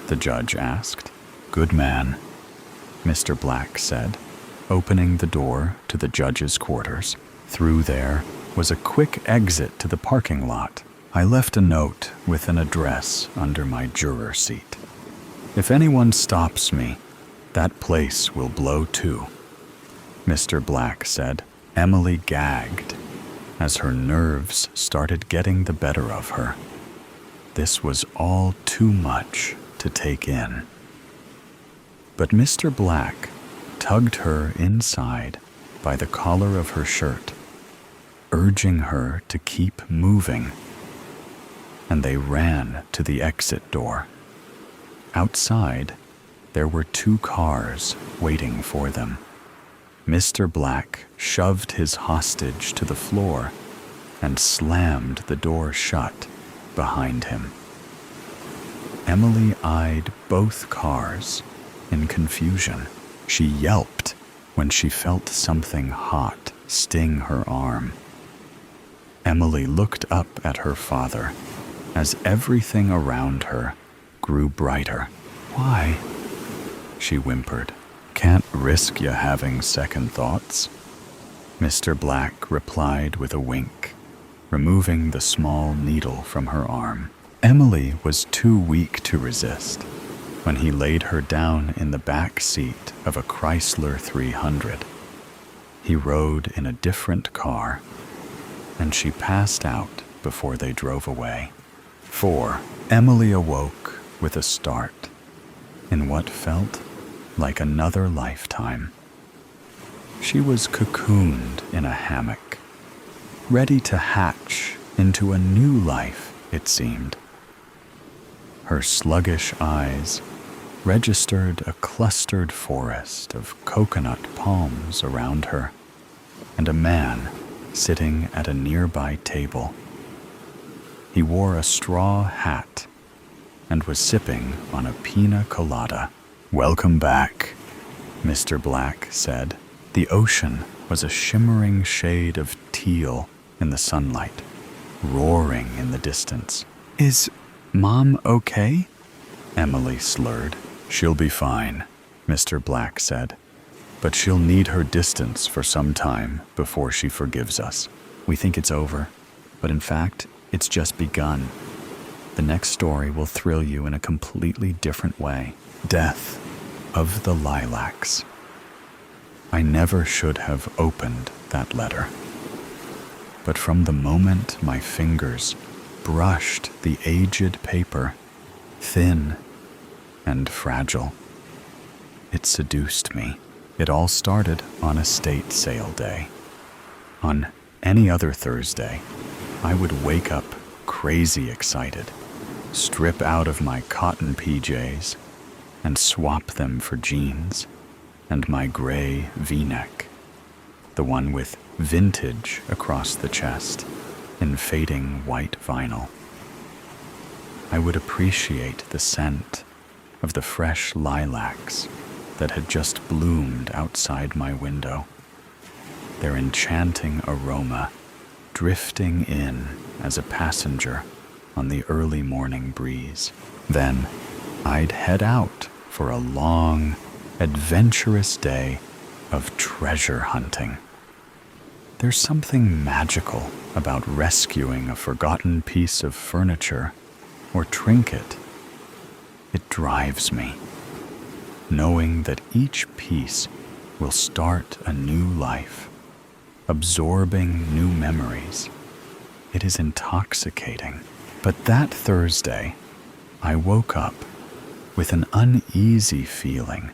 the judge asked. "Good man," Mr. Black said, opening the door to the judge's quarters. Through there was a quick exit to the parking lot. "I left a note with an address under my juror seat. If anyone stops me, that place will blow too," Mr. Black said. Emily gagged as her nerves started getting the better of her. This was all too much to take in. But Mr. Black tugged her inside by the collar of her shirt, urging her to keep moving, and they ran to the exit door. Outside, there were 2 cars waiting for them. Mr. Black shoved his hostage to the floor and slammed the door shut behind him. Emily eyed both cars in confusion. She yelped when she felt something hot sting her arm. Emily looked up at her father as everything around her grew brighter. "Why?" she whimpered. "Can't risk you having second thoughts," Mr. Black replied with a wink, removing the small needle from her arm. Emily was too weak to resist when he laid her down in the back seat of a Chrysler 300. He rode in a different car, and she passed out before they drove away. 4. Emily awoke with a start in what felt like another lifetime. She was cocooned in a hammock, ready to hatch into a new life, it seemed. Her sluggish eyes registered a clustered forest of coconut palms around her, and a man sitting at a nearby table. He wore a straw hat and was sipping on a pina colada. "Welcome back," Mr. Black said. The ocean was a shimmering shade of teal in the sunlight, roaring in the distance. "Is Mom okay?" Emily slurred. "She'll be fine," Mr. Black said. "But she'll need her distance for some time before she forgives us. We think it's over, but in fact, it's just begun. The next story will thrill you in a completely different way. Death of the Lilacs." I never should have opened that letter. But from the moment my fingers brushed the aged paper, thin and fragile, it seduced me. It all started on estate sale day. On any other Thursday, I would wake up crazy excited, strip out of my cotton PJs, and swap them for jeans and my gray V-neck, the one with vintage across the chest in fading white vinyl. I would appreciate the scent of the fresh lilacs that had just bloomed outside my window, their enchanting aroma drifting in as a passenger on the early morning breeze. Then I'd head out for a long, adventurous day of treasure hunting. There's something magical about rescuing a forgotten piece of furniture or trinket. It drives me, knowing that each piece will start a new life, absorbing new memories. It is intoxicating. But that Thursday, I woke up with an uneasy feeling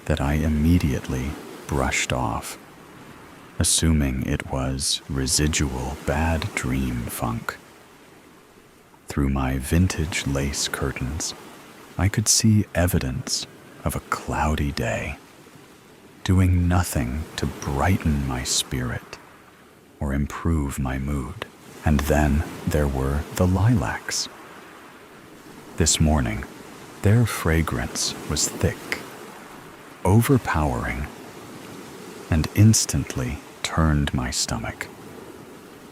that I immediately brushed off, assuming it was residual bad dream funk. Through my vintage lace curtains, I could see evidence of a cloudy day, doing nothing to brighten my spirit or improve my mood. And then there were the lilacs. This morning, their fragrance was thick, overpowering, and instantly turned my stomach.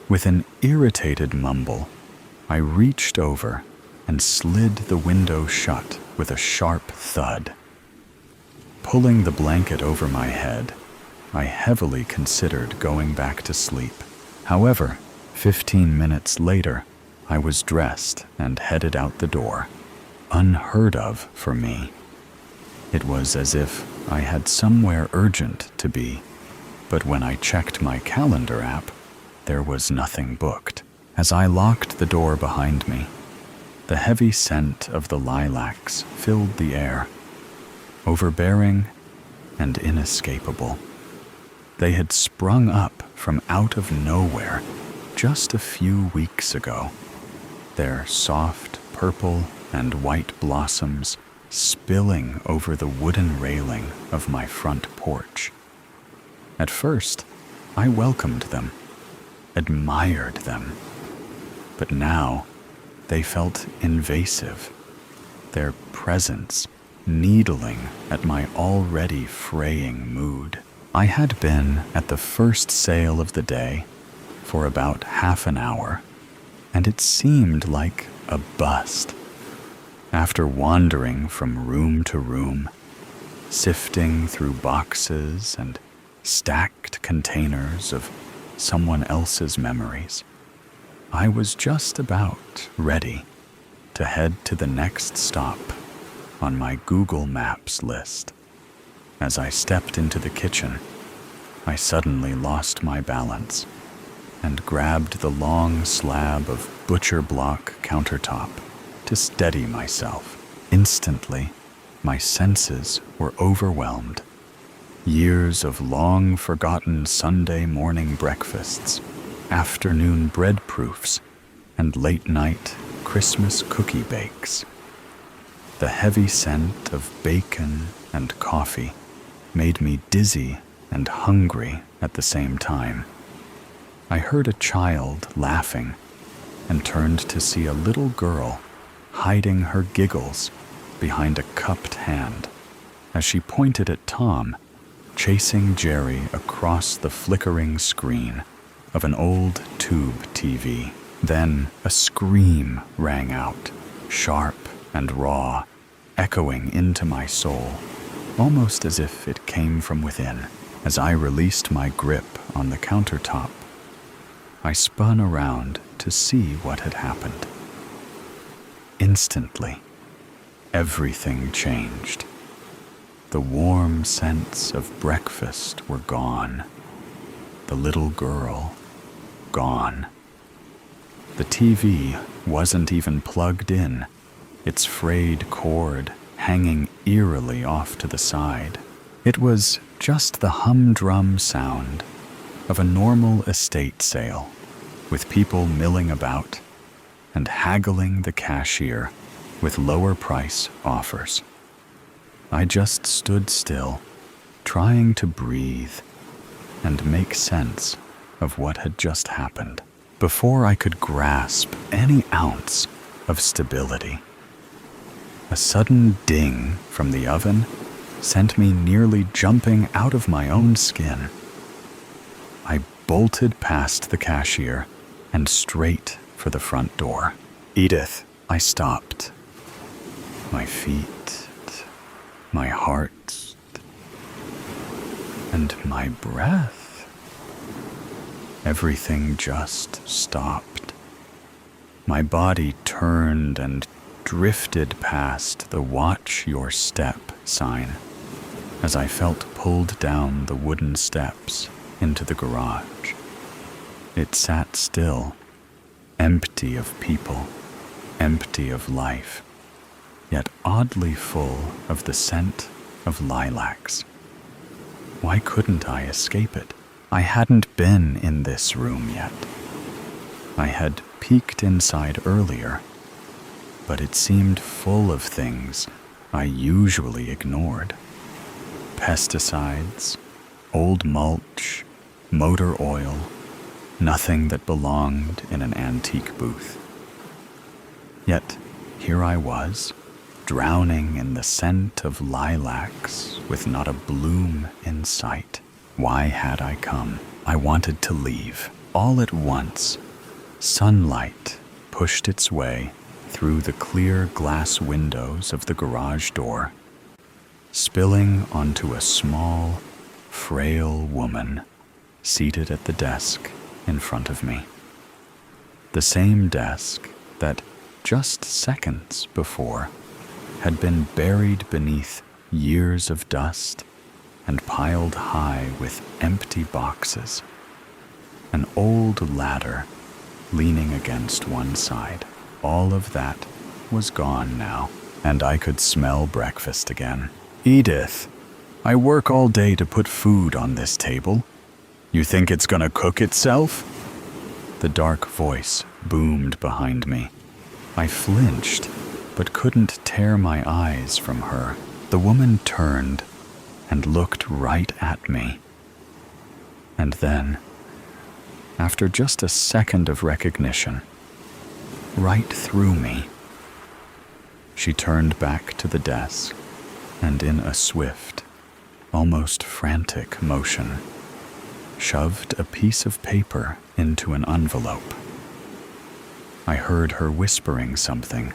With an irritated mumble, I reached over and slid the window shut with a sharp thud. Pulling the blanket over my head, I heavily considered going back to sleep. However, 15 minutes later, I was dressed and headed out the door. Unheard of for me. It was as if I had somewhere urgent to be, but when I checked my calendar app, there was nothing booked. As I locked the door behind me, the heavy scent of the lilacs filled the air, overbearing and inescapable. They had sprung up from out of nowhere just a few weeks ago, their soft purple and white blossoms spilling over the wooden railing of my front porch. At first, I welcomed them, admired them, but now they felt invasive, their presence needling at my already fraying mood. I had been at the first sale of the day for about half an hour, and it seemed like a bust. After wandering from room to room, sifting through boxes and stacked containers of someone else's memories, I was just about ready to head to the next stop on my Google Maps list. As I stepped into the kitchen, I suddenly lost my balance and grabbed the long slab of butcher block countertop to steady myself. Instantly, my senses were overwhelmed. Years of long-forgotten Sunday morning breakfasts, afternoon bread proofs, and late-night Christmas cookie bakes. The heavy scent of bacon and coffee made me dizzy and hungry at the same time. I heard a child laughing and turned to see a little girl hiding her giggles behind a cupped hand as she pointed at Tom, chasing Jerry across the flickering screen of an old tube TV. Then a scream rang out, sharp and raw, echoing into my soul, almost as if it came from within. As I released my grip on the countertop, I spun around to see what had happened. Instantly, everything changed. The warm scents of breakfast were gone. The little girl, gone. The TV wasn't even plugged in, its frayed cord hanging eerily off to the side. It was just the humdrum sound of a normal estate sale, with people milling about and haggling the cashier with lower price offers. I just stood still, trying to breathe and make sense of what had just happened before I could grasp any ounce of stability. A sudden ding from the oven sent me nearly jumping out of my own skin. I bolted past the cashier and straight for the front door. "Edith," I stopped. My feet, my heart, and my breath. Everything just stopped. My body turned and drifted past the "Watch Your Step" sign as I felt pulled down the wooden steps into the garage. It sat still, empty of people, empty of life, yet oddly full of the scent of lilacs. Why couldn't I escape it? I hadn't been in this room yet. I had peeked inside earlier, but it seemed full of things I usually ignored. Pesticides, old mulch, motor oil, nothing that belonged in an antique booth. Yet here I was, drowning in the scent of lilacs with not a bloom in sight. Why had I come? I wanted to leave. All at once, sunlight pushed its way through the clear glass windows of the garage door, spilling onto a small, frail woman seated at the desk in front of me. The same desk that, just seconds before, had been buried beneath years of dust and piled high with empty boxes. An old ladder leaning against one side. All of that was gone now, and I could smell breakfast again. "Edith, I work all day to put food on this table. You think it's gonna cook itself?" The dark voice boomed behind me. I flinched, but couldn't tear my eyes from her. The woman turned and looked right at me. And then, after just a second of recognition, right through me, she turned back to the desk and in a swift, almost frantic motion, shoved a piece of paper into an envelope. I heard her whispering something,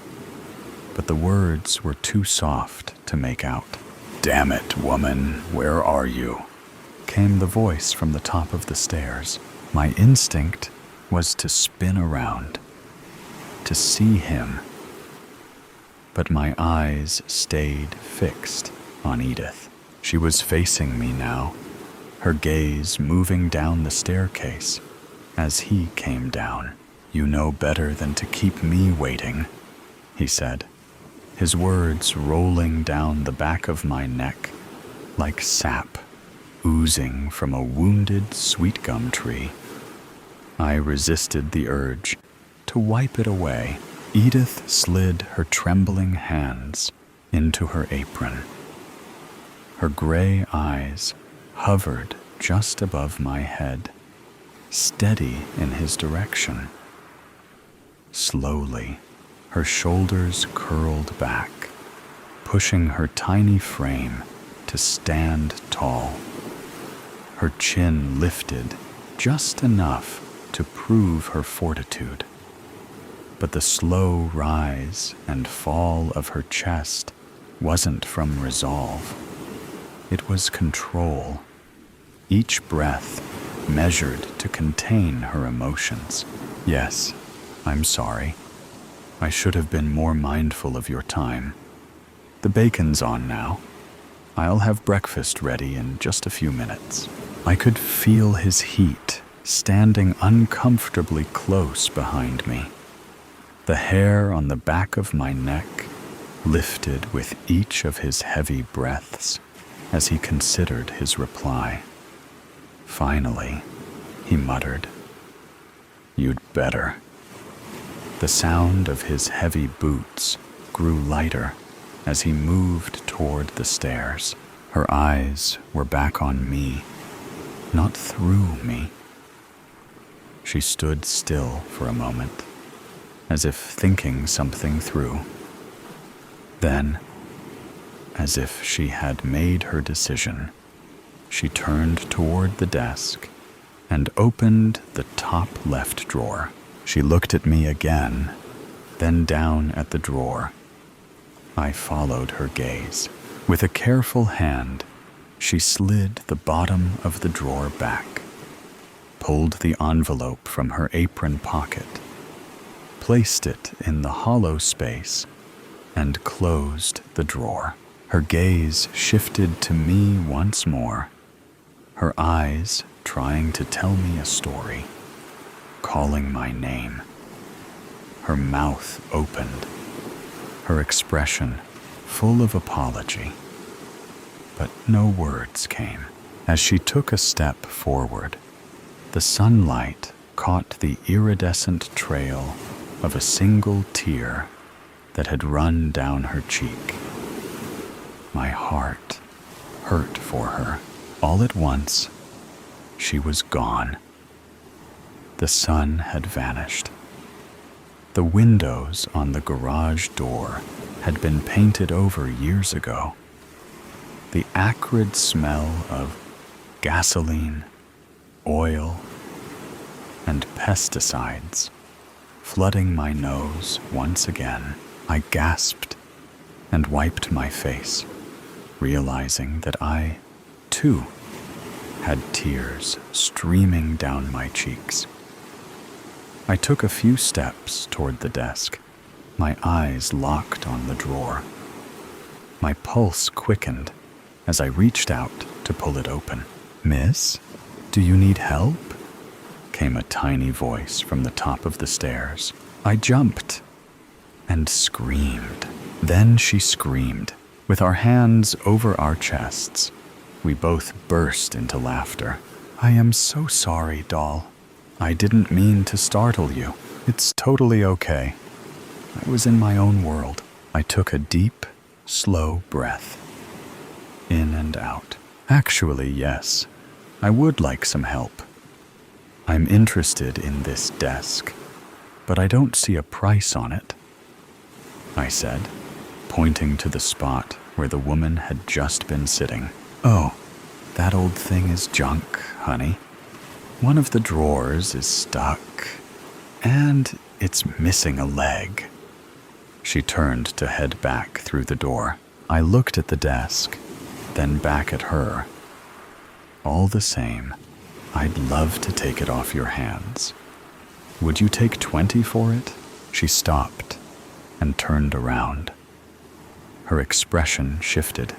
but the words were too soft to make out. "Damn it, woman, where are you?" came the voice from the top of the stairs. My instinct was to spin around, to see him, but my eyes stayed fixed on Edith. She was facing me now, her gaze moving down the staircase as he came down. "You know better than to keep me waiting," he said, his words rolling down the back of my neck like sap oozing from a wounded sweet gum tree. I resisted the urge to wipe it away. Edith slid her trembling hands into her apron. Her gray eyes hovered just above my head, steady in his direction. Slowly, her shoulders curled back, pushing her tiny frame to stand tall. Her chin lifted just enough to prove her fortitude. But the slow rise and fall of her chest wasn't from resolve. It was control. Each breath measured to contain her emotions. Yes, I'm sorry. I should have been more mindful of your time. The bacon's on now. I'll have breakfast ready in just a few minutes. I could feel his heat standing uncomfortably close behind me. The hair on the back of my neck lifted with each of his heavy breaths as he considered his reply. Finally, he muttered, "You'd better." The sound of his heavy boots grew lighter as he moved toward the stairs. Her eyes were back on me, not through me. She stood still for a moment, as if thinking something through. Then, as if she had made her decision, she turned toward the desk and opened the top left drawer. She looked at me again, then down at the drawer. I followed her gaze. With a careful hand, she slid the bottom of the drawer back, pulled the envelope from her apron pocket, placed it in the hollow space, and closed the drawer. Her gaze shifted to me once more, her eyes trying to tell me a story, calling my name. Her mouth opened, her expression full of apology, but no words came. As she took a step forward, the sunlight caught the iridescent trail of a single tear that had run down her cheek. My heart hurt for her. All at once, she was gone. The sun had vanished. The windows on the garage door had been painted over years ago. The acrid smell of gasoline, oil, and pesticides flooding my nose once again. I gasped and wiped my face, realizing that I, too, had tears streaming down my cheeks. I took a few steps toward the desk, my eyes locked on the drawer. My pulse quickened as I reached out to pull it open. "Miss, do you need help?" came a tiny voice from the top of the stairs. I jumped and screamed. Then she screamed. With our hands over our chests, we both burst into laughter. "I am so sorry, doll. I didn't mean to startle you. It's totally okay. I was in my own world." I took a deep, slow breath, in and out. "Actually, yes, I would like some help. I'm interested in this desk, but I don't see a price on it," I said, pointing to the spot where the woman had just been sitting. "Oh, that old thing is junk, honey. One of the drawers is stuck, and it's missing a leg." She turned to head back through the door. I looked at the desk, then back at her. "All the same, I'd love to take it off your hands. Would you take 20 for it?" She stopped and turned around. Her expression shifted.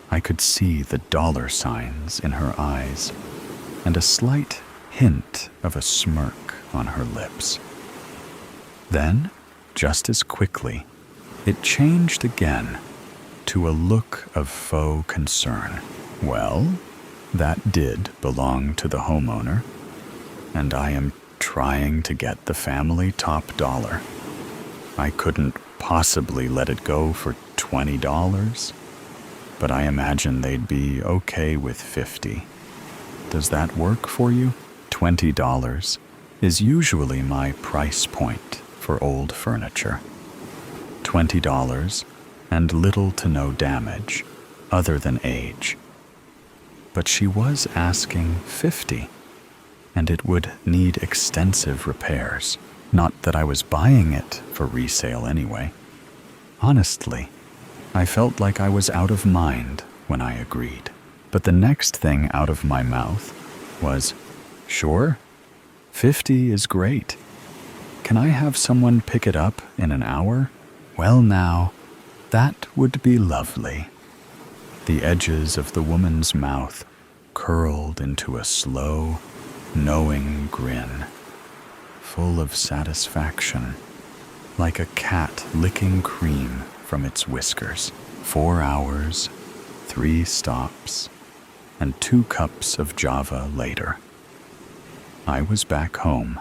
I could see the dollar signs in her eyes and a slight hint of a smirk on her lips. Then, just as quickly, it changed again to a look of faux concern. "Well, that did belong to the homeowner, and I am trying to get the family top dollar. I couldn't possibly let it go for $20, but I imagine they'd be okay with $50. Does that work for you? $20 is usually my price point for old furniture. $20 and little to no damage, other than age. But she was asking $50, and it would need extensive repairs. Not that I was buying it for resale anyway. Honestly, I felt like I was out of mind when I agreed. But the next thing out of my mouth was, "Sure, 50 is great. Can I have someone pick it up in an hour?" Well now, that would be lovely. The edges of the woman's mouth curled into a slow, knowing grin, full of satisfaction, like a cat licking cream from its whiskers. 4 hours, 3 stops, and 2 cups of Java later, I was back home,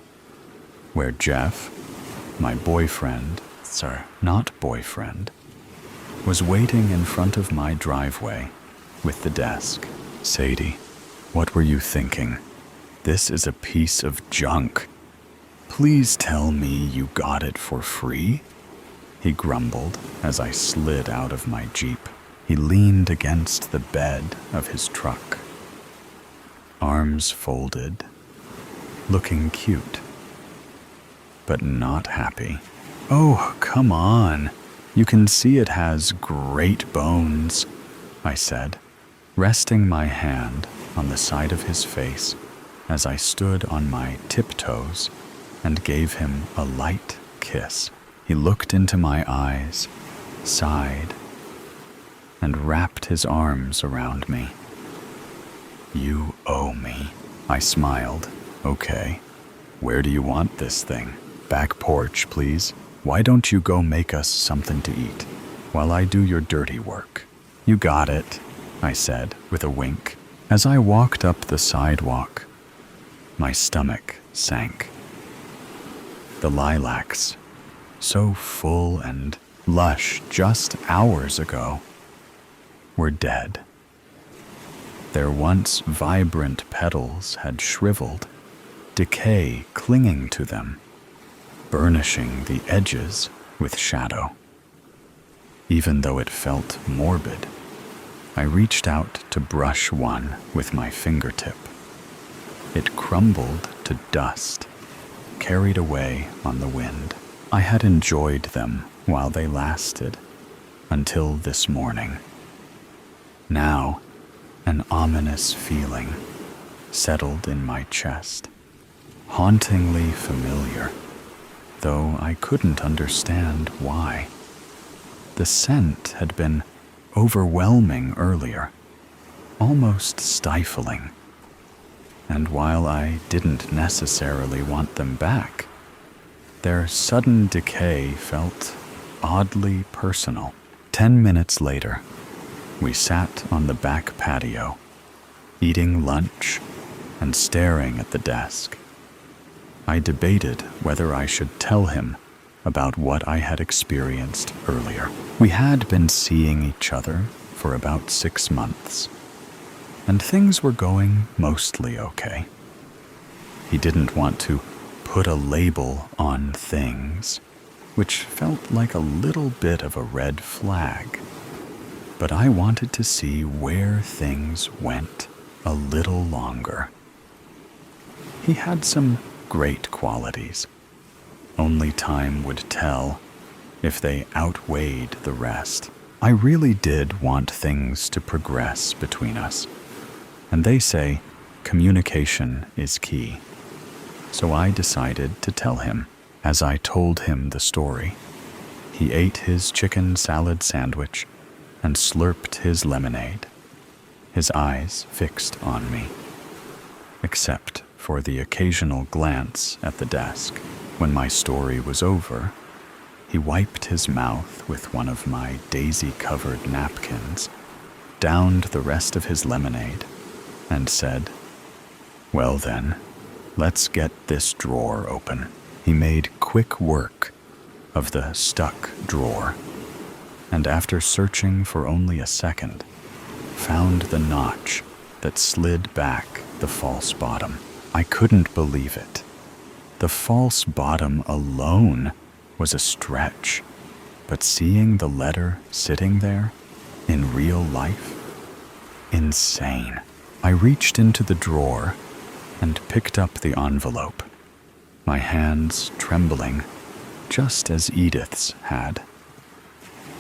where Jeff, my boyfriend, not boyfriend, was waiting in front of my driveway with the desk. "Sadie, what were you thinking? This is a piece of junk. Please tell me you got it for free?" he grumbled as I slid out of my Jeep. He leaned against the bed of his truck, arms folded, looking cute, but not happy. "Oh, come on. You can see it has great bones," I said, resting my hand on the side of his face as I stood on my tiptoes and gave him a light kiss. He looked into my eyes, sighed, and wrapped his arms around me. "You owe me," I smiled. "Okay, where do you want this thing?" "Back porch, please. Why don't you go make us something to eat while I do your dirty work?" "You got it," I said with a wink. As I walked up the sidewalk, my stomach sank. The lilacs, so full and lush just hours ago, were dead. Their once vibrant petals had shriveled, decay clinging to them, burnishing the edges with shadow. Even though it felt morbid, I reached out to brush one with my fingertip. It crumbled to dust, carried away on the wind. I had enjoyed them while they lasted, until this morning. Now, an ominous feeling settled in my chest, hauntingly familiar, though I couldn't understand why. The scent had been overwhelming earlier, almost stifling, and while I didn't necessarily want them back, their sudden decay felt oddly personal. 10 minutes later, we sat on the back patio, eating lunch and staring at the desk. I debated whether I should tell him about what I had experienced earlier. We had been seeing each other for about 6 months, and things were going mostly okay. He didn't want to put a label on things, which felt like a little bit of a red flag. But I wanted to see where things went a little longer. He had some great qualities. Only time would tell if they outweighed the rest. I really did want things to progress between us, and they say communication is key. So I decided to tell him. As I told him the story, he ate his chicken salad sandwich and slurped his lemonade, his eyes fixed on me, except for the occasional glance at the desk. When my story was over, he wiped his mouth with one of my daisy-covered napkins, downed the rest of his lemonade, and said, "Well then, Let's get this drawer open. He made quick work of the stuck drawer, and after searching for only a second, found the notch that slid back the false bottom. I couldn't believe it. The false bottom alone was a stretch, but seeing the letter sitting there in real life, insane. I reached into the drawer and picked up the envelope, my hands trembling just as Edith's had,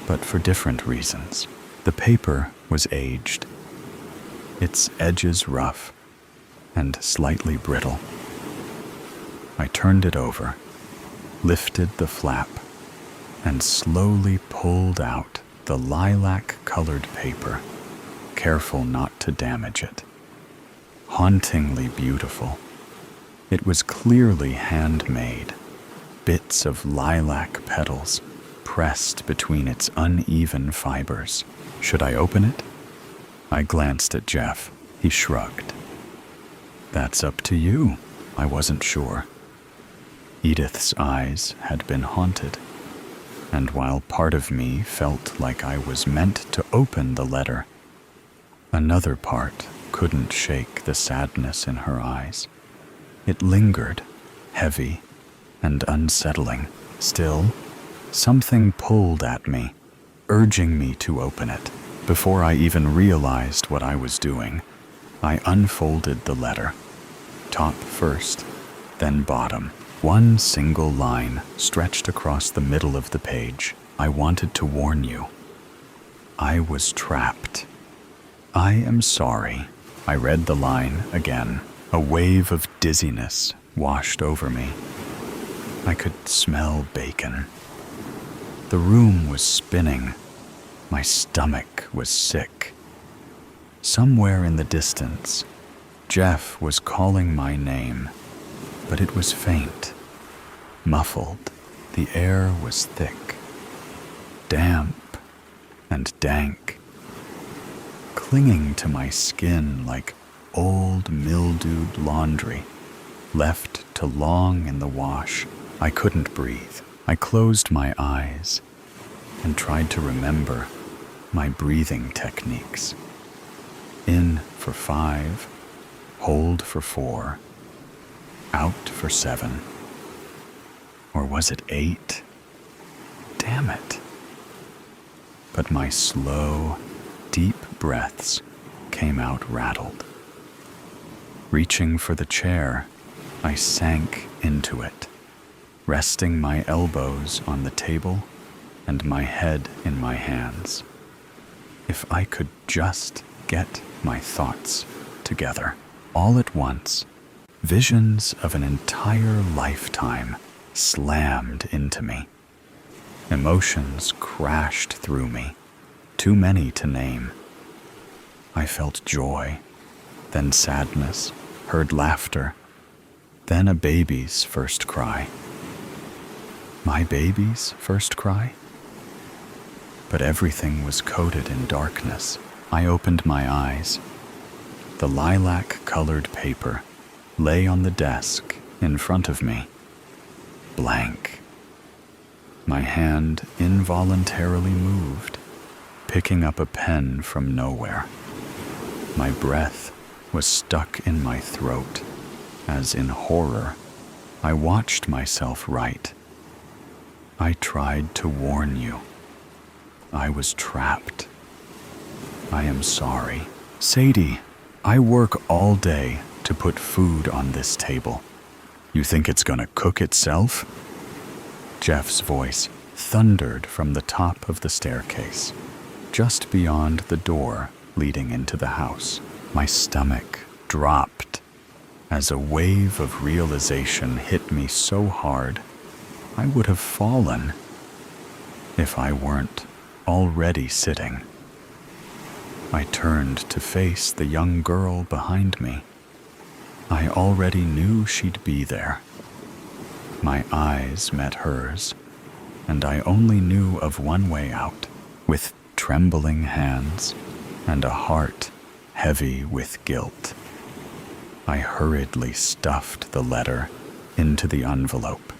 but for different reasons. The paper was aged, its edges rough and slightly brittle. I turned it over, lifted the flap, and slowly pulled out the lilac-colored paper, careful not to damage it. Hauntingly beautiful. It was clearly handmade, bits of lilac petals pressed between its uneven fibers. Should I open it? I glanced at Jeff. He shrugged. That's up to you. I wasn't sure. Edith's eyes had been haunted, and while part of me felt like I was meant to open the letter, another part couldn't shake the sadness in her eyes. It lingered, heavy and unsettling. Still, something pulled at me, urging me to open it. Before I even realized what I was doing, I unfolded the letter, top first, then bottom. One single line stretched across the middle of the page. I wanted to warn you. I was trapped. I am sorry. I read the line again. A wave of dizziness washed over me. I could smell bacon. The room was spinning. My stomach was sick. Somewhere in the distance, Jeff was calling my name, but it was faint, muffled. The air was thick, damp and dank, clinging to my skin like old mildewed laundry, left to long in the wash. I couldn't breathe. I closed my eyes and tried to remember my breathing techniques. In for 5, hold for 4, out for 7. Or was it 8? Damn it. But my slow, deep breaths came out rattled. Reaching for the chair, I sank into it, resting my elbows on the table and my head in my hands. If I could just get my thoughts together. All at once, visions of an entire lifetime slammed into me. Emotions crashed through me, too many to name. I felt joy, then sadness, heard laughter, then a baby's first cry. My baby's first cry? But everything was coated in darkness. I opened my eyes. The lilac-colored paper lay on the desk in front of me, blank. My hand involuntarily moved, picking up a pen from nowhere. My breath was stuck in my throat, as in horror, I watched myself write. I tried to warn you. I was trapped. I am sorry. Sadie, I work all day to put food on this table. You think it's gonna cook itself? Jeff's voice thundered from the top of the staircase, just beyond the door leading into the house. My stomach dropped as a wave of realization hit me so hard I would have fallen if I weren't already sitting. I turned to face the young girl behind me. I already knew she'd be there. My eyes met hers, and I only knew of one way out. With trembling hands and a heart heavy with guilt, I hurriedly stuffed the letter into the envelope.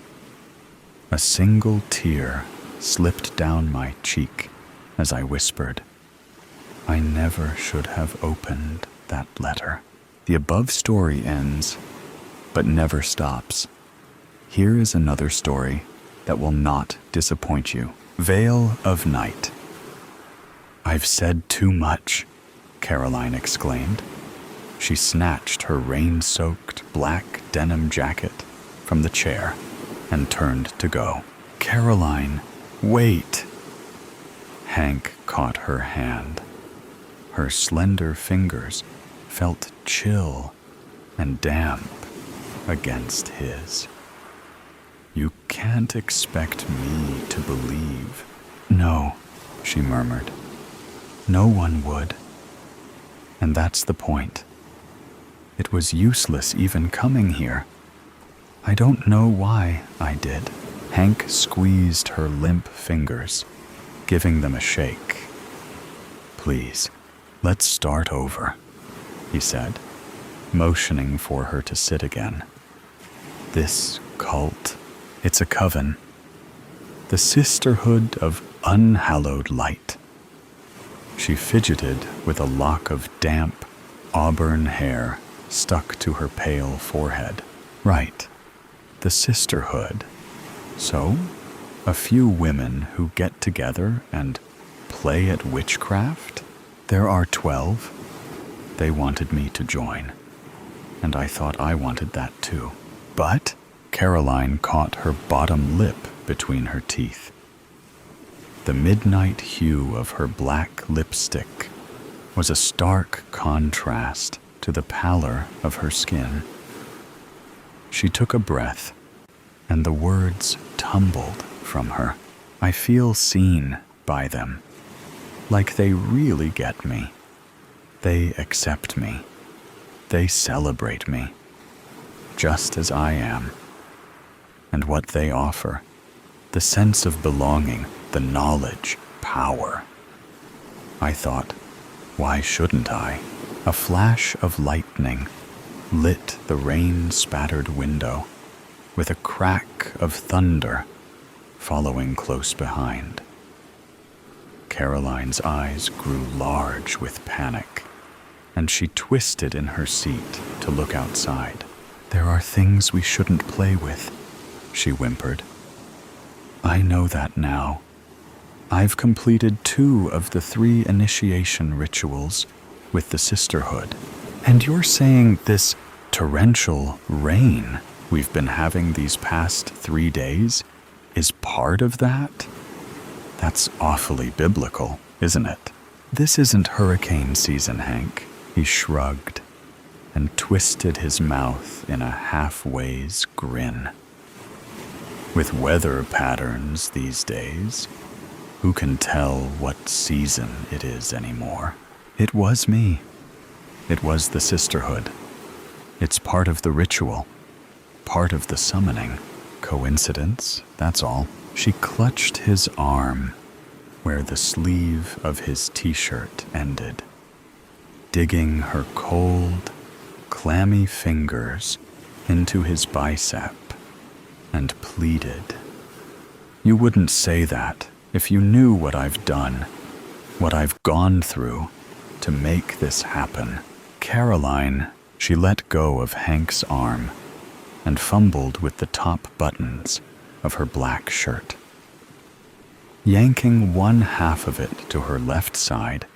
A single tear slipped down my cheek as I whispered, "I never should have opened that letter." The above story ends, but never stops. Here is another story that will not disappoint you. Veil of Night. "I've said too much," Caroline exclaimed. She snatched her rain-soaked black denim jacket from the chair and turned to go. "Caroline, wait!" Hank caught her hand. Her slender fingers felt chill and damp against his. "You can't expect me to believe." "No," she murmured. "No one would. And that's the point. It was useless even coming here. I don't know why I did." Hank squeezed her limp fingers, giving them a shake. "Please, let's start over," he said, motioning for her to sit again. "This cult, it's a coven. The Sisterhood of Unhallowed Light." She fidgeted with a lock of damp, auburn hair stuck to her pale forehead. "Right, the Sisterhood. So, a few women who get together and play at witchcraft? There are 12. They wanted me to join, and I thought I wanted that too. But Caroline caught her bottom lip between her teeth. The midnight hue of her black lipstick was a stark contrast to the pallor of her skin. She took a breath, and the words tumbled from her. I feel seen by them, like they really get me. They accept me. They celebrate me, just as I am. And what they offer, the sense of belonging, the knowledge, power. I thought, why shouldn't I? A flash of lightning lit the rain-spattered window, with a crack of thunder following close behind. Caroline's eyes grew large with panic, and she twisted in her seat to look outside. "There are things we shouldn't play with," she whimpered. "I know that now. I've completed 2 of the 3 initiation rituals with the Sisterhood. And you're saying this torrential rain we've been having these past 3 days is part of that? That's awfully biblical, isn't it?" "This isn't hurricane season, Hank," he shrugged and twisted his mouth in a half-ways grin. "With weather patterns these days, who can tell what season it is anymore?" "It was me. It was the Sisterhood. It's part of the ritual, part of the summoning. Coincidence, that's all." She clutched his arm where the sleeve of his t-shirt ended, digging her cold, clammy fingers into his bicep, and pleaded, "You wouldn't say that if you knew what I've done, what I've gone through to make this happen." "Caroline," she let go of Hank's arm and fumbled with the top buttons of her black shirt. Yanking one half of it to her left side,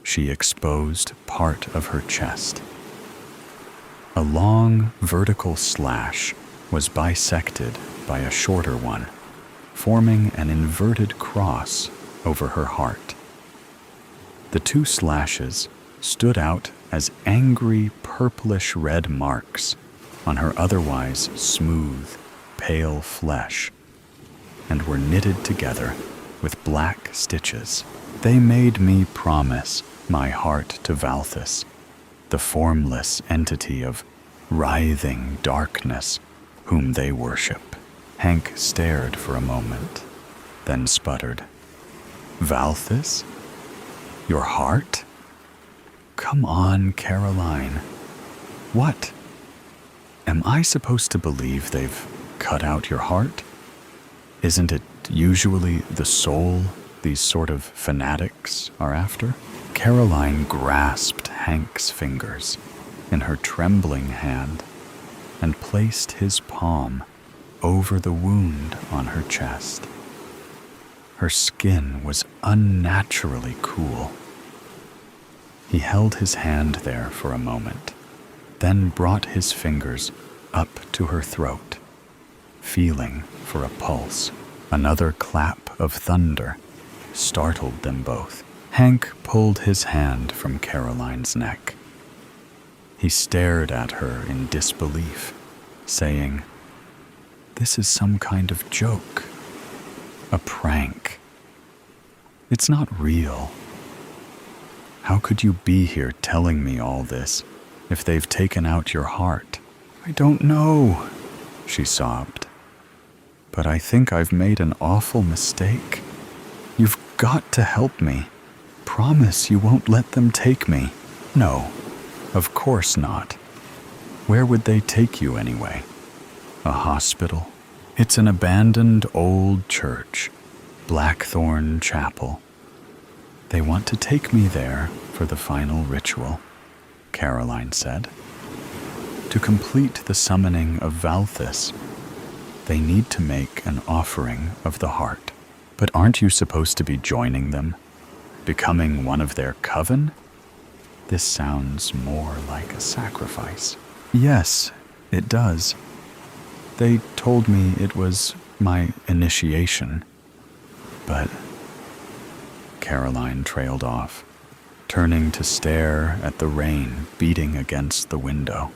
she exposed part of her chest. A long vertical slash was bisected by a shorter one, forming an inverted cross over her heart. The 2 slashes stood out as angry purplish-red marks on her otherwise smooth, pale flesh, and were knitted together with black stitches. They made me promise my heart to Valthus, the formless entity of writhing darkness whom they worship. Hank stared for a moment, then sputtered, "Valthus? Your heart? Come on, Caroline. What? Am I supposed to believe they've cut out your heart? Isn't it usually the soul these sort of fanatics are after? Caroline grasped Hank's fingers in her trembling hand and placed his palm over the wound on her chest. Her skin was unnaturally cool. He held his hand there for a moment, then brought his fingers up to her throat, feeling for a pulse. Another clap of thunder startled them both. Hank pulled his hand from Caroline's neck. He stared at her in disbelief, saying, "This is some kind of joke. A prank. It's not real. How could you be here telling me all this if they've taken out your heart?" "I don't know," she sobbed. "But I think I've made an awful mistake. You've got to help me. Promise you won't let them take me." "No, of course not. Where would they take you anyway? A hospital? It's an abandoned old church, Blackthorn Chapel. They want to take me there for the final ritual," Caroline said. "To complete the summoning of Valthus, they need to make an offering of the heart." "But aren't you supposed to be joining them? Becoming one of their coven? This sounds more like a sacrifice." "Yes, it does. They told me it was my initiation, but..." Caroline trailed off, turning to stare at the rain beating against the window.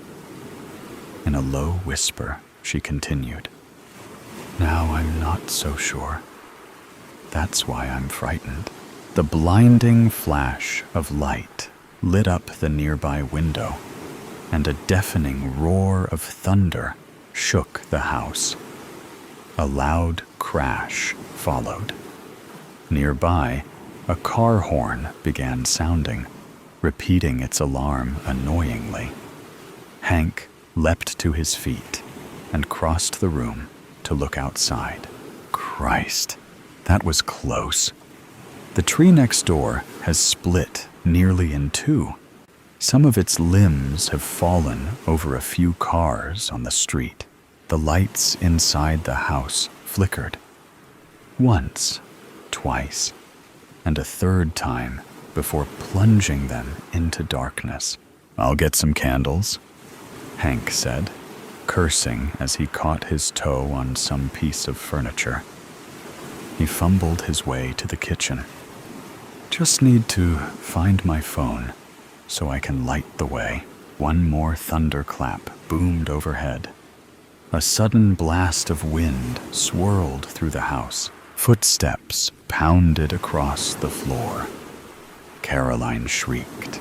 In a low whisper, she continued, "Now I'm not so sure. That's why I'm frightened." The blinding flash of light lit up the nearby window, and a deafening roar of thunder shook the house. A loud crash followed. Nearby, a car horn began sounding, repeating its alarm annoyingly. Hank leapt to his feet and crossed the room to look outside. Christ, that was close. The tree next door has split nearly in two. Some of its limbs have fallen over a few cars on the street. The lights inside the house flickered. Once, twice, and a third time before plunging them into darkness. "I'll get some candles," Hank said, cursing as he caught his toe on some piece of furniture. He fumbled his way to the kitchen. "Just need to find my phone so I can light the way." One more thunderclap boomed overhead. A sudden blast of wind swirled through the house. Footsteps pounded across the floor. Caroline shrieked,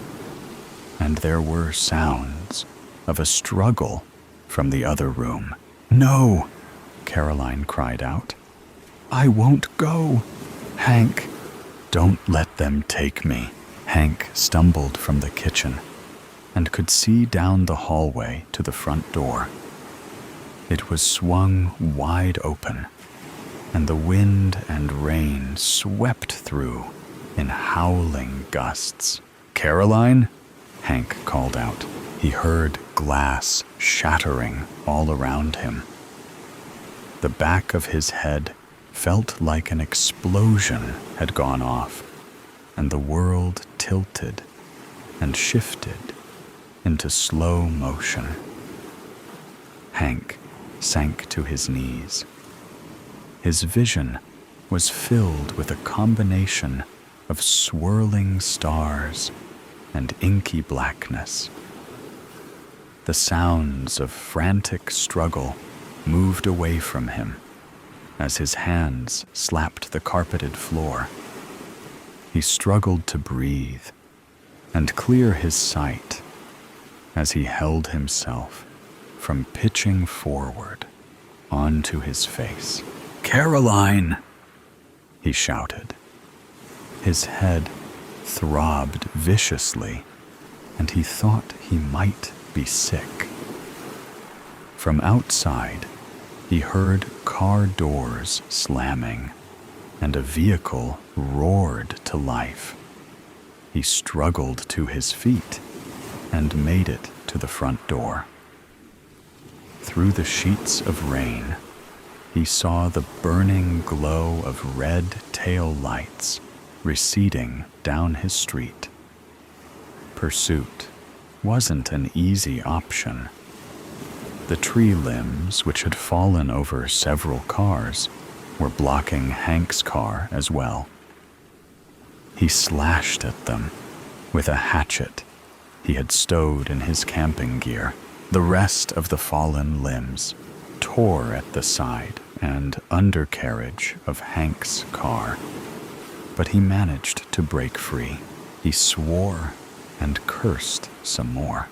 and there were sounds of a struggle from the other room. "No!" Caroline cried out. "I won't go! Hank, don't let them take me." Hank stumbled from the kitchen and could see down the hallway to the front door. It was swung wide open, and the wind and rain swept through in howling gusts. "Caroline?" Hank called out. He heard glass shattering all around him. The back of his head felt like an explosion had gone off, and the world tilted and shifted into slow motion. Hank sank to his knees. His vision was filled with a combination of swirling stars and inky blackness. The sounds of frantic struggle moved away from him as his hands slapped the carpeted floor. He struggled to breathe and clear his sight as he held himself from pitching forward onto his face. "Caroline!" he shouted. His head throbbed viciously, and he thought he might be sick. From outside, he heard car doors slamming, and a vehicle roared to life. He struggled to his feet and made it to the front door. Through the sheets of rain, he saw the burning glow of red tail lights receding down his street. Pursuit wasn't an easy option. The tree limbs, which had fallen over several cars, were blocking Hank's car as well. He slashed at them with a hatchet he had stowed in his camping gear. The rest of the fallen limbs tore at the side and undercarriage of Hank's car, but he managed to break free. He swore and cursed some more.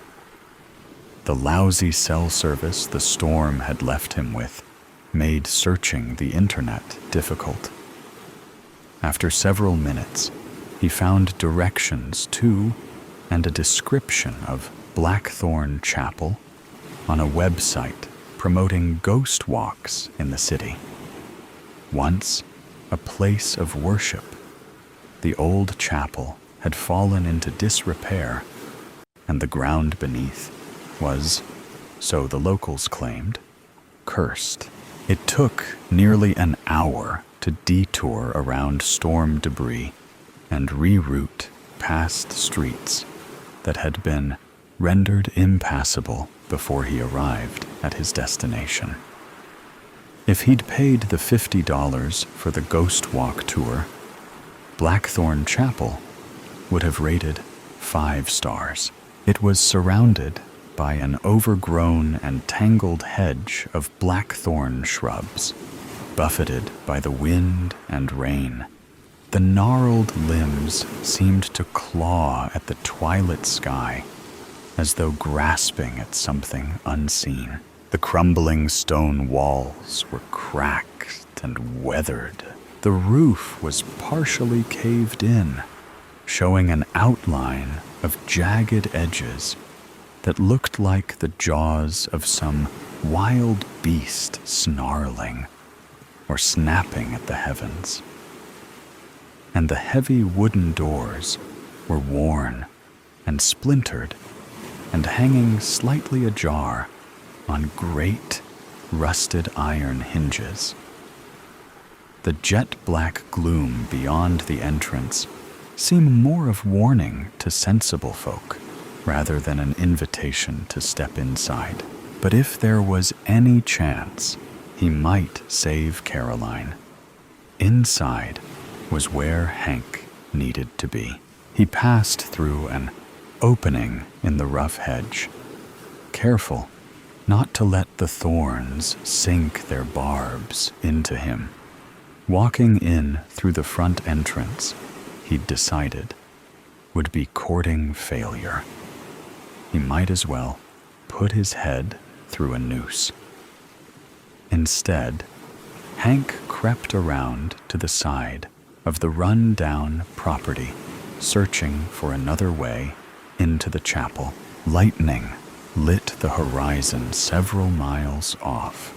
The lousy cell service the storm had left him with made searching the internet difficult. After several minutes, he found directions to and a description of Blackthorn Chapel on a website promoting ghost walks in the city. Once a place of worship, the old chapel had fallen into disrepair, and the ground beneath was, so the locals claimed, cursed. It took nearly an hour to detour around storm debris and reroute past streets that had been rendered impassable before he arrived at his destination. If he'd paid the $50 for the Ghost Walk tour, Blackthorn Chapel would have rated 5 stars. It was surrounded by an overgrown and tangled hedge of blackthorn shrubs, buffeted by the wind and rain. The gnarled limbs seemed to claw at the twilit sky, as though grasping at something unseen. The crumbling stone walls were cracked and weathered. The roof was partially caved in, showing an outline of jagged edges that looked like the jaws of some wild beast snarling or snapping at the heavens. And the heavy wooden doors were worn and splintered and hanging slightly ajar on great rusted iron hinges. The jet-black gloom beyond the entrance seemed more of warning to sensible folk rather than an invitation to step inside. But if there was any chance he might save Caroline, inside was where Hank needed to be. He passed through an opening in the rough hedge, careful not to let the thorns sink their barbs into him. Walking in through the front entrance, he'd decided, would be courting failure. He might as well put his head through a noose. Instead, Hank crept around to the side of the run-down property, searching for another way into the chapel. Lightning lit the horizon several miles off.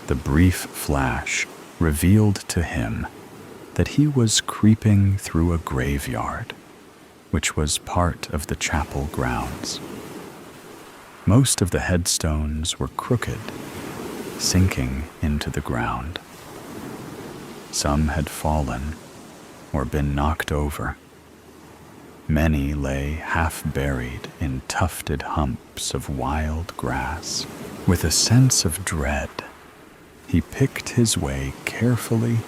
The brief flash revealed to him that he was creeping through a graveyard, which was part of the chapel grounds. Most of the headstones were crooked, sinking into the ground. Some had fallen or been knocked over. Many lay half-buried in tufted humps of wild grass. With a sense of dread, he picked his way carefully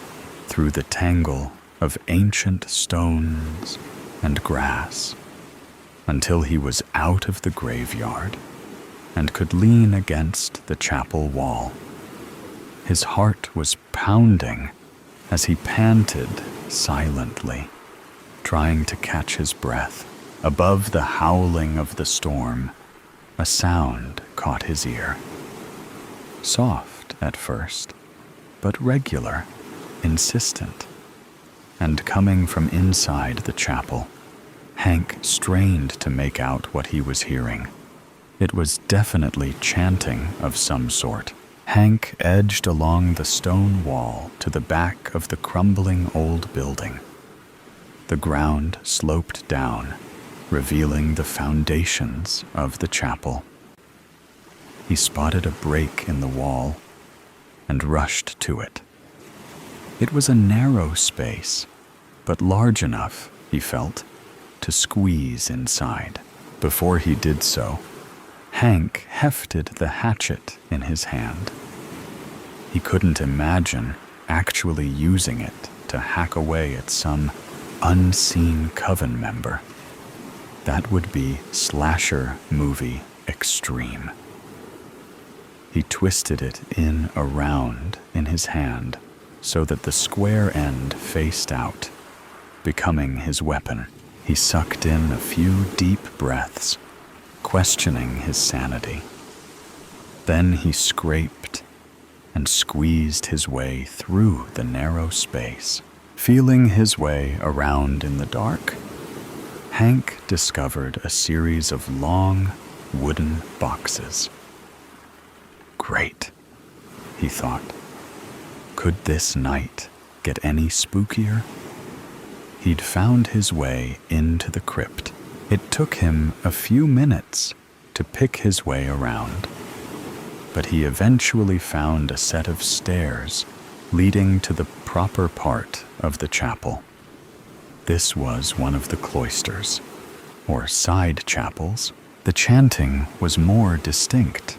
through the tangle of ancient stones and grass until he was out of the graveyard and could lean against the chapel wall. His heart was pounding as he panted silently, trying to catch his breath. Above the howling of the storm, a sound caught his ear. Soft at first, but regular, insistent, and coming from inside the chapel. Hank strained to make out what he was hearing. It was definitely chanting of some sort. Hank edged along the stone wall to the back of the crumbling old building. The ground sloped down, revealing the foundations of the chapel. He spotted a break in the wall and rushed to it. It was a narrow space, but large enough, he felt, to squeeze inside. Before he did so, Hank hefted the hatchet in his hand. He couldn't imagine actually using it to hack away at some unseen coven member. That would be slasher movie extreme. He twisted it around in his hand so that the square end faced out, becoming his weapon. He sucked in a few deep breaths, questioning his sanity. Then he scraped and squeezed his way through the narrow space. Feeling his way around in the dark, Hank discovered a series of long wooden boxes. Great, he thought. Could this night get any spookier? He'd found his way into the crypt. It took him a few minutes to pick his way around, but he eventually found a set of stairs leading to the proper part of the chapel. This was one of the cloisters, or side chapels. The chanting was more distinct.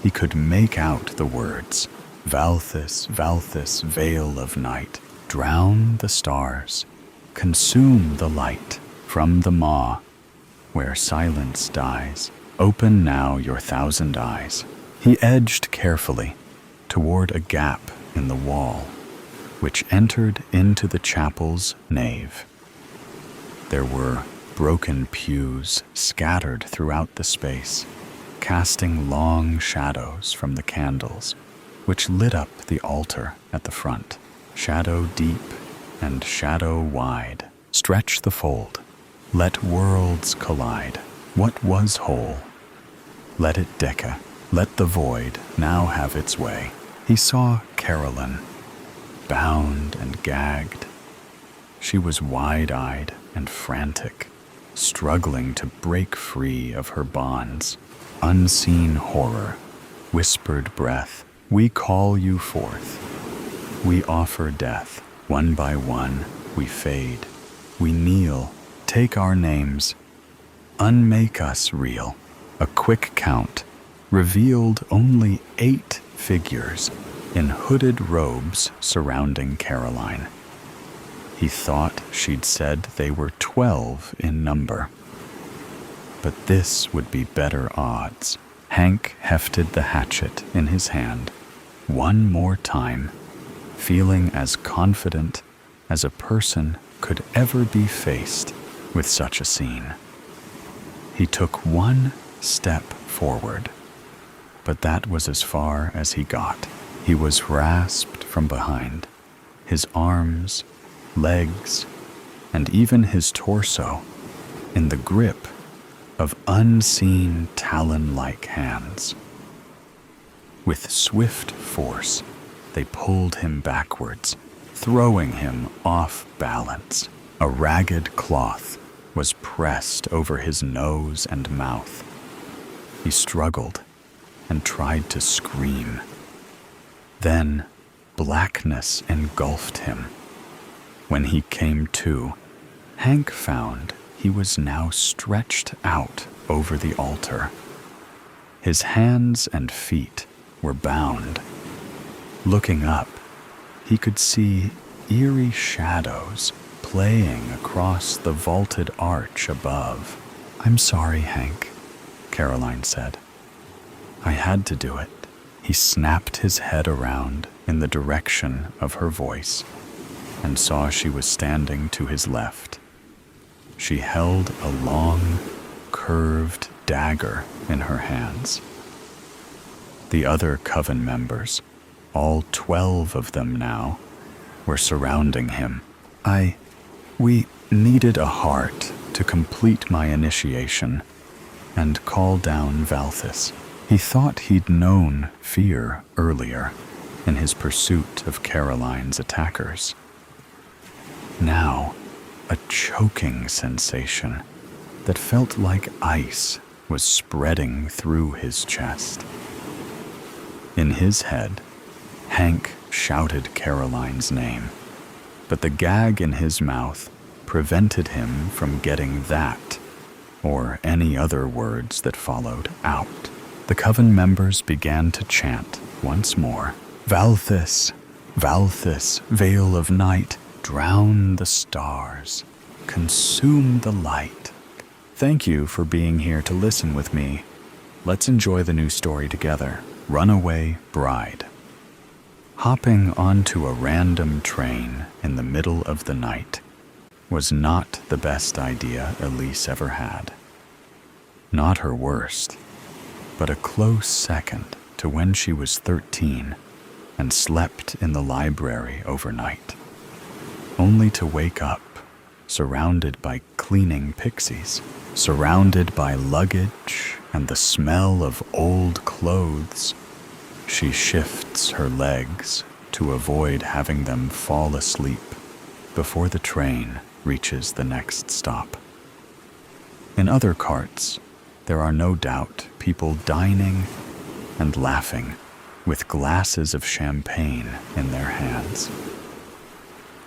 He could make out the words, "Valthis, Valthis, veil of night, drown the stars, consume the light from the maw, where silence dies, open now your 1,000 eyes." He edged carefully toward a gap in the wall, which entered into the chapel's nave. There were broken pews scattered throughout the space, casting long shadows from the candles, which lit up the altar at the front. Shadow deep and shadow wide, stretch the fold, let worlds collide. What was whole? Let it decay, let the void now have its way. He saw Carolyn, bound and gagged. She was wide-eyed and frantic, struggling to break free of her bonds. Unseen horror, whispered breath, we call you forth. We offer death, one by one, we fade. We kneel, take our names, unmake us real. A quick count revealed only 8 figures in hooded robes surrounding Caroline. He thought she'd said they were 12 in number. But this would be better odds. Hank hefted the hatchet in his hand one more time, feeling as confident as a person could ever be faced with such a scene. He took one step forward, but that was as far as he got. He was grasped from behind, his arms, legs, and even his torso in the grip of unseen talon-like hands. With swift force, they pulled him backwards, throwing him off balance. A ragged cloth was pressed over his nose and mouth. He struggled and tried to scream. Then blackness engulfed him. When he came to, Hank found he was now stretched out over the altar. His hands and feet were bound. Looking up, he could see eerie shadows playing across the vaulted arch above. "I'm sorry, Hank," Caroline said. "I had to do it." He snapped his head around in the direction of her voice and saw she was standing to his left. She held a long, curved dagger in her hands. The other coven members, all 12 of them now, were surrounding him. We needed a heart to complete my initiation," and call down Valthis. He thought he'd known fear earlier in his pursuit of Caroline's attackers. Now, a choking sensation that felt like ice was spreading through his chest. In his head, Hank shouted Caroline's name, but the gag in his mouth prevented him from getting that or any other words that followed out. The coven members began to chant once more, "Valthis, Valthis, veil of night, drown the stars, consume the light." Thank you for being here to listen with me. Let's enjoy the new story together. Runaway Bride. Hopping onto a random train in the middle of the night was not the best idea Elise ever had. Not her worst, but a close second to when she was 13 and slept in the library overnight, only to wake up surrounded by cleaning pixies, surrounded by luggage and the smell of old clothes. She shifts her legs to avoid having them fall asleep before the train reaches the next stop. In other carts, there are no doubt people dining and laughing with glasses of champagne in their hands.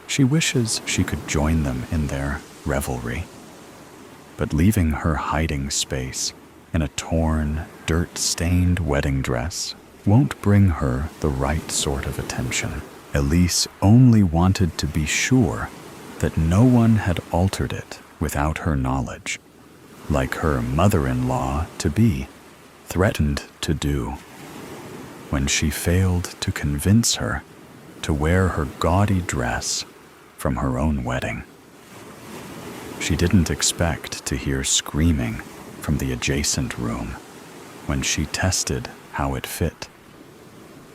She wishes she could join them in their revelry, but leaving her hiding space in a torn, dirt-stained wedding dress won't bring her the right sort of attention. Elise only wanted to be sure that no one had altered it without her knowledge, like her mother-in-law-to-be threatened to do when she failed to convince her to wear her gaudy dress from her own wedding. She didn't expect to hear screaming from the adjacent room when she tested how it fit.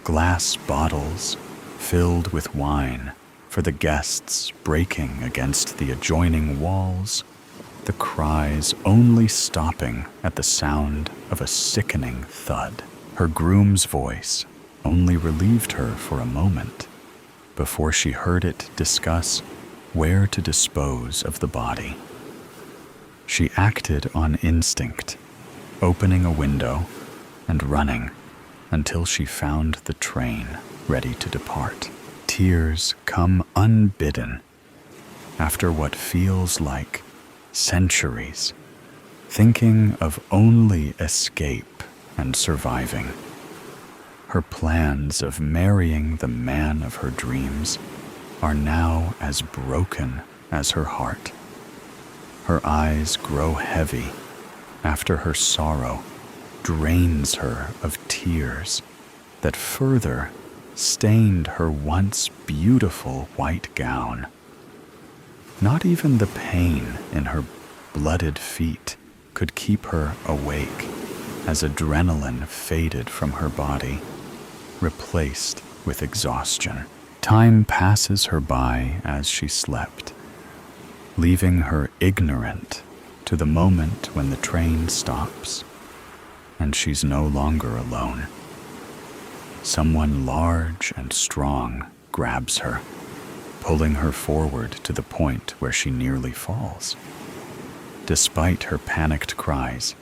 Glass bottles filled with wine for the guests breaking against the adjoining walls, the cries only stopping at the sound of a sickening thud. Her groom's voice only relieved her for a moment before she heard it discuss where to dispose of the body. She acted on instinct, opening a window and running until she found the train ready to depart. Tears come unbidden after what feels like centuries, thinking of only escape and surviving. Her plans of marrying the man of her dreams are now as broken as her heart. Her eyes grow heavy after her sorrow drains her of tears that further stained her once beautiful white gown. Not even the pain in her blooded feet could keep her awake as adrenaline faded from her body, replaced with exhaustion. Time passes her by as she slept, leaving her ignorant to the moment when the train stops and she's no longer alone. Someone large and strong grabs her, pulling her forward to the point where she nearly falls. Despite her panicked cries,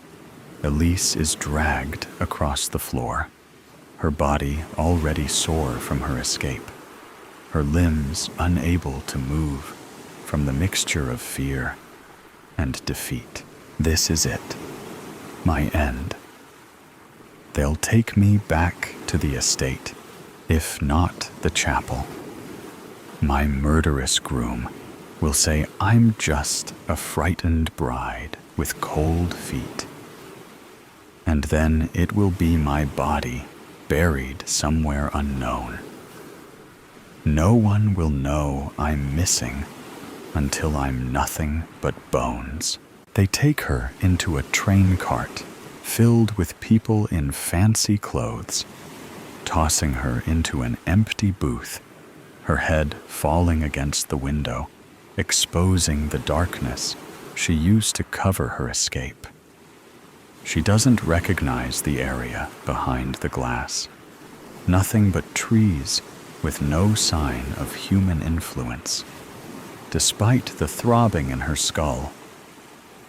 Elise is dragged across the floor, her body already sore from her escape, her limbs unable to move from the mixture of fear and defeat. This is it, my end. They'll take me back to the estate, if not the chapel. My murderous groom will say I'm just a frightened bride with cold feet. And then it will be my body buried somewhere unknown. No one will know I'm missing until I'm nothing but bones. They take her into a train cart filled with people in fancy clothes, tossing her into an empty booth, her head falling against the window, exposing the darkness she used to cover her escape. She doesn't recognize the area behind the glass. Nothing but trees with no sign of human influence. Despite the throbbing in her skull,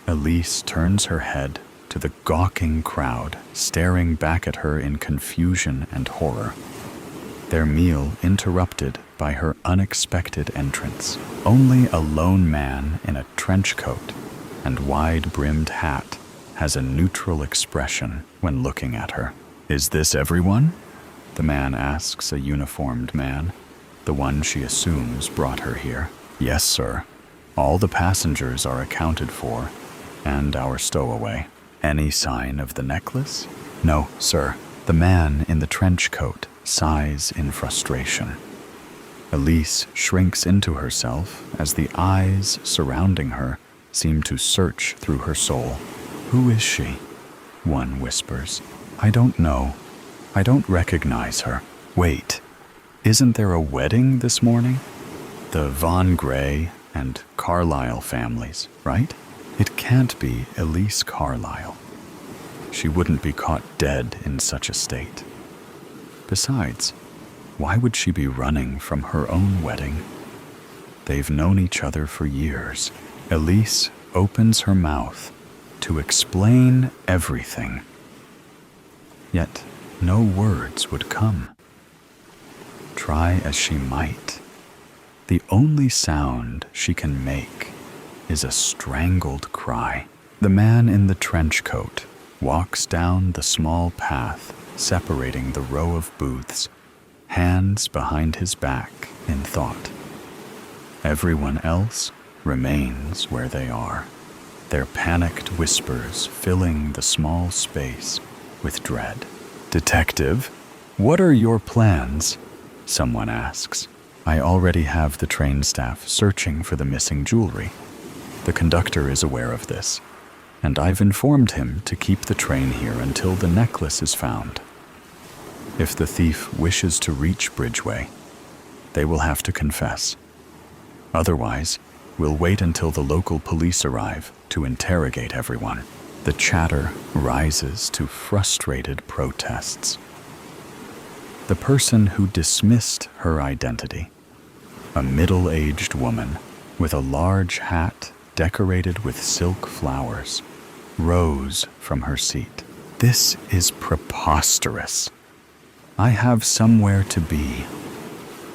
Elise turns her head to the gawking crowd staring back at her in confusion and horror. Their meal interrupted by her unexpected entrance. Only a lone man in a trench coat and wide-brimmed hat has a neutral expression when looking at her. "Is this everyone?" the man asks a uniformed man, the one she assumes brought her here. "Yes, sir. All the passengers are accounted for, and our stowaway." "Any sign of the necklace?" "No, sir." The man in the trench coat sighs in frustration. Elise shrinks into herself as the eyes surrounding her seem to search through her soul. "Who is she?" one whispers. "I don't know. I don't recognize her." "Wait, isn't there a wedding this morning? The Von Gray and Carlyle families, right? It can't be Elise Carlyle. She wouldn't be caught dead in such a state. Besides, why would she be running from her own wedding? They've known each other for years." Elise opens her mouth to explain everything. Yet no words would come. Try as she might, the only sound she can make is a strangled cry. The man in the trench coat walks down the small path separating the row of booths, hands behind his back in thought. Everyone else remains where they are, their panicked whispers filling the small space with dread. "Detective, what are your plans?" someone asks. "I already have the train staff searching for the missing jewelry. The conductor is aware of this, and I've informed him to keep the train here until the necklace is found. If the thief wishes to reach Bridgeway, they will have to confess. Otherwise, we'll wait until the local police arrive to interrogate everyone." The chatter rises to frustrated protests. The person who dismissed her identity, a middle-aged woman with a large hat decorated with silk flowers, rose from her seat. "This is preposterous. I have somewhere to be,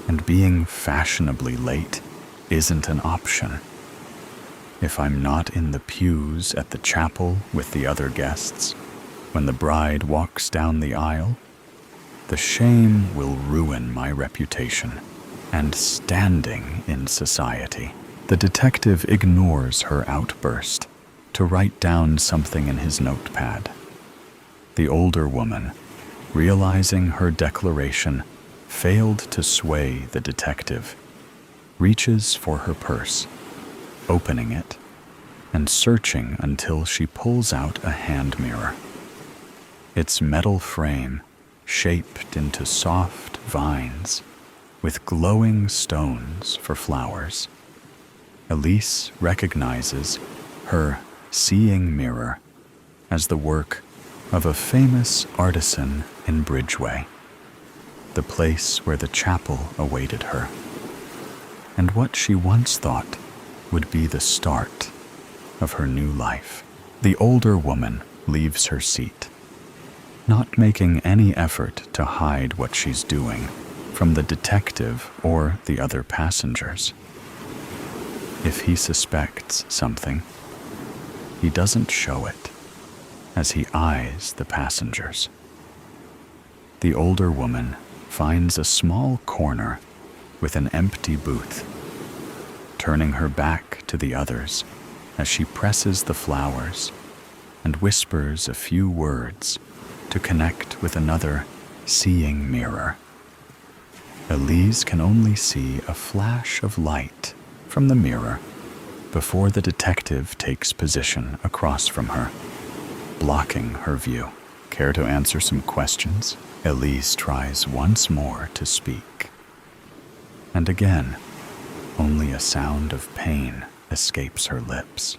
and being fashionably late isn't an option. If I'm not in the pews at the chapel with the other guests, when the bride walks down the aisle, the shame will ruin my reputation and standing in society." The detective ignores her outburst to write down something in his notepad. The older woman, realizing her declaration failed to sway the detective, reaches for her purse, opening it and searching until she pulls out a hand mirror. Its metal frame shaped into soft vines with glowing stones for flowers. Elise recognizes her seeing mirror as the work of a famous artisan in Bridgeway, the place where the chapel awaited her, and what she once thought would be the start of her new life. The older woman leaves her seat, not making any effort to hide what she's doing from the detective or the other passengers. If he suspects something, he doesn't show it as he eyes the passengers. The older woman finds a small corner with an empty booth, turning her back to the others as she presses the flowers and whispers a few words to connect with another seeing mirror. Elise can only see a flash of light from the mirror before the detective takes position across from her, blocking her view. "Care to answer some questions?" Elise tries once more to speak. And again, only a sound of pain escapes her lips.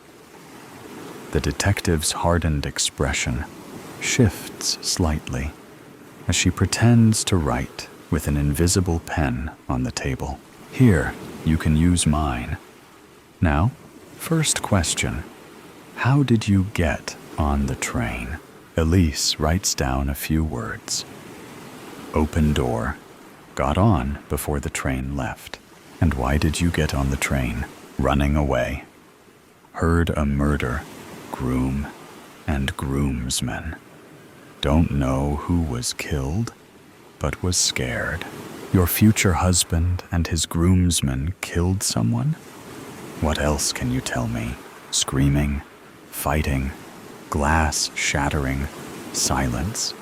The detective's hardened expression shifts slightly as she pretends to write with an invisible pen on the table. Here, you can use mine. Now, first question. How did you get on the train? Elise writes down a few words. Open door. Got on before the train left. And why did you get on the train? Running away. Heard a murder. Groom and groomsmen. Don't know who was killed, but was scared. Your future husband and his groomsmen killed someone? What else can you tell me? Screaming, fighting, glass shattering, silence.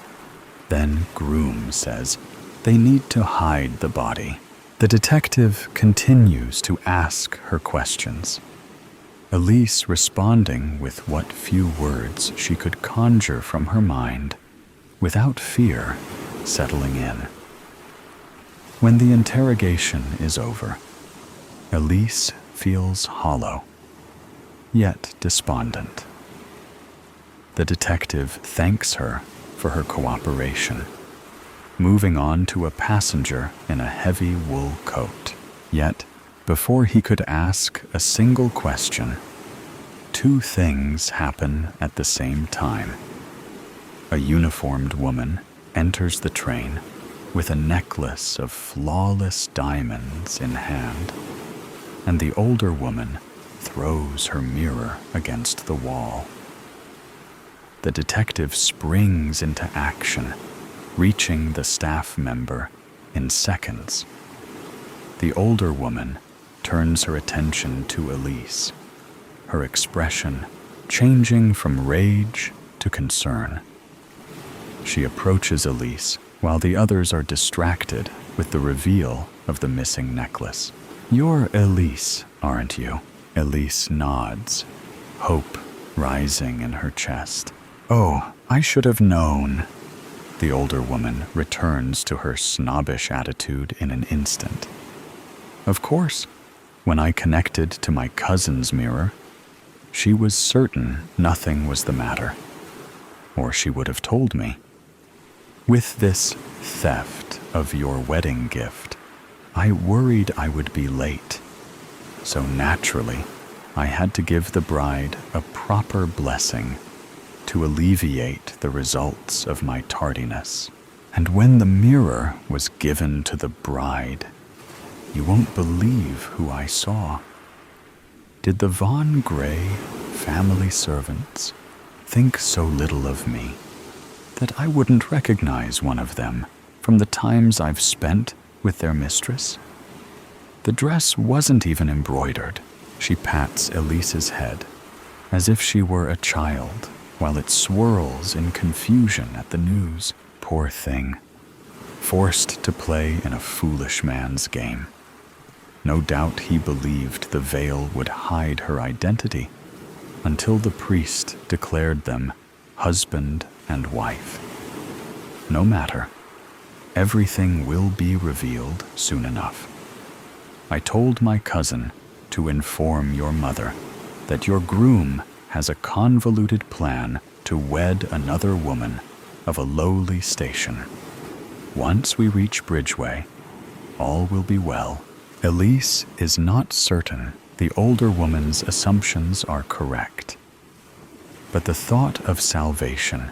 Then groom says they need to hide the body. The detective continues to ask her questions. Elise responding with what few words she could conjure from her mind, without fear settling in. When the interrogation is over, Elise feels hollow, yet despondent. The detective thanks her for her cooperation, moving on to a passenger in a heavy wool coat. Yet, before he could ask a single question, two things happen at the same time. A uniformed woman enters the train with a necklace of flawless diamonds in hand, and the older woman throws her mirror against the wall. The detective springs into action, reaching the staff member in seconds. The older woman turns her attention to Elise, her expression changing from rage to concern. She approaches Elise while the others are distracted with the reveal of the missing necklace. You're Elise, aren't you? Elise nods, hope rising in her chest. Oh, I should have known. The older woman returns to her snobbish attitude in an instant. Of course, when I connected to my cousin's mirror, she was certain nothing was the matter, or she would have told me. With this theft of your wedding gift, I worried I would be late, so naturally, I had to give the bride a proper blessing to alleviate the results of my tardiness. And when the mirror was given to the bride, you won't believe who I saw. Did the Von Gray family servants think so little of me that I wouldn't recognize one of them from the times I've spent with their mistress? The dress wasn't even embroidered. She pats Elise's head as if she were a child while it swirls in confusion at the news. Poor thing, forced to play in a foolish man's game. No doubt he believed the veil would hide her identity until the priest declared them husband and wife. No matter, everything will be revealed soon enough. I told my cousin to inform your mother that your groom has a convoluted plan to wed another woman of a lowly station. Once we reach Bridgeway, all will be well. Elise is not certain the older woman's assumptions are correct, but the thought of salvation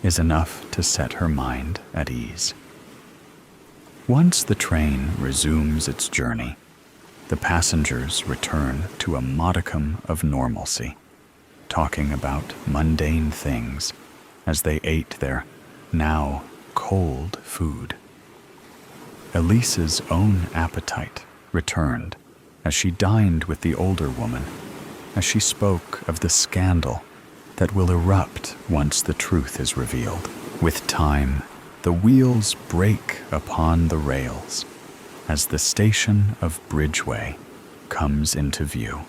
is enough to set her mind at ease. Once the train resumes its journey, the passengers return to a modicum of normalcy, talking about mundane things as they ate their now cold food. Elise's own appetite returned as she dined with the older woman, as she spoke of the scandal that will erupt once the truth is revealed. With time, the wheels break upon the rails as the station of Bridgeway comes into view.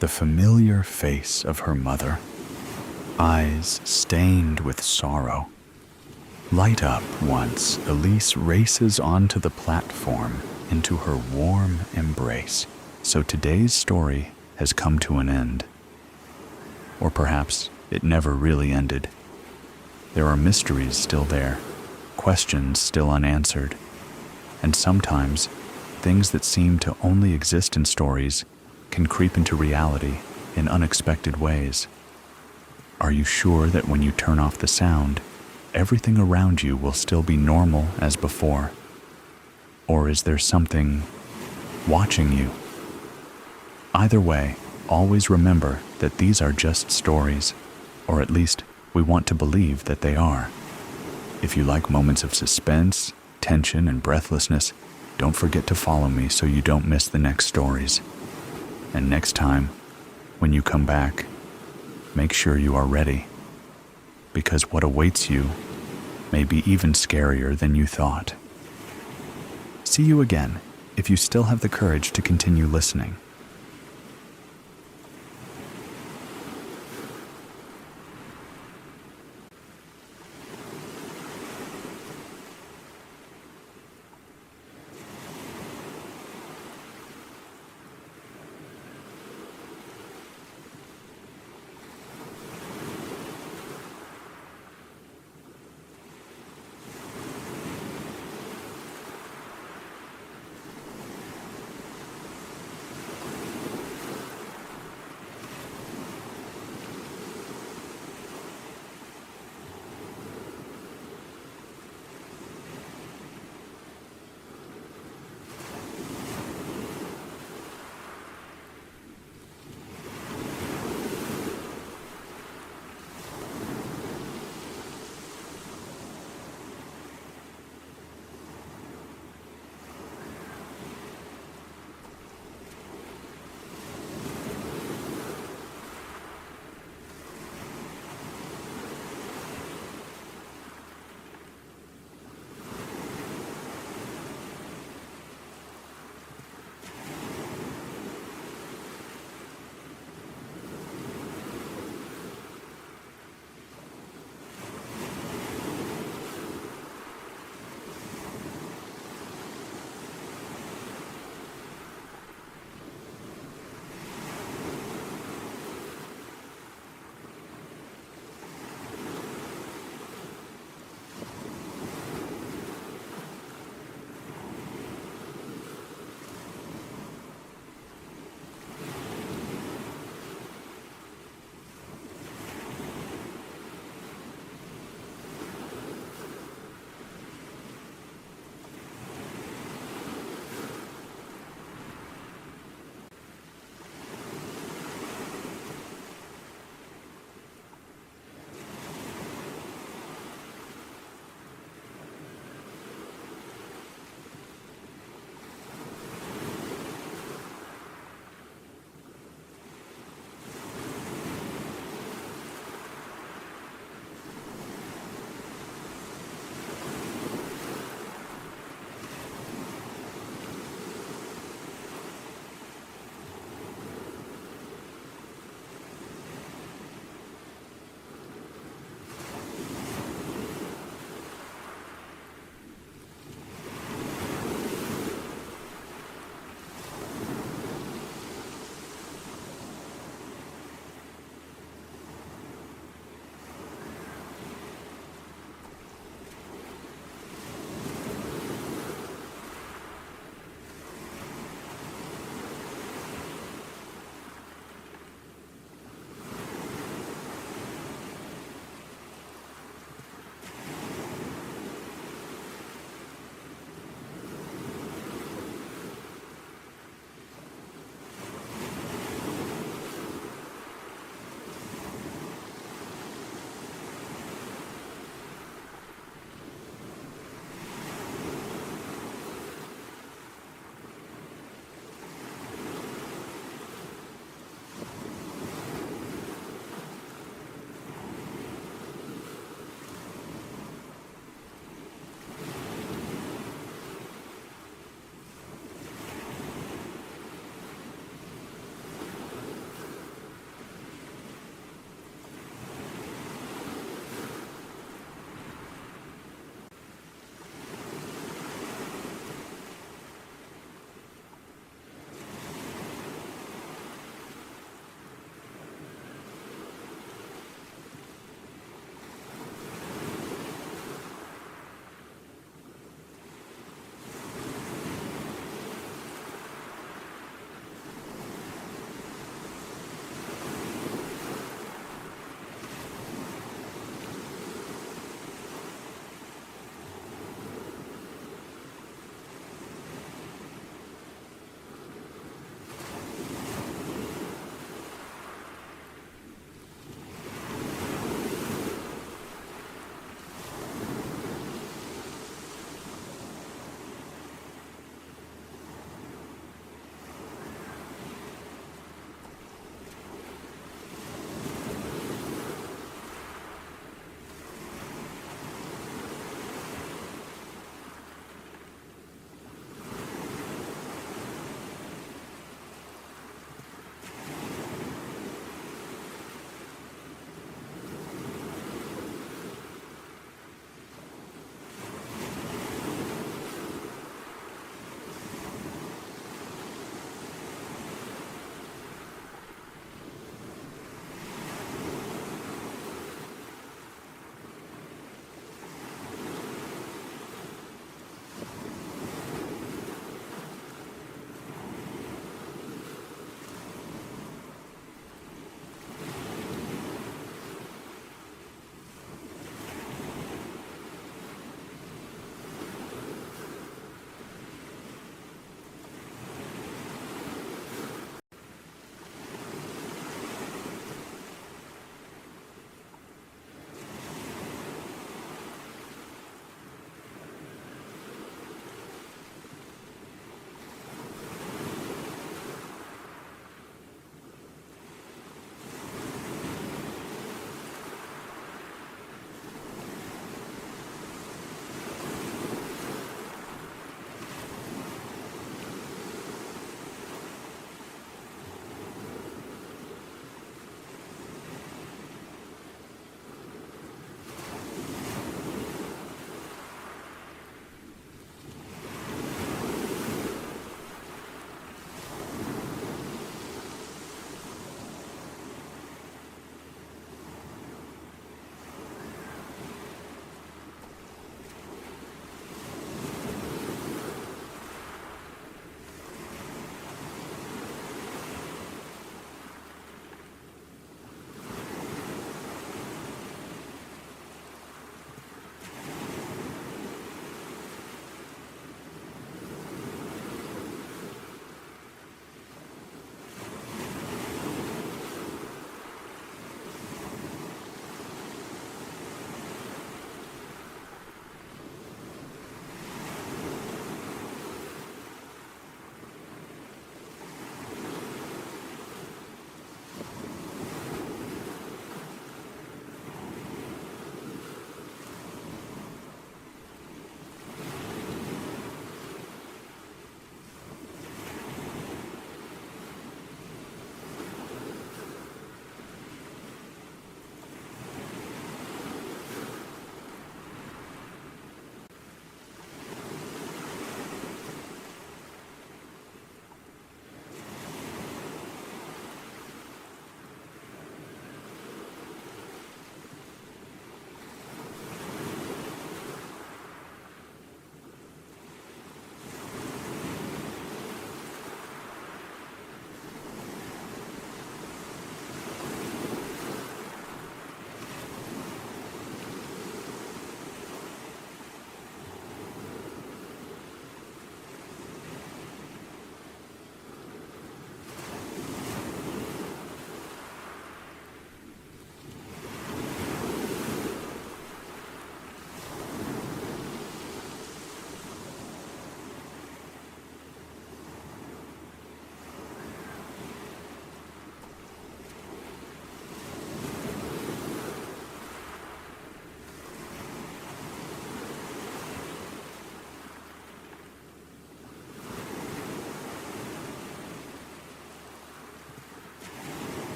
The familiar face of her mother, eyes stained with sorrow, light up once Elise races onto the platform into her warm embrace. So today's story has come to an end. Or perhaps it never really ended. There are mysteries still there, questions still unanswered, and sometimes things that seem to only exist in stories can creep into reality in unexpected ways. Are you sure that when you turn off the sound, everything around you will still be normal as before? Or is there something watching you? Either way, always remember that these are just stories, or at least we want to believe that they are. If you like moments of suspense, tension, and breathlessness, don't forget to follow me so you don't miss the next stories. And next time, when you come back, make sure you are ready, because what awaits you may be even scarier than you thought. See you again if you still have the courage to continue listening.